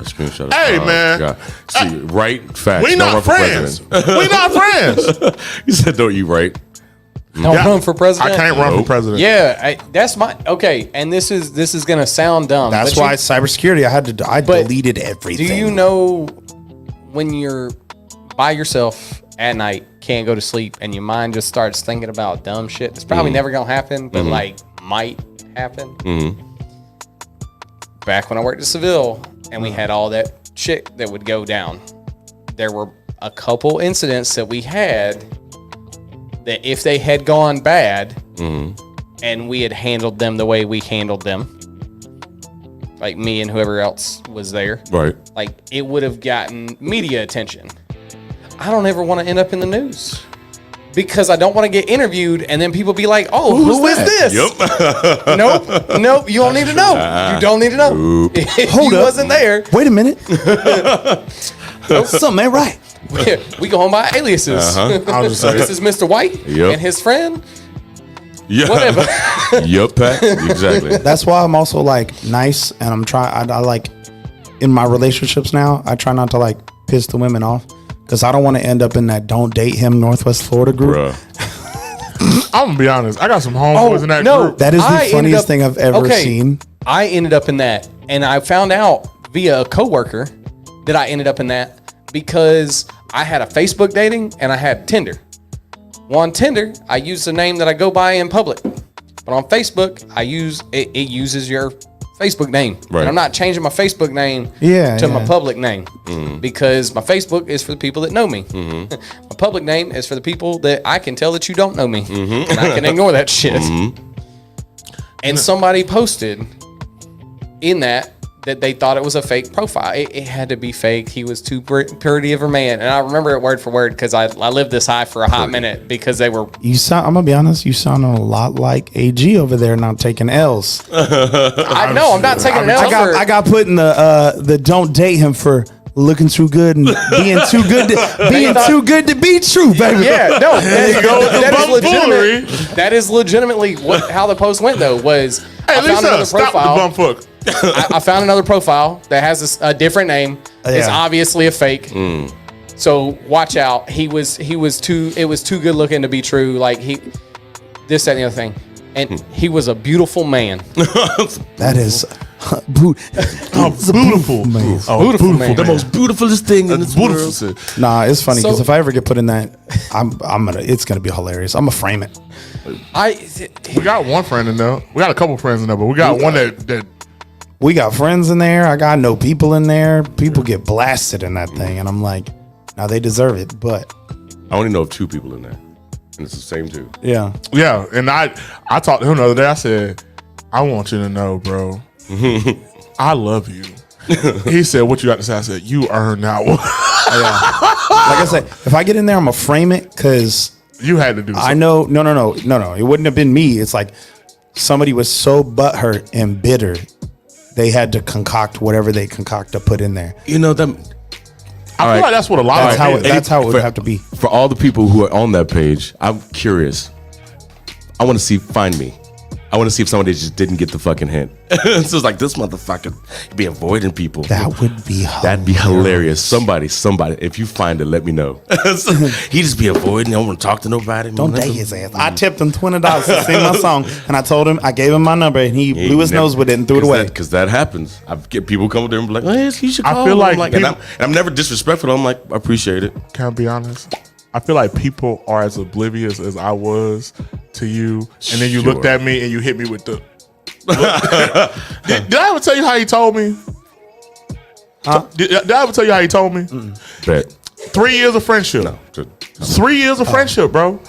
[SPEAKER 3] Screenshot.
[SPEAKER 4] Hey, man.
[SPEAKER 3] God. See, right? Facts.
[SPEAKER 4] We
[SPEAKER 3] Don't
[SPEAKER 4] not
[SPEAKER 3] run for
[SPEAKER 4] friends.
[SPEAKER 3] president.
[SPEAKER 4] We not friends.
[SPEAKER 3] You said, don't you right?
[SPEAKER 6] Don't run for president.
[SPEAKER 4] I can't run for president.
[SPEAKER 6] Yeah, that's my okay. And this is gonna sound dumb.
[SPEAKER 5] That's
[SPEAKER 6] but
[SPEAKER 5] why cybersecurity. I
[SPEAKER 6] But
[SPEAKER 5] deleted everything.
[SPEAKER 6] Do you know when you're by yourself at night, can't go to sleep, and your mind just starts thinking about dumb shit that's probably never gonna happen, but like might happen? Back when I worked at Seville, and we had all that shit that would go down, there were a couple incidents that we had that if they had gone bad, and we had handled them the way we handled them, like me and whoever else was there,
[SPEAKER 3] Right.
[SPEAKER 6] like it would have gotten media attention. I don't ever want to end up in the news because I don't want to get interviewed and then people be like, "Oh, who is this?"
[SPEAKER 3] Yep.
[SPEAKER 6] Nope. You don't need to know. You don't need to know. If
[SPEAKER 5] Hold
[SPEAKER 6] you
[SPEAKER 5] up.
[SPEAKER 6] wasn't there,
[SPEAKER 5] Wait a minute. Something ain't right.
[SPEAKER 6] we go home by aliases.
[SPEAKER 4] I'll just say
[SPEAKER 6] This is Mr. White
[SPEAKER 3] Yep.
[SPEAKER 6] and his friend.
[SPEAKER 3] Yeah.
[SPEAKER 6] Whatever.
[SPEAKER 3] Yup, Pat. Exactly.
[SPEAKER 5] That's why I'm also like nice, and I'm trying. I like in my relationships now. I try not to like piss the women off because I don't want to end up in that "Don't date him" Northwest Florida group.
[SPEAKER 3] Bruh.
[SPEAKER 4] I'm gonna be honest. I got some homeboys in that group.
[SPEAKER 5] That is the
[SPEAKER 6] I ended
[SPEAKER 5] funniest
[SPEAKER 6] up-
[SPEAKER 5] thing I've ever
[SPEAKER 6] okay,
[SPEAKER 5] seen.
[SPEAKER 6] I ended up in that, and I found out via a coworker that I ended up in that because I had a Facebook dating and I had Tinder. Well, on Tinder, I use the name that I go by in public, but on Facebook, I use it uses your Facebook name.
[SPEAKER 3] Right.
[SPEAKER 6] And I'm not changing my Facebook name
[SPEAKER 5] Yeah,
[SPEAKER 6] my
[SPEAKER 5] yeah.
[SPEAKER 6] public name because my Facebook is for the people that know me. My public name is for the people that I can tell that you don't know me, and I can ignore that shit. And somebody posted in that they thought it was a fake profile. It had to be fake. He was too pretty of a man. And I remember it word for word because I lived this high for a hot minute because they were.
[SPEAKER 5] You sound. I'm gonna be honest. You sound a lot like AG over there, not taking L's.
[SPEAKER 6] I know. I'm not taking an L for.
[SPEAKER 5] I got put in the don't date him for looking too good and being too good to be true, baby.
[SPEAKER 6] Yeah, no, that is
[SPEAKER 4] bumfoolery.
[SPEAKER 6] legitimate. That is legitimately how the post went though. Was
[SPEAKER 4] Hey,
[SPEAKER 6] I found another
[SPEAKER 4] Lisa, stop with the
[SPEAKER 6] profile.
[SPEAKER 4] bum foot.
[SPEAKER 6] I found another profile that has a different name. It's
[SPEAKER 5] Yeah.
[SPEAKER 6] obviously a fake. So watch out. He was too. It was too good looking to be true. Like this, that, and the other thing. And he was a beautiful man.
[SPEAKER 5] That is
[SPEAKER 4] Beautiful.
[SPEAKER 5] man.
[SPEAKER 6] Beautiful man.
[SPEAKER 3] The most beautifulest thing in this
[SPEAKER 4] Beautiful.
[SPEAKER 3] world.
[SPEAKER 5] Nah, it's funny because
[SPEAKER 6] So-
[SPEAKER 5] if I ever get put in that, it's gonna be hilarious. I'm gonna frame it.
[SPEAKER 4] We got one friend in there. We got a couple friends in there, but we got one that
[SPEAKER 5] We got friends in there. I know people in there. People get blasted in that thing, and I'm like, now they deserve it. But
[SPEAKER 3] I only know of 2 people in there. And it's the same 2.
[SPEAKER 5] yeah,
[SPEAKER 4] yeah. And I talked to him the other day. I said, I want you to know, bro, I love you. He said, what you got to say? I said, you earned that one.
[SPEAKER 5] like I said, if I get in there, I'm gonna frame it because
[SPEAKER 4] You had to do something.
[SPEAKER 5] I know. No. It wouldn't have been me. It's like somebody was so butthurt and bitter, they had to concoct whatever they concoct to put in there.
[SPEAKER 3] You know, that.
[SPEAKER 4] I feel like that's what a lot
[SPEAKER 5] That's
[SPEAKER 4] of
[SPEAKER 5] how
[SPEAKER 4] it is.
[SPEAKER 5] that's how it would have to be.
[SPEAKER 3] For all the people who are on that page, I'm curious. I want to find me. I want to see if somebody just didn't get the fucking hint. So it's like, this motherfucker be avoiding people.
[SPEAKER 5] That would be
[SPEAKER 3] That'd be hilarious. Somebody, if you find it, let me know. He just be avoiding. I don't want to talk to nobody.
[SPEAKER 5] Don't date his ass. I tipped him $20 to sing my song, and I gave him my number, and he blew his nose with it and threw it away.
[SPEAKER 3] Because that happens. I get people come up there and be like, "Oh, yes, you should call."
[SPEAKER 4] I feel
[SPEAKER 3] him."
[SPEAKER 4] like
[SPEAKER 3] and
[SPEAKER 4] people-
[SPEAKER 3] I'm never disrespectful. I'm like, I appreciate it.
[SPEAKER 4] Can I be honest? I feel like people are as oblivious as I was to you, and then you
[SPEAKER 3] Sure.
[SPEAKER 4] looked at me and you hit me with the. did I ever tell you how he told me?
[SPEAKER 5] Huh?
[SPEAKER 4] Did I ever tell you how he told me?
[SPEAKER 3] Bet.
[SPEAKER 4] 3 years of friendship.
[SPEAKER 3] No. Good.
[SPEAKER 4] 3 years of friendship, bro.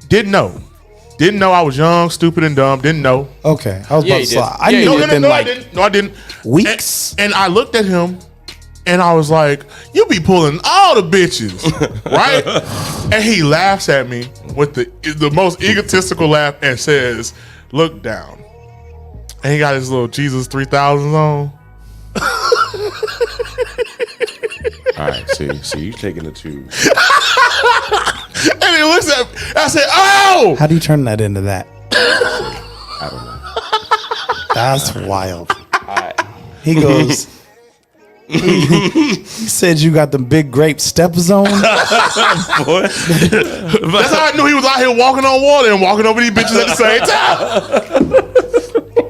[SPEAKER 4] Didn't know. Didn't know I was young, stupid, and dumb. Didn't know.
[SPEAKER 5] Okay, I was
[SPEAKER 6] Yeah,
[SPEAKER 5] about
[SPEAKER 6] you
[SPEAKER 5] to
[SPEAKER 6] did.
[SPEAKER 5] slide. I
[SPEAKER 6] Yeah,
[SPEAKER 5] knew
[SPEAKER 6] you
[SPEAKER 5] it
[SPEAKER 6] did.
[SPEAKER 5] been
[SPEAKER 4] I
[SPEAKER 5] like
[SPEAKER 4] didn't. No, I didn't.
[SPEAKER 5] weeks.
[SPEAKER 4] And I looked at him, and I was like, "You be pulling all the bitches, right?" And he laughs at me with the most egotistical laugh and says, "Look down." And he got his little Jesus 3000s on.
[SPEAKER 3] All right, see, you taking the two.
[SPEAKER 4] And he looks at me. I said, "Oh,
[SPEAKER 5] How do you turn that into that?
[SPEAKER 3] I don't know.
[SPEAKER 5] That's wild. He goes, he said you got the big grape step zone.
[SPEAKER 4] that's how I knew he was out here walking on water and walking over these bitches at the same time."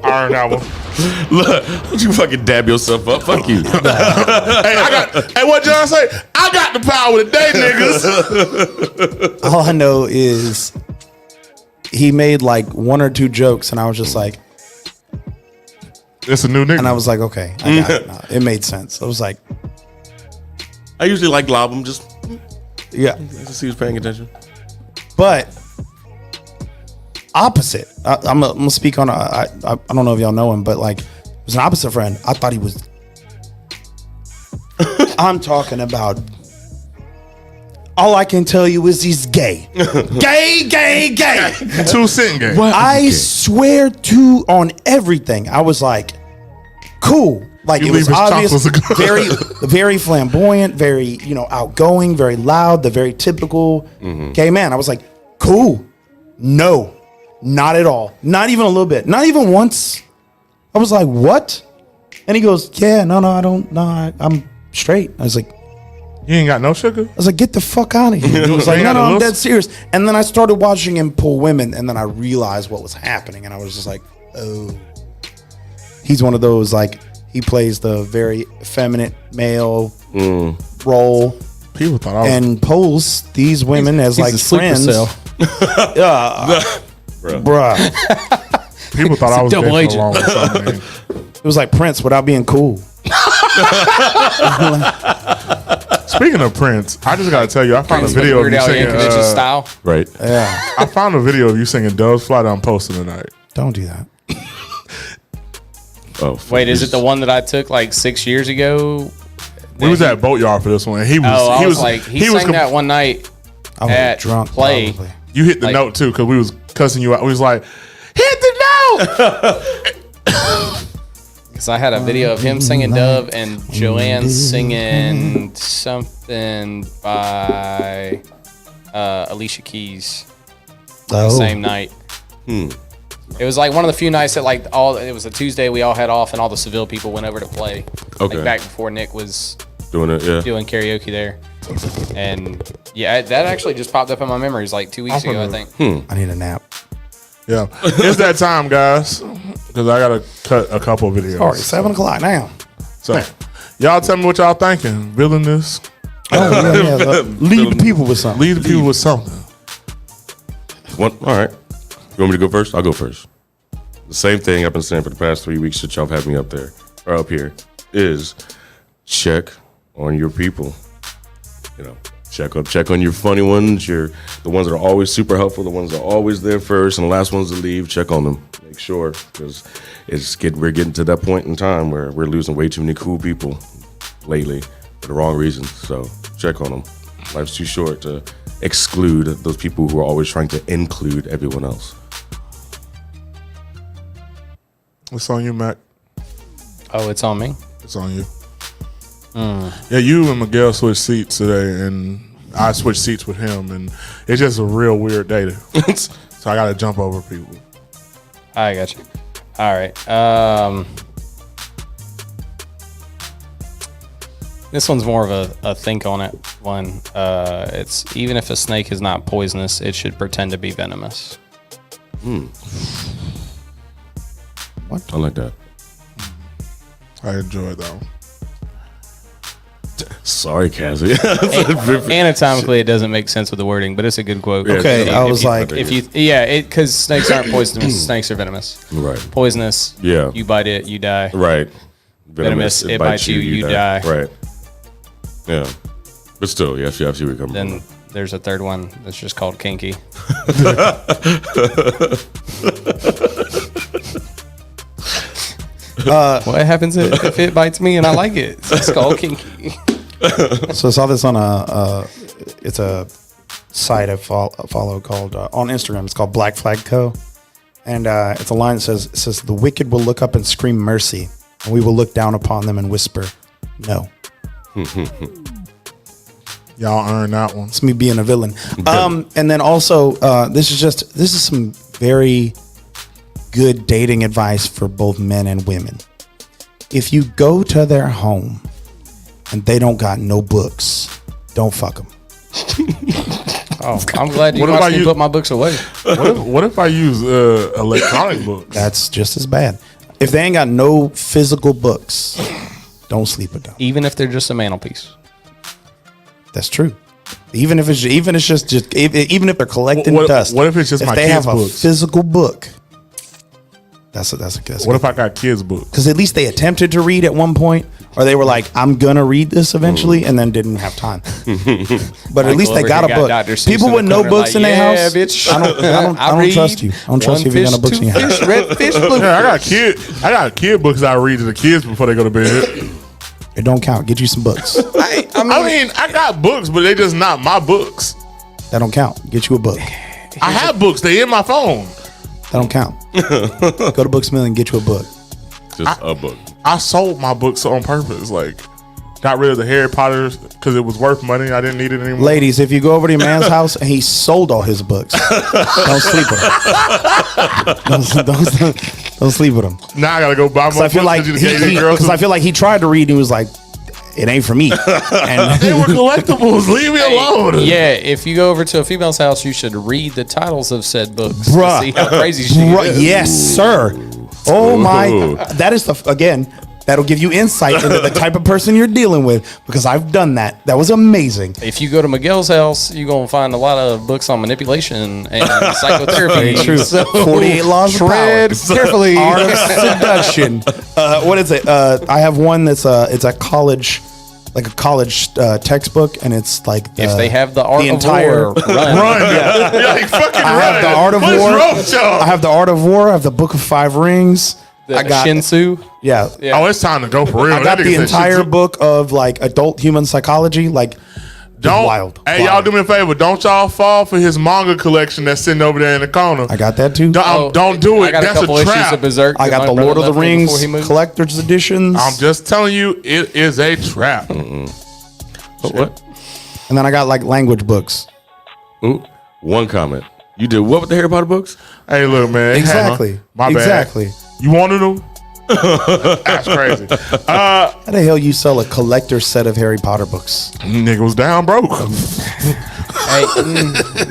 [SPEAKER 4] Iron Apple.
[SPEAKER 3] Look, don't you fucking dab yourself up? Fuck you.
[SPEAKER 4] Hey, what John say? I got the power today, niggas.
[SPEAKER 5] All I know is he made like one or two jokes, and I was just like,
[SPEAKER 4] It's a new nigga.
[SPEAKER 5] and I was like, okay, I got it now. It made sense. I was like,
[SPEAKER 3] I usually like lob them, just
[SPEAKER 5] yeah,
[SPEAKER 3] to see who's paying attention.
[SPEAKER 5] but opposite. I'm gonna speak on. I don't know if y'all know him, but like, it was an opposite friend. I thought he was. I'm talking about. All I can tell you is he's gay. Gay.
[SPEAKER 4] 2 cent game.
[SPEAKER 5] I swear to on everything. I was like, cool. Like
[SPEAKER 4] You
[SPEAKER 5] it was
[SPEAKER 4] leave his
[SPEAKER 5] obvious,
[SPEAKER 4] chocolates
[SPEAKER 5] very, very flamboyant, very outgoing, very loud, the very typical gay man. I was like, cool. No, not at all. Not even a little bit. Not even once. I was like, what? And he goes, yeah, no, I don't. No, I'm straight. I was like,
[SPEAKER 4] You ain't got no sugar?
[SPEAKER 5] I was like, get the fuck out of here. He was like, no, I'm dead serious. And then I started watching him pull women, and then I realized what was happening, and I was just like, oh. He's one of those, like, he plays the very effeminate male role
[SPEAKER 4] People thought I was.
[SPEAKER 5] and pulls these women as, like,
[SPEAKER 6] a sleeper
[SPEAKER 5] friends.
[SPEAKER 6] cell.
[SPEAKER 5] Bruh.
[SPEAKER 4] People thought I was
[SPEAKER 6] double
[SPEAKER 4] gay for a
[SPEAKER 6] agent.
[SPEAKER 4] long time. Man.
[SPEAKER 5] It was like Prince without being cool.
[SPEAKER 4] Speaking of Prince, I just gotta tell you, I found a video of
[SPEAKER 6] Weird
[SPEAKER 4] you
[SPEAKER 6] Al
[SPEAKER 4] singing.
[SPEAKER 6] Yankovic style.
[SPEAKER 3] Right.
[SPEAKER 5] Yeah.
[SPEAKER 4] I found a video of you singing "Doves Fly" that I'm posting tonight.
[SPEAKER 5] Don't do that.
[SPEAKER 3] Oh, fuck.
[SPEAKER 6] Wait, is it the one that I took like 6 years ago?
[SPEAKER 4] We was at Boatyard for this one, and he was.
[SPEAKER 6] Oh, I
[SPEAKER 4] he
[SPEAKER 6] was like, he sang that one night
[SPEAKER 5] I was
[SPEAKER 6] at
[SPEAKER 5] drunk.
[SPEAKER 6] Play.
[SPEAKER 5] Probably.
[SPEAKER 4] You hit the
[SPEAKER 6] like-
[SPEAKER 4] note too, because we was cussing you out. We was like, "Hit the note!"
[SPEAKER 6] Because I had a video of him singing Dove and Joanne singing something by Alicia Keys the
[SPEAKER 5] Oh.
[SPEAKER 6] same night. It was like one of the few nights that like it was a Tuesday we all had off and all the Seville people went over to play.
[SPEAKER 3] Okay.
[SPEAKER 6] Like back before Nick was
[SPEAKER 3] Doing it, yeah.
[SPEAKER 6] doing karaoke there. And yeah, that actually just popped up in my memories like 2 weeks ago, I think.
[SPEAKER 5] I need a nap.
[SPEAKER 4] Yeah, it's that time, guys, because I gotta cut a couple of videos.
[SPEAKER 5] All right, 7 o'clock now.
[SPEAKER 4] So, y'all tell me what y'all thinking. Villainous.
[SPEAKER 5] Oh, yeah. Lead the people with something.
[SPEAKER 4] Lead the people with something.
[SPEAKER 3] All right. You want me to go first? I'll go first. The same thing I've been saying for the past 3 weeks that y'all have had me up there or up here is check on your people. You know, check on your funny ones, the ones that are always super helpful, the ones that are always there first, and the last ones to leave. Check on them. Make sure, because we're getting to that point in time where we're losing way too many cool people lately for the wrong reasons. So check on them. Life's too short to exclude those people who are always trying to include everyone else.
[SPEAKER 4] It's on you, Mac.
[SPEAKER 6] Oh, it's on me.
[SPEAKER 4] It's on you. Yeah, you and Miguel switched seats today, and I switched seats with him, and it's just a real weird day. So I got to jump over people.
[SPEAKER 6] I got you. All right. This one's more of a think on it one. It's even if a snake is not poisonous, it should pretend to be venomous.
[SPEAKER 3] I like that.
[SPEAKER 4] I enjoyed that one.
[SPEAKER 3] Sorry, Cassie.
[SPEAKER 6] Anatomically, it doesn't make sense with the wording, but it's a good quote.
[SPEAKER 5] Okay, I was like,
[SPEAKER 6] because snakes aren't poisonous, snakes are venomous.
[SPEAKER 3] Right.
[SPEAKER 6] Poisonous,
[SPEAKER 3] Yeah.
[SPEAKER 6] you bite it, you die.
[SPEAKER 3] Right.
[SPEAKER 6] Venomous, it bites you, you die.
[SPEAKER 3] Right. Yeah. But still, yeah, I see where you're coming
[SPEAKER 6] Then
[SPEAKER 3] from.
[SPEAKER 6] there's a third one that's just called kinky. What happens if it bites me and I like it? It's called kinky.
[SPEAKER 5] so I saw this on it's a site I follow called on Instagram. It's called Black Flag Co. And it's a line that says, the wicked will look up and scream mercy, and we will look down upon them and whisper, No.
[SPEAKER 4] Y'all earned that one.
[SPEAKER 5] It's me being a villain. And then also, this is some very good dating advice for both men and women. If you go to their home and they don't got no books, don't fuck them.
[SPEAKER 6] Oh, I'm glad you
[SPEAKER 4] What
[SPEAKER 6] watched
[SPEAKER 4] about
[SPEAKER 6] me
[SPEAKER 4] you?
[SPEAKER 6] put my books away.
[SPEAKER 4] What if I use electronic books?
[SPEAKER 5] That's just as bad. If they ain't got no physical books, don't sleep with them.
[SPEAKER 6] Even if they're just a mantelpiece.
[SPEAKER 5] That's true. Even if they're collecting
[SPEAKER 4] What-
[SPEAKER 5] dust.
[SPEAKER 4] what if it's just my
[SPEAKER 5] they
[SPEAKER 4] kids'
[SPEAKER 5] have
[SPEAKER 4] books?
[SPEAKER 5] a physical book? That's
[SPEAKER 4] What if I got kids' books?
[SPEAKER 5] Because at least they attempted to read at one point, or they were like, "I'm gonna read this eventually," and then didn't have time. But at least they
[SPEAKER 6] over
[SPEAKER 5] got
[SPEAKER 6] here
[SPEAKER 5] a book.
[SPEAKER 6] Dr. Seuss
[SPEAKER 5] People
[SPEAKER 6] in
[SPEAKER 5] with
[SPEAKER 6] the
[SPEAKER 5] no
[SPEAKER 6] corner
[SPEAKER 5] books
[SPEAKER 6] like,
[SPEAKER 5] in their
[SPEAKER 6] yeah,
[SPEAKER 5] house,
[SPEAKER 6] bitch.
[SPEAKER 5] I don't
[SPEAKER 6] read
[SPEAKER 5] trust you. I don't trust you if you got no books in your house.
[SPEAKER 6] Red fish, blue
[SPEAKER 4] Yeah, I got kid books I read to the kids before they go to bed.
[SPEAKER 5] It don't count. Get you some books.
[SPEAKER 4] I mean, I got books, but they just not my books.
[SPEAKER 5] That don't count. Get you a book.
[SPEAKER 4] I have books. They in my phone.
[SPEAKER 5] That don't count. Go to Books A Million and get you a book.
[SPEAKER 3] Just a book.
[SPEAKER 4] I sold my books on purpose. Like, got rid of the Harry Potters because it was worth money. I didn't need it anymore.
[SPEAKER 5] Ladies, if you go over to your man's house and he sold all his books, don't sleep with him. Don't sleep with him.
[SPEAKER 4] Now I gotta go buy more
[SPEAKER 5] I feel like
[SPEAKER 4] girls.
[SPEAKER 5] I feel like he tried to read and he was like, "It ain't for me." And
[SPEAKER 4] They were collectibles. Leave me alone.
[SPEAKER 6] Yeah, if you go over to a female's house, you should read the titles of said books
[SPEAKER 5] Bruh.
[SPEAKER 6] to see how crazy she is.
[SPEAKER 5] yes, sir. Oh my, that is again. That'll give you insight into the type of person you're dealing with because I've done that. That was amazing.
[SPEAKER 6] If you go to Miguel's house, you're gonna find a lot of books on manipulation and psychotherapy.
[SPEAKER 5] True.
[SPEAKER 6] So
[SPEAKER 5] 48 Laws of Power.
[SPEAKER 6] tread carefully.
[SPEAKER 5] Art of Seduction. What is it? I have one that's it's a college, like a college textbook, and it's like
[SPEAKER 6] If they have the art of
[SPEAKER 5] entire
[SPEAKER 6] war, run.
[SPEAKER 4] Run. Yeah, like fucking
[SPEAKER 5] I have
[SPEAKER 4] run.
[SPEAKER 5] the Art of
[SPEAKER 4] What's
[SPEAKER 5] War.
[SPEAKER 4] wrong with y'all?
[SPEAKER 5] I have the Art of War. I have the Book of Five Rings.
[SPEAKER 6] The
[SPEAKER 5] I got
[SPEAKER 6] Shinsu.
[SPEAKER 5] yeah.
[SPEAKER 6] Yeah.
[SPEAKER 4] Oh, it's time to go for real.
[SPEAKER 5] I got
[SPEAKER 4] That
[SPEAKER 5] the
[SPEAKER 4] nigga said
[SPEAKER 5] entire
[SPEAKER 4] shit too.
[SPEAKER 5] book of like adult human psychology. Like,
[SPEAKER 4] Don't
[SPEAKER 5] wild.
[SPEAKER 4] Hey, y'all,
[SPEAKER 5] Wild.
[SPEAKER 4] do me a favor. Don't y'all fall for his manga collection that's sitting over there in the corner.
[SPEAKER 5] I got that too.
[SPEAKER 4] Don't do
[SPEAKER 6] I
[SPEAKER 4] it.
[SPEAKER 6] got
[SPEAKER 4] That's
[SPEAKER 6] a couple issues
[SPEAKER 4] trap.
[SPEAKER 6] of Berserk.
[SPEAKER 5] I got
[SPEAKER 6] that
[SPEAKER 5] the
[SPEAKER 6] my
[SPEAKER 5] Lord of
[SPEAKER 6] brother
[SPEAKER 5] the
[SPEAKER 6] left me
[SPEAKER 5] Rings
[SPEAKER 6] before he moved.
[SPEAKER 5] collector's editions.
[SPEAKER 4] I'm just telling you, it is a trap.
[SPEAKER 3] What?
[SPEAKER 5] And then I got like language books.
[SPEAKER 3] Ooh, one comment. You did what with the Harry Potter books?
[SPEAKER 4] Hey, look, man.
[SPEAKER 5] Exactly.
[SPEAKER 4] My bad.
[SPEAKER 5] Exactly.
[SPEAKER 4] You wanted them? That's crazy.
[SPEAKER 5] How the hell you sell a collector's set of Harry Potter books?
[SPEAKER 4] Nigga was down broke.
[SPEAKER 6] Hey,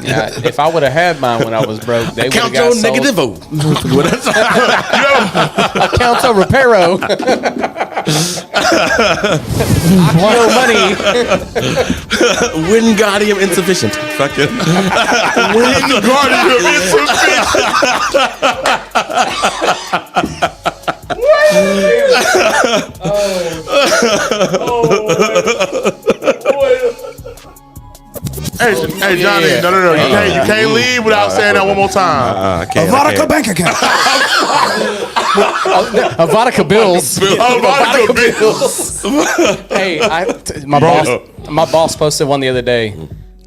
[SPEAKER 6] yeah, if I would have had mine when I was broke, they would have
[SPEAKER 3] Count
[SPEAKER 6] got
[SPEAKER 3] your
[SPEAKER 6] sold.
[SPEAKER 3] negativo.
[SPEAKER 6] Accounto Reparo. Akio money.
[SPEAKER 3] Wingardium insufficient. Fucking.
[SPEAKER 4] Guardian Hey, Johnny,
[SPEAKER 6] yeah.
[SPEAKER 4] no. You can't leave without saying that one more time.
[SPEAKER 3] I can't.
[SPEAKER 5] Vodka bank account.
[SPEAKER 6] Vodka bills.
[SPEAKER 4] Vodka bills.
[SPEAKER 6] Hey, my boss posted one the other day.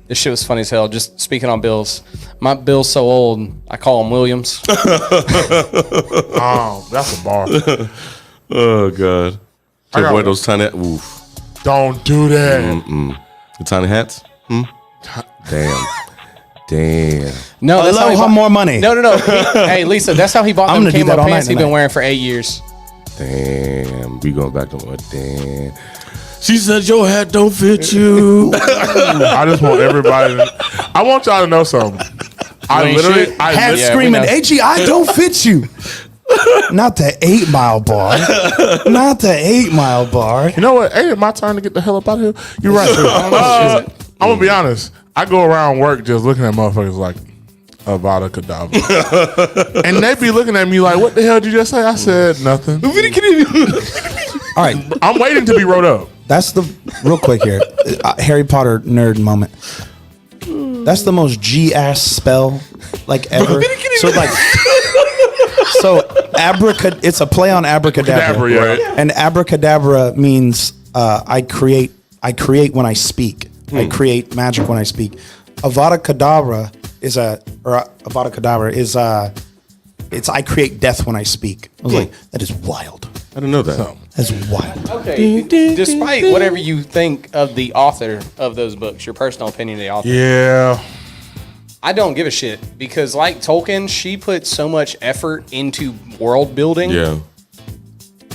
[SPEAKER 6] This shit was funny as hell. Just speaking on bills, my bill's so old, I call them Williams.
[SPEAKER 4] Oh, that's a bar.
[SPEAKER 3] Oh god.
[SPEAKER 4] I
[SPEAKER 3] To
[SPEAKER 4] got
[SPEAKER 3] avoid
[SPEAKER 4] one.
[SPEAKER 3] those tiny. Oof.
[SPEAKER 4] Don't do that.
[SPEAKER 3] The tiny hats. Damn. Damn.
[SPEAKER 6] No, that's how he
[SPEAKER 5] Aloha,
[SPEAKER 6] bought-
[SPEAKER 5] more money.
[SPEAKER 6] No. Hey, Lisa, that's how he bought
[SPEAKER 5] I'm
[SPEAKER 6] them
[SPEAKER 5] gonna do
[SPEAKER 6] camo
[SPEAKER 5] that all
[SPEAKER 6] pants
[SPEAKER 5] night
[SPEAKER 6] he's been
[SPEAKER 5] tonight.
[SPEAKER 6] wearing for 8 years.
[SPEAKER 3] Damn. We going back to what? Damn. She said your hat don't fit you.
[SPEAKER 4] I just want everybody I want y'all to know something. I
[SPEAKER 6] ain't
[SPEAKER 4] literally,
[SPEAKER 6] shit.
[SPEAKER 4] I
[SPEAKER 5] Hat
[SPEAKER 6] Yeah,
[SPEAKER 5] screaming,
[SPEAKER 6] we know.
[SPEAKER 5] AGI don't fit you. Not the 8 Mile bar. Not the 8 Mile bar.
[SPEAKER 4] You know what? Ain't it my turn to get the hell up out of here? You're right. I'm gonna be honest. I go around work just looking at motherfuckers like Avada Kedavra, and they be looking at me like, "What the hell did you just say?" I said nothing.
[SPEAKER 5] All right.
[SPEAKER 4] I'm waiting to be wrote up.
[SPEAKER 5] That's the real quick here. Harry Potter nerd moment. That's the most G ass spell like ever. It's a play on abracadabra.
[SPEAKER 4] Cadabra, yeah.
[SPEAKER 5] And abracadabra means I create when I speak. I create magic when I speak. Avada Kedavra is it's I create death when I speak. I was like, that is wild.
[SPEAKER 3] I didn't know that.
[SPEAKER 4] So,
[SPEAKER 5] That's wild.
[SPEAKER 6] Okay. Despite whatever you think of the author of those books, your personal opinion of the author,
[SPEAKER 4] yeah.
[SPEAKER 6] I don't give a shit because, like Tolkien, she put so much effort into world building
[SPEAKER 3] Yeah.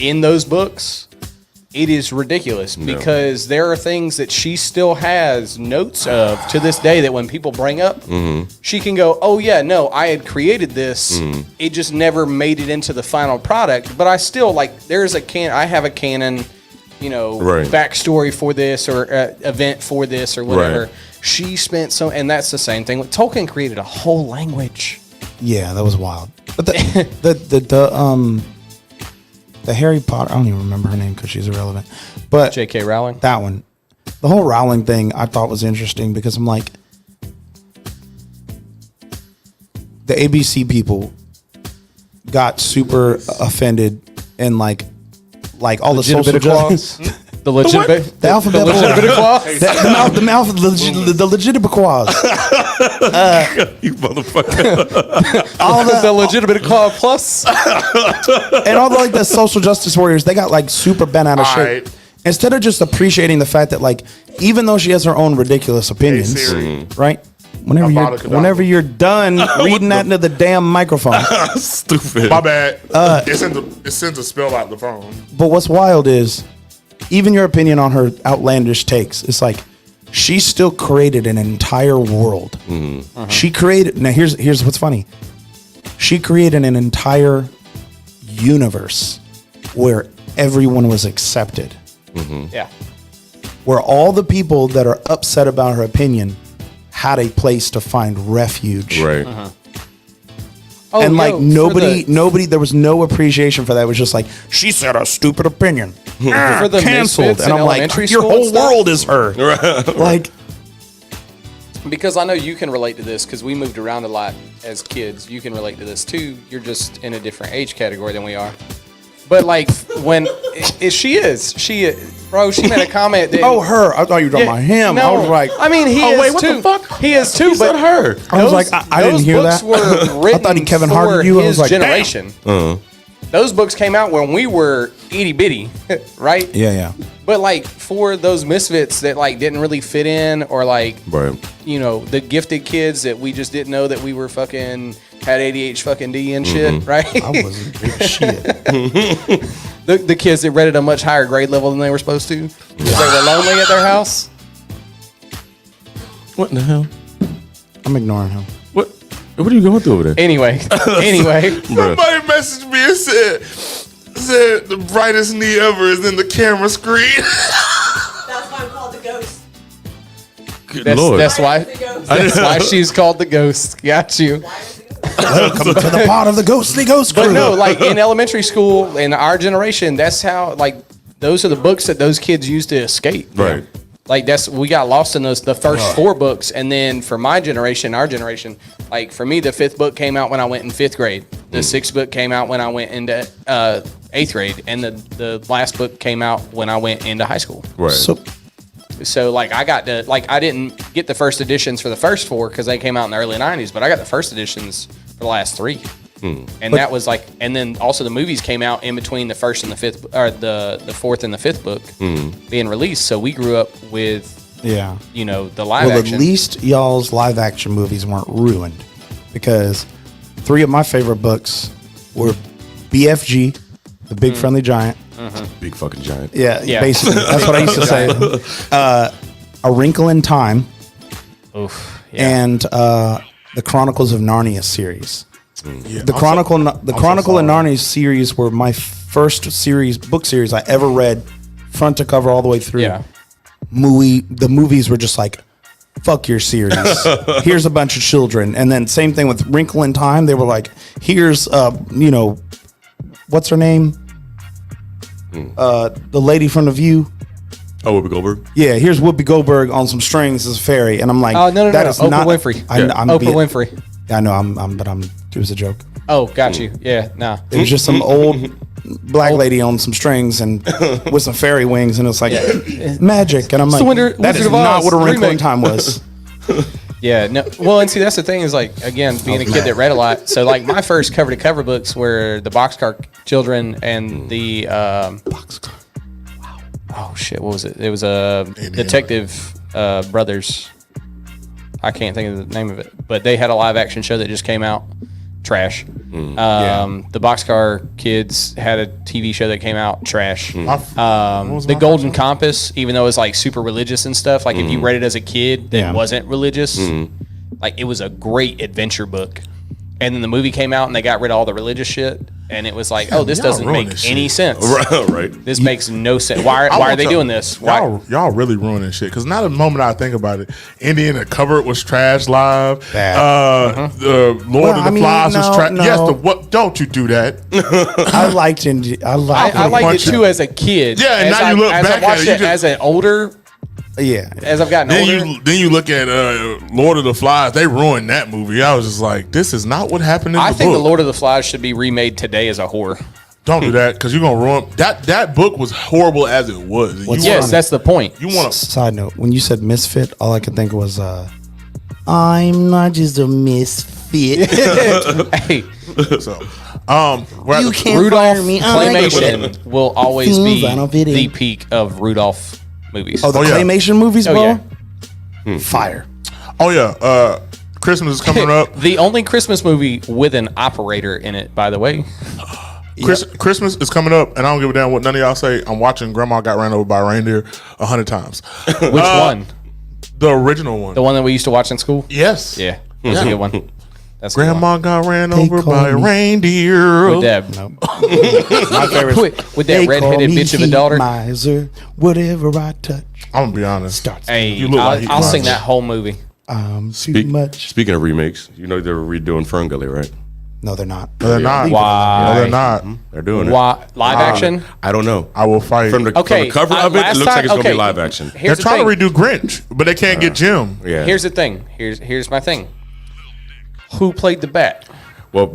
[SPEAKER 6] in those books. It is ridiculous because there are things that she still has notes of to this day that when people bring up, she can go, "Oh yeah, no, I had created this. It just never made it into the final product." But I still like. I have a canon,
[SPEAKER 3] Right.
[SPEAKER 6] backstory for this or event for this or whatever.
[SPEAKER 3] Right.
[SPEAKER 6] She spent and that's the same thing. Tolkien created a whole language.
[SPEAKER 5] Yeah, that was wild. But the Harry Potter, I don't even remember her name because she's irrelevant. But
[SPEAKER 6] J.K. Rowling.
[SPEAKER 5] that one, the whole Rowling thing, I thought was interesting because I'm like, the ABC people got super offended and like all the social
[SPEAKER 6] Legitimate
[SPEAKER 5] clause,
[SPEAKER 6] The legitimate.
[SPEAKER 5] the alphabet,
[SPEAKER 6] legitimate clause.
[SPEAKER 5] the legitimate clause,
[SPEAKER 3] You motherfucker.
[SPEAKER 5] all
[SPEAKER 6] The
[SPEAKER 5] the
[SPEAKER 6] legitimate clause plus.
[SPEAKER 5] and all the like the social justice warriors, they got like super bent out of shape.
[SPEAKER 4] Right.
[SPEAKER 5] Instead of just appreciating the fact that like even though she has her own ridiculous opinions,
[SPEAKER 4] Siri.
[SPEAKER 5] right? Whenever
[SPEAKER 4] Avada Kedavra.
[SPEAKER 5] whenever you're done reading that into the damn microphone.
[SPEAKER 3] Stupid.
[SPEAKER 4] My bad. It sends a spell out the phone.
[SPEAKER 5] But what's wild is even your opinion on her outlandish takes. It's like she still created an entire world. She created. Now here's what's funny. She created an entire universe where everyone was accepted.
[SPEAKER 6] Yeah.
[SPEAKER 5] Where all the people that are upset about her opinion had a place to find refuge.
[SPEAKER 3] Right.
[SPEAKER 6] Oh,
[SPEAKER 5] And like
[SPEAKER 6] yo,
[SPEAKER 5] nobody, there was no appreciation for that. It was just like, she said a stupid opinion.
[SPEAKER 6] for the
[SPEAKER 5] Canceled.
[SPEAKER 6] misfits
[SPEAKER 5] And
[SPEAKER 6] in
[SPEAKER 5] I'm like,
[SPEAKER 6] elementary
[SPEAKER 5] your
[SPEAKER 6] school
[SPEAKER 5] whole
[SPEAKER 6] and stuff?
[SPEAKER 5] world is her. Like,
[SPEAKER 6] Because I know you can relate to this because we moved around a lot as kids. You can relate to this too. You're just in a different age category than we are. But like when she made a comment that
[SPEAKER 5] oh, her. I thought you were talking about him. I was like,
[SPEAKER 6] I mean, he
[SPEAKER 3] Oh,
[SPEAKER 6] is
[SPEAKER 3] wait, what
[SPEAKER 6] too.
[SPEAKER 3] the fuck?
[SPEAKER 6] He is too.
[SPEAKER 3] He
[SPEAKER 6] but
[SPEAKER 3] said her.
[SPEAKER 5] I was like, I didn't hear
[SPEAKER 6] books
[SPEAKER 5] that.
[SPEAKER 6] Were written
[SPEAKER 5] I thought he Kevin
[SPEAKER 6] for
[SPEAKER 5] Harted you. I
[SPEAKER 6] his
[SPEAKER 5] was like, damn.
[SPEAKER 6] generation. Those books came out when we were itty bitty, right?
[SPEAKER 5] yeah.
[SPEAKER 6] But like for those misfits that like didn't really fit in, or like
[SPEAKER 3] Right.
[SPEAKER 6] the gifted kids that we just didn't know that we were fucking had ADHD fucking D and shit, right?
[SPEAKER 5] I wasn't shit.
[SPEAKER 6] the kids that read at a much higher grade level than they were supposed to because they were lonely at their house.
[SPEAKER 3] What in the hell?
[SPEAKER 5] I'm ignoring him.
[SPEAKER 3] What are you going through over there?
[SPEAKER 6] Anyway,
[SPEAKER 3] Bruh.
[SPEAKER 4] Somebody messaged me and said the brightest knee ever is in the camera screen.
[SPEAKER 7] That's why I'm called the ghost.
[SPEAKER 3] Good Lord.
[SPEAKER 6] that's why
[SPEAKER 7] The ghost.
[SPEAKER 6] that's why she's called the ghost. Got you.
[SPEAKER 5] Welcome to the part of the ghostly ghost crew.
[SPEAKER 6] But no, like in elementary school in our generation, that's how like those are the books that those kids used to escape.
[SPEAKER 3] Right.
[SPEAKER 6] Like we got lost in the first 4 books, and then for my generation, our generation, like for me, the 5th book came out when I went in 5th grade. The 6th book came out when I went into 8th grade, and the last book came out when I went into high school.
[SPEAKER 3] Right.
[SPEAKER 6] So like I didn't get the first editions for the first 4 because they came out in the early 90s, but I got the first editions for the last 3. And that was like, and then also the movies came out in between the first and the 5th, or the 4th and the 5th book being released. So we grew up with,
[SPEAKER 5] Yeah.
[SPEAKER 6] the live
[SPEAKER 5] Well,
[SPEAKER 6] action.
[SPEAKER 5] at least y'all's live action movies weren't ruined because 3 of my favorite books were BFG, The Big Friendly Giant.
[SPEAKER 3] Big fucking giant.
[SPEAKER 5] Yeah,
[SPEAKER 6] Yeah.
[SPEAKER 5] basically. That's what I used to say. A Wrinkle in Time
[SPEAKER 6] Oof, yeah.
[SPEAKER 5] and the Chronicles of Narnia series.
[SPEAKER 4] Yeah,
[SPEAKER 5] The Chronicle and Narnia series were my first book series I ever read, front to cover all the way through.
[SPEAKER 6] Yeah.
[SPEAKER 5] The movies were just like, fuck your series. Here's a bunch of children. And then same thing with Wrinkle in Time. They were like, here's what's her name? The lady from The View.
[SPEAKER 3] Oh, Whoopi Goldberg.
[SPEAKER 5] Yeah, here's Whoopi Goldberg on some strings as a fairy, and I'm like,
[SPEAKER 6] Oh no!
[SPEAKER 5] that is
[SPEAKER 6] Oprah
[SPEAKER 5] not
[SPEAKER 6] Winfrey.
[SPEAKER 5] I'm
[SPEAKER 6] Oprah
[SPEAKER 5] being-
[SPEAKER 6] Winfrey.
[SPEAKER 5] I know, but it was a joke.
[SPEAKER 6] Oh, got you. Yeah, nah.
[SPEAKER 5] It was just some old black lady on some strings and with some fairy wings, and it's like magic. And I'm like,
[SPEAKER 6] the
[SPEAKER 5] that is
[SPEAKER 6] Wizard of
[SPEAKER 5] not
[SPEAKER 6] Oz
[SPEAKER 5] what a Wrinkle in
[SPEAKER 6] remake.
[SPEAKER 5] Time was.
[SPEAKER 6] Yeah, no. Well, and see, that's the thing is like again, being a kid that read a lot. So like my first cover to cover books were the Boxcar Children and the
[SPEAKER 4] Boxcar.
[SPEAKER 6] oh shit, what was it? It was a Detective Brothers. I can't think of the name of it, but they had a live action show that just came out. Trash. The Boxcar Kids had a TV show that came out. Trash. The Golden Compass, even though it was like super religious and stuff, like if you read it as a kid that wasn't religious, like it was a great adventure book. And then the movie came out and they got rid of all the religious shit. And it was like, oh, this
[SPEAKER 4] y'all
[SPEAKER 6] doesn't
[SPEAKER 4] ruined
[SPEAKER 6] make
[SPEAKER 4] this
[SPEAKER 6] any
[SPEAKER 4] shit.
[SPEAKER 6] sense.
[SPEAKER 3] Right.
[SPEAKER 6] This makes no sense. Why are they doing this? Why?
[SPEAKER 4] Y'all really ruining shit. Because now the moment I think about it, Indiana Covered was trash live. The Lord of the Flies was trash.
[SPEAKER 5] no.
[SPEAKER 4] Yes, what? Don't you do that?
[SPEAKER 5] I liked it. I liked
[SPEAKER 6] I liked
[SPEAKER 4] punch
[SPEAKER 6] it too as a kid.
[SPEAKER 4] Yeah, and
[SPEAKER 6] as
[SPEAKER 4] now you look
[SPEAKER 6] as
[SPEAKER 4] back
[SPEAKER 6] I watched
[SPEAKER 4] at it, you
[SPEAKER 6] as an older,
[SPEAKER 5] Yeah.
[SPEAKER 6] as I've gotten older.
[SPEAKER 4] Then you look at Lord of the Flies. They ruined that movie. I was just like, this is not what happened in
[SPEAKER 6] I
[SPEAKER 4] the
[SPEAKER 6] think
[SPEAKER 4] book.
[SPEAKER 6] the Lord of the Flies should be remade today as a horror.
[SPEAKER 4] Don't do that because you're gonna ruin that. That book was horrible as it was.
[SPEAKER 6] Yes, that's the point.
[SPEAKER 4] You want to.
[SPEAKER 5] Side note: when you said misfit, all I could think was, "I'm not just a misfit."
[SPEAKER 6] Hey,
[SPEAKER 4] So,
[SPEAKER 5] You can't
[SPEAKER 6] Rudolph
[SPEAKER 5] fire me.
[SPEAKER 6] claymation will always
[SPEAKER 5] Things I
[SPEAKER 6] be
[SPEAKER 5] don't fit in.
[SPEAKER 6] the peak of Rudolph movies.
[SPEAKER 5] Oh, the
[SPEAKER 4] Oh, yeah.
[SPEAKER 5] claymation movies,
[SPEAKER 6] Oh,
[SPEAKER 5] bro.
[SPEAKER 6] yeah.
[SPEAKER 5] Fire.
[SPEAKER 4] Oh yeah, Christmas is coming up.
[SPEAKER 6] The only Christmas movie with an operator in it, by the way.
[SPEAKER 4] Christmas is coming up, and I don't give a damn what none of y'all say. I'm watching Grandma Got Ran Over by a Reindeer 100 times.
[SPEAKER 6] Which one?
[SPEAKER 4] The original one.
[SPEAKER 6] The one that we used to watch in school?
[SPEAKER 4] Yes.
[SPEAKER 6] Yeah, that's a good one. That's a good one.
[SPEAKER 4] Grandma got ran
[SPEAKER 5] They
[SPEAKER 4] over
[SPEAKER 5] call
[SPEAKER 4] by a
[SPEAKER 5] me-
[SPEAKER 4] reindeer.
[SPEAKER 6] With that,
[SPEAKER 5] My favorite.
[SPEAKER 6] with
[SPEAKER 5] They
[SPEAKER 6] that
[SPEAKER 5] call
[SPEAKER 6] redheaded
[SPEAKER 5] me
[SPEAKER 6] bitch of a
[SPEAKER 5] heat
[SPEAKER 6] daughter.
[SPEAKER 5] miser. Whatever I touch
[SPEAKER 4] I'm gonna be honest.
[SPEAKER 5] starts.
[SPEAKER 6] Hey,
[SPEAKER 4] You look like he
[SPEAKER 6] I'll sing
[SPEAKER 4] cried.
[SPEAKER 6] that whole movie.
[SPEAKER 5] Too much.
[SPEAKER 3] Speaking of remakes, you know they're redoing Ferngully, right?
[SPEAKER 5] No, they're not.
[SPEAKER 4] No, they're not.
[SPEAKER 6] Why?
[SPEAKER 4] No, they're not.
[SPEAKER 3] They're doing it.
[SPEAKER 6] Why live action?
[SPEAKER 3] I don't know.
[SPEAKER 4] I will fight.
[SPEAKER 3] From the
[SPEAKER 6] Okay,
[SPEAKER 3] cover of it, it
[SPEAKER 6] last
[SPEAKER 3] looks like it's
[SPEAKER 6] time-
[SPEAKER 3] gonna be
[SPEAKER 6] okay.
[SPEAKER 3] live action.
[SPEAKER 4] They're
[SPEAKER 6] Here's the
[SPEAKER 4] trying
[SPEAKER 6] thing.
[SPEAKER 4] to redo Grinch, but they can't get Jim.
[SPEAKER 3] Yeah.
[SPEAKER 6] Here's the thing. Here's my thing. Who played the bat?
[SPEAKER 3] Well,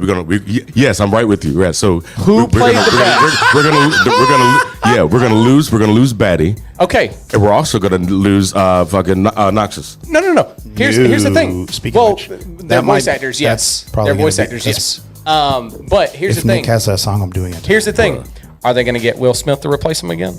[SPEAKER 3] yes, I'm right with you. Yeah, so
[SPEAKER 6] Who played the bat?
[SPEAKER 3] We're gonna lose. We're gonna lose Batty,
[SPEAKER 6] Okay,
[SPEAKER 3] and we're also gonna lose fucking Noxus.
[SPEAKER 6] no. Here's the thing.
[SPEAKER 5] Speaking of
[SPEAKER 6] Well,
[SPEAKER 5] which,
[SPEAKER 6] they're
[SPEAKER 5] that
[SPEAKER 6] voice
[SPEAKER 5] might-
[SPEAKER 6] actors, yes.
[SPEAKER 5] that's probably
[SPEAKER 6] They're voice
[SPEAKER 5] gonna be-
[SPEAKER 6] actors, yes. But here's
[SPEAKER 5] If
[SPEAKER 6] the thing.
[SPEAKER 5] Nick has that song, I'm doing it.
[SPEAKER 6] Here's the thing. Are they going to get Will Smith to replace him again?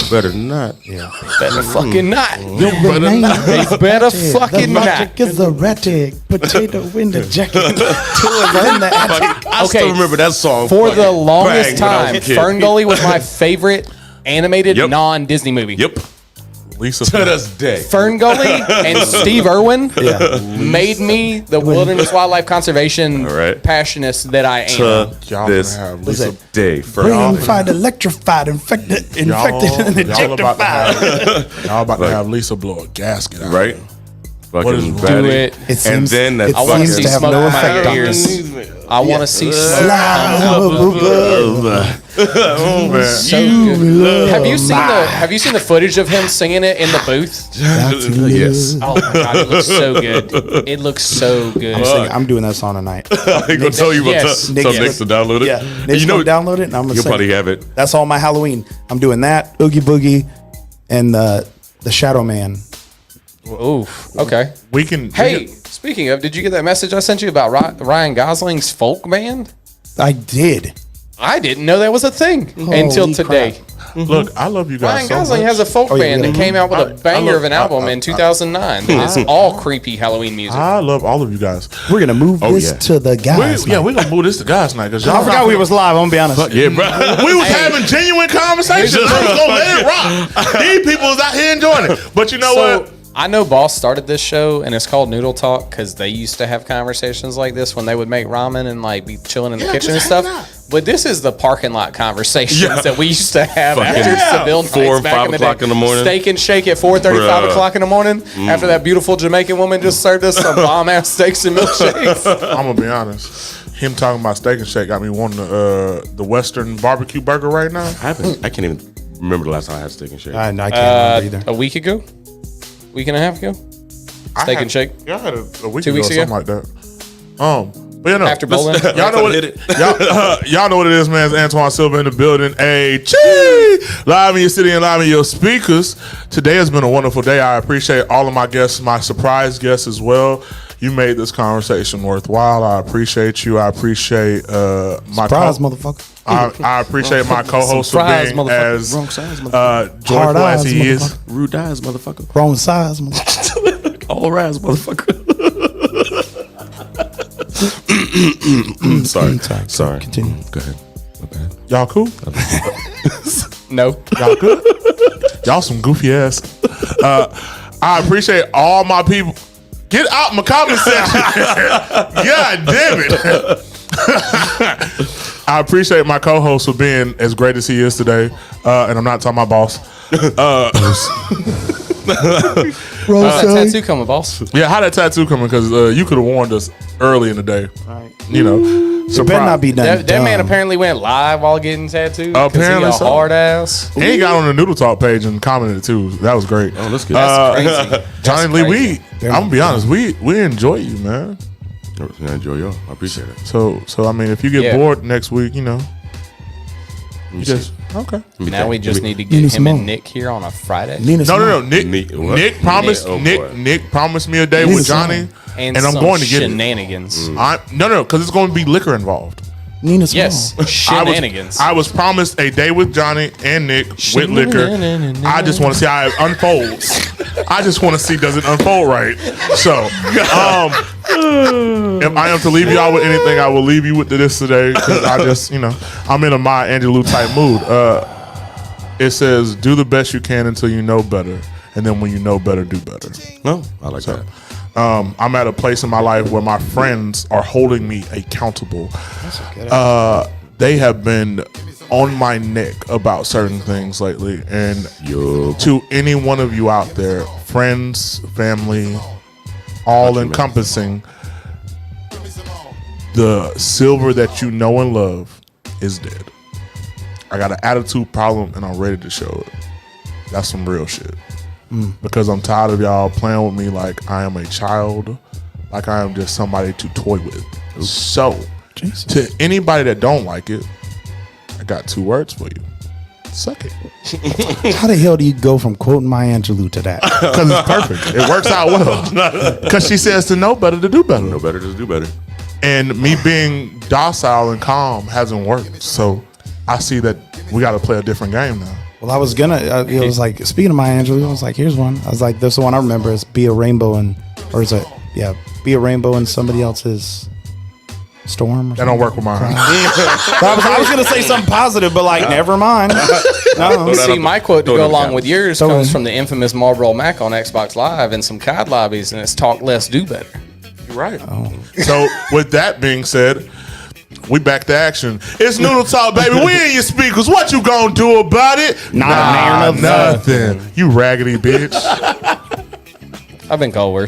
[SPEAKER 3] Better not.
[SPEAKER 5] Yeah.
[SPEAKER 6] Better fucking not.
[SPEAKER 5] They
[SPEAKER 6] better fucking
[SPEAKER 5] the
[SPEAKER 6] not.
[SPEAKER 5] logic is erratic. Potato in the jacket. Two in the attic.
[SPEAKER 3] I
[SPEAKER 6] Okay.
[SPEAKER 3] still remember that song
[SPEAKER 6] For the
[SPEAKER 3] fucking
[SPEAKER 6] longest
[SPEAKER 3] bang when I was
[SPEAKER 6] time,
[SPEAKER 3] a kid.
[SPEAKER 6] Ferngully was my favorite animated
[SPEAKER 3] Yep.
[SPEAKER 6] non-Disney movie.
[SPEAKER 3] Yep.
[SPEAKER 4] Lisa.
[SPEAKER 3] To this day.
[SPEAKER 6] Ferngully and Steve Irwin
[SPEAKER 5] Yeah.
[SPEAKER 6] made me the wilderness wildlife conservation
[SPEAKER 3] All right.
[SPEAKER 6] passionist that I am.
[SPEAKER 3] To
[SPEAKER 4] Y'all
[SPEAKER 3] this
[SPEAKER 4] gonna have
[SPEAKER 5] What's
[SPEAKER 4] Lisa.
[SPEAKER 5] that?
[SPEAKER 3] day. For
[SPEAKER 5] Brain fight, electrified, infected, and
[SPEAKER 4] Y'all about to
[SPEAKER 5] ejectified.
[SPEAKER 4] have, y'all about to have Lisa blow a gasket out.
[SPEAKER 3] right?
[SPEAKER 4] What is
[SPEAKER 3] Fucking
[SPEAKER 4] wrong?
[SPEAKER 3] Batty.
[SPEAKER 6] Do it.
[SPEAKER 5] It seems,
[SPEAKER 3] And then that
[SPEAKER 5] it
[SPEAKER 6] I want to
[SPEAKER 5] seems
[SPEAKER 6] see
[SPEAKER 5] to have
[SPEAKER 6] smoke
[SPEAKER 5] no
[SPEAKER 6] in my
[SPEAKER 5] effect on
[SPEAKER 6] ears.
[SPEAKER 5] this.
[SPEAKER 6] I want to see smoke. So good. Have you seen the footage of him singing it in the booth?
[SPEAKER 3] Yes.
[SPEAKER 6] Oh my god, it looks so good. It looks so good.
[SPEAKER 5] I'm doing that song tonight.
[SPEAKER 3] I'm gonna tell you
[SPEAKER 6] Yes.
[SPEAKER 3] tell
[SPEAKER 5] Nick-
[SPEAKER 3] Nick to download it.
[SPEAKER 5] Yeah, Nick's
[SPEAKER 3] you know,
[SPEAKER 5] gonna download it, and I'm gonna
[SPEAKER 3] you'll
[SPEAKER 5] sing
[SPEAKER 3] probably
[SPEAKER 5] it.
[SPEAKER 3] have it.
[SPEAKER 5] That's all my Halloween. I'm doing that, Oogie Boogie, and the Shadow Man.
[SPEAKER 6] Oof. Okay.
[SPEAKER 4] We can.
[SPEAKER 6] Hey, speaking of, did you get that message I sent you about Ryan Gosling's folk band?
[SPEAKER 5] I did.
[SPEAKER 6] I didn't know that was a thing until
[SPEAKER 5] Holy
[SPEAKER 6] today.
[SPEAKER 4] Look, I love you guys.
[SPEAKER 6] Ryan
[SPEAKER 4] so
[SPEAKER 6] Gosling
[SPEAKER 4] much.
[SPEAKER 6] has a folk
[SPEAKER 5] Oh, yeah,
[SPEAKER 6] band
[SPEAKER 5] yeah.
[SPEAKER 6] that came out with a banger
[SPEAKER 4] love-
[SPEAKER 6] of an album in 2009. It's all creepy Halloween music.
[SPEAKER 4] I love all of you guys.
[SPEAKER 5] We're gonna move this
[SPEAKER 3] yeah.
[SPEAKER 5] to the guys.
[SPEAKER 4] Yeah, we're gonna move this to guys night because
[SPEAKER 5] I forgot we was live. I'm gonna be honest.
[SPEAKER 3] Yeah, bro.
[SPEAKER 4] we was having genuine conversations. I was gonna let it rock. These people was out here enjoying it. But you know
[SPEAKER 6] So
[SPEAKER 4] what?
[SPEAKER 6] I know Boss started this show and it's called Noodle Talk because they used to have conversations like this when they would make ramen and like be chilling in the kitchen and
[SPEAKER 4] just
[SPEAKER 6] stuff.
[SPEAKER 4] hang out.
[SPEAKER 6] But this is the parking lot conversations
[SPEAKER 3] Yeah.
[SPEAKER 6] that we used to have
[SPEAKER 3] Fucking
[SPEAKER 6] after Seville
[SPEAKER 3] 4
[SPEAKER 6] nights
[SPEAKER 3] and
[SPEAKER 6] back
[SPEAKER 3] 5
[SPEAKER 6] in the
[SPEAKER 3] o'clock
[SPEAKER 6] day.
[SPEAKER 3] in the morning.
[SPEAKER 6] Steak and Shake at 4:30, 5
[SPEAKER 3] Bruh.
[SPEAKER 6] o'clock in the morning after that beautiful Jamaican woman just served us some bomb ass steaks and milkshakes.
[SPEAKER 4] I'm gonna be honest. Him talking about Steak and Shake got me wanting the Western barbecue burger right now.
[SPEAKER 3] I can't even remember the last time I had steak and shake.
[SPEAKER 5] I can't remember either.
[SPEAKER 6] A week ago? Week and a half ago? Steak and Shake?
[SPEAKER 4] Yeah, I had a week
[SPEAKER 6] 2
[SPEAKER 4] ago
[SPEAKER 6] weeks
[SPEAKER 4] or
[SPEAKER 6] ago?
[SPEAKER 4] something like that. But you know,
[SPEAKER 6] After bowling?
[SPEAKER 4] y'all know what
[SPEAKER 3] Hit it.
[SPEAKER 4] y'all know what it is, man. It's Antoine Silva in the building. Live in your city and live in your speakers. Today has been a wonderful day. I appreciate all of my guests, my surprise guests as well. You made this conversation worthwhile. I appreciate you. I appreciate my
[SPEAKER 5] Surprise, motherfucker.
[SPEAKER 4] I appreciate my co-host for
[SPEAKER 6] Surprise,
[SPEAKER 4] being
[SPEAKER 6] motherfucker.
[SPEAKER 4] as
[SPEAKER 3] Wrong size, motherfucker.
[SPEAKER 4] joyful
[SPEAKER 5] Hard
[SPEAKER 4] as
[SPEAKER 5] eyes,
[SPEAKER 4] he is.
[SPEAKER 5] motherfucker.
[SPEAKER 3] Rude eyes, motherfucker.
[SPEAKER 5] Wrong size, motherfucker.
[SPEAKER 3] All rise, motherfucker. Sorry. Sorry.
[SPEAKER 5] Continue.
[SPEAKER 3] Go ahead. My bad.
[SPEAKER 4] Y'all cool?
[SPEAKER 6] No.
[SPEAKER 4] Y'all good? Y'all some goofy ass. I appreciate all my people. Get out my comment section. God damn it. I appreciate my co-host for being as great as he is today. And I'm not talking about boss.
[SPEAKER 6] How's that tattoo coming, boss?
[SPEAKER 4] Yeah, how that tattoo coming? Because you could have warned us early in the day. You know,
[SPEAKER 5] It better not be nothing
[SPEAKER 6] That man
[SPEAKER 5] dumb.
[SPEAKER 6] apparently went live while getting tattooed.
[SPEAKER 4] Apparently
[SPEAKER 6] he a
[SPEAKER 4] so.
[SPEAKER 6] hard ass.
[SPEAKER 4] And he got on the Noodle Talk page and commented too. That was great.
[SPEAKER 3] Oh, that's good.
[SPEAKER 6] That's crazy.
[SPEAKER 4] Johnny Lee,
[SPEAKER 6] crazy.
[SPEAKER 4] I'm gonna be honest, we enjoy you, man.
[SPEAKER 3] I enjoy y'all. I appreciate it.
[SPEAKER 4] So I mean, if you get
[SPEAKER 6] Yeah.
[SPEAKER 4] bored next week, you know,
[SPEAKER 3] Let me
[SPEAKER 4] you
[SPEAKER 3] see.
[SPEAKER 4] just okay.
[SPEAKER 3] Let me
[SPEAKER 6] Now
[SPEAKER 3] think.
[SPEAKER 6] we just
[SPEAKER 3] Let me-
[SPEAKER 6] need to
[SPEAKER 5] Nina
[SPEAKER 6] get him
[SPEAKER 5] Simone.
[SPEAKER 6] and Nick here on a Friday.
[SPEAKER 5] Nina
[SPEAKER 4] No,
[SPEAKER 5] Simone.
[SPEAKER 4] Nick.
[SPEAKER 3] what?
[SPEAKER 4] Nick promised.
[SPEAKER 3] Oh,
[SPEAKER 4] Nick.
[SPEAKER 3] boy.
[SPEAKER 4] Nick promised me a day
[SPEAKER 5] Nina
[SPEAKER 4] with Johnny,
[SPEAKER 5] Simone.
[SPEAKER 6] And
[SPEAKER 4] I'm
[SPEAKER 6] some
[SPEAKER 4] going to get it.
[SPEAKER 6] shenanigans.
[SPEAKER 4] No, because it's going to be liquor involved.
[SPEAKER 5] Nina Simone.
[SPEAKER 6] Yes,
[SPEAKER 4] I
[SPEAKER 6] shenanigans.
[SPEAKER 4] was promised a day with Johnny and Nick with liquor. I just want to see how it unfolds. I just want to see does it unfold right. So, if I am to leave y'all with anything, I will leave you with this today because I just, I'm in a Maya Angelou type mood. It says, "Do the best you can until you know better, and then when you know better, do better."
[SPEAKER 3] No, I like that.
[SPEAKER 4] I'm at a place in my life where my friends are holding me accountable. They have been on my neck about certain things lately. And
[SPEAKER 3] Yo.
[SPEAKER 4] to any one of you out there, friends, family, all encompassing, the silver that you know and love is dead. I got an attitude problem and I'm ready to show it. That's some real shit. Because I'm tired of y'all playing with me like I am a child, like I am just somebody to toy with. So, to anybody that don't like it, I got 2 words for you. Suck it.
[SPEAKER 5] How the hell do you go from quoting Maya Angelou to that?
[SPEAKER 4] Because it's perfect. It works out well. Because she says to know better to do better.
[SPEAKER 3] No better, just do better.
[SPEAKER 4] And me being docile and calm hasn't worked. So, I see that we got to play a different game now.
[SPEAKER 5] Well, I was gonna. It was like, speaking of Maya Angelou, I was like, here's one. I was like, this one I remember is be a rainbow and, or is it? Yeah, be a rainbow in somebody else's storm. Or
[SPEAKER 4] That don't work with mine.
[SPEAKER 5] I was gonna say something positive, but like, never mind. No.
[SPEAKER 6] See, my quote to
[SPEAKER 3] throw
[SPEAKER 6] go
[SPEAKER 3] them
[SPEAKER 6] along
[SPEAKER 3] cameras.
[SPEAKER 6] with yours
[SPEAKER 5] Throw
[SPEAKER 6] comes
[SPEAKER 5] them.
[SPEAKER 6] from the infamous Marlboro Mac on Xbox Live and some COD lobbies, and it's talk less, do better.
[SPEAKER 4] You're right. So, with that being said, we back to action. It's Noodle Talk, baby. We in your speakers. What you gonna do about it?
[SPEAKER 5] Nah,
[SPEAKER 4] nothing. You raggedy bitch.
[SPEAKER 6] I've been called worse.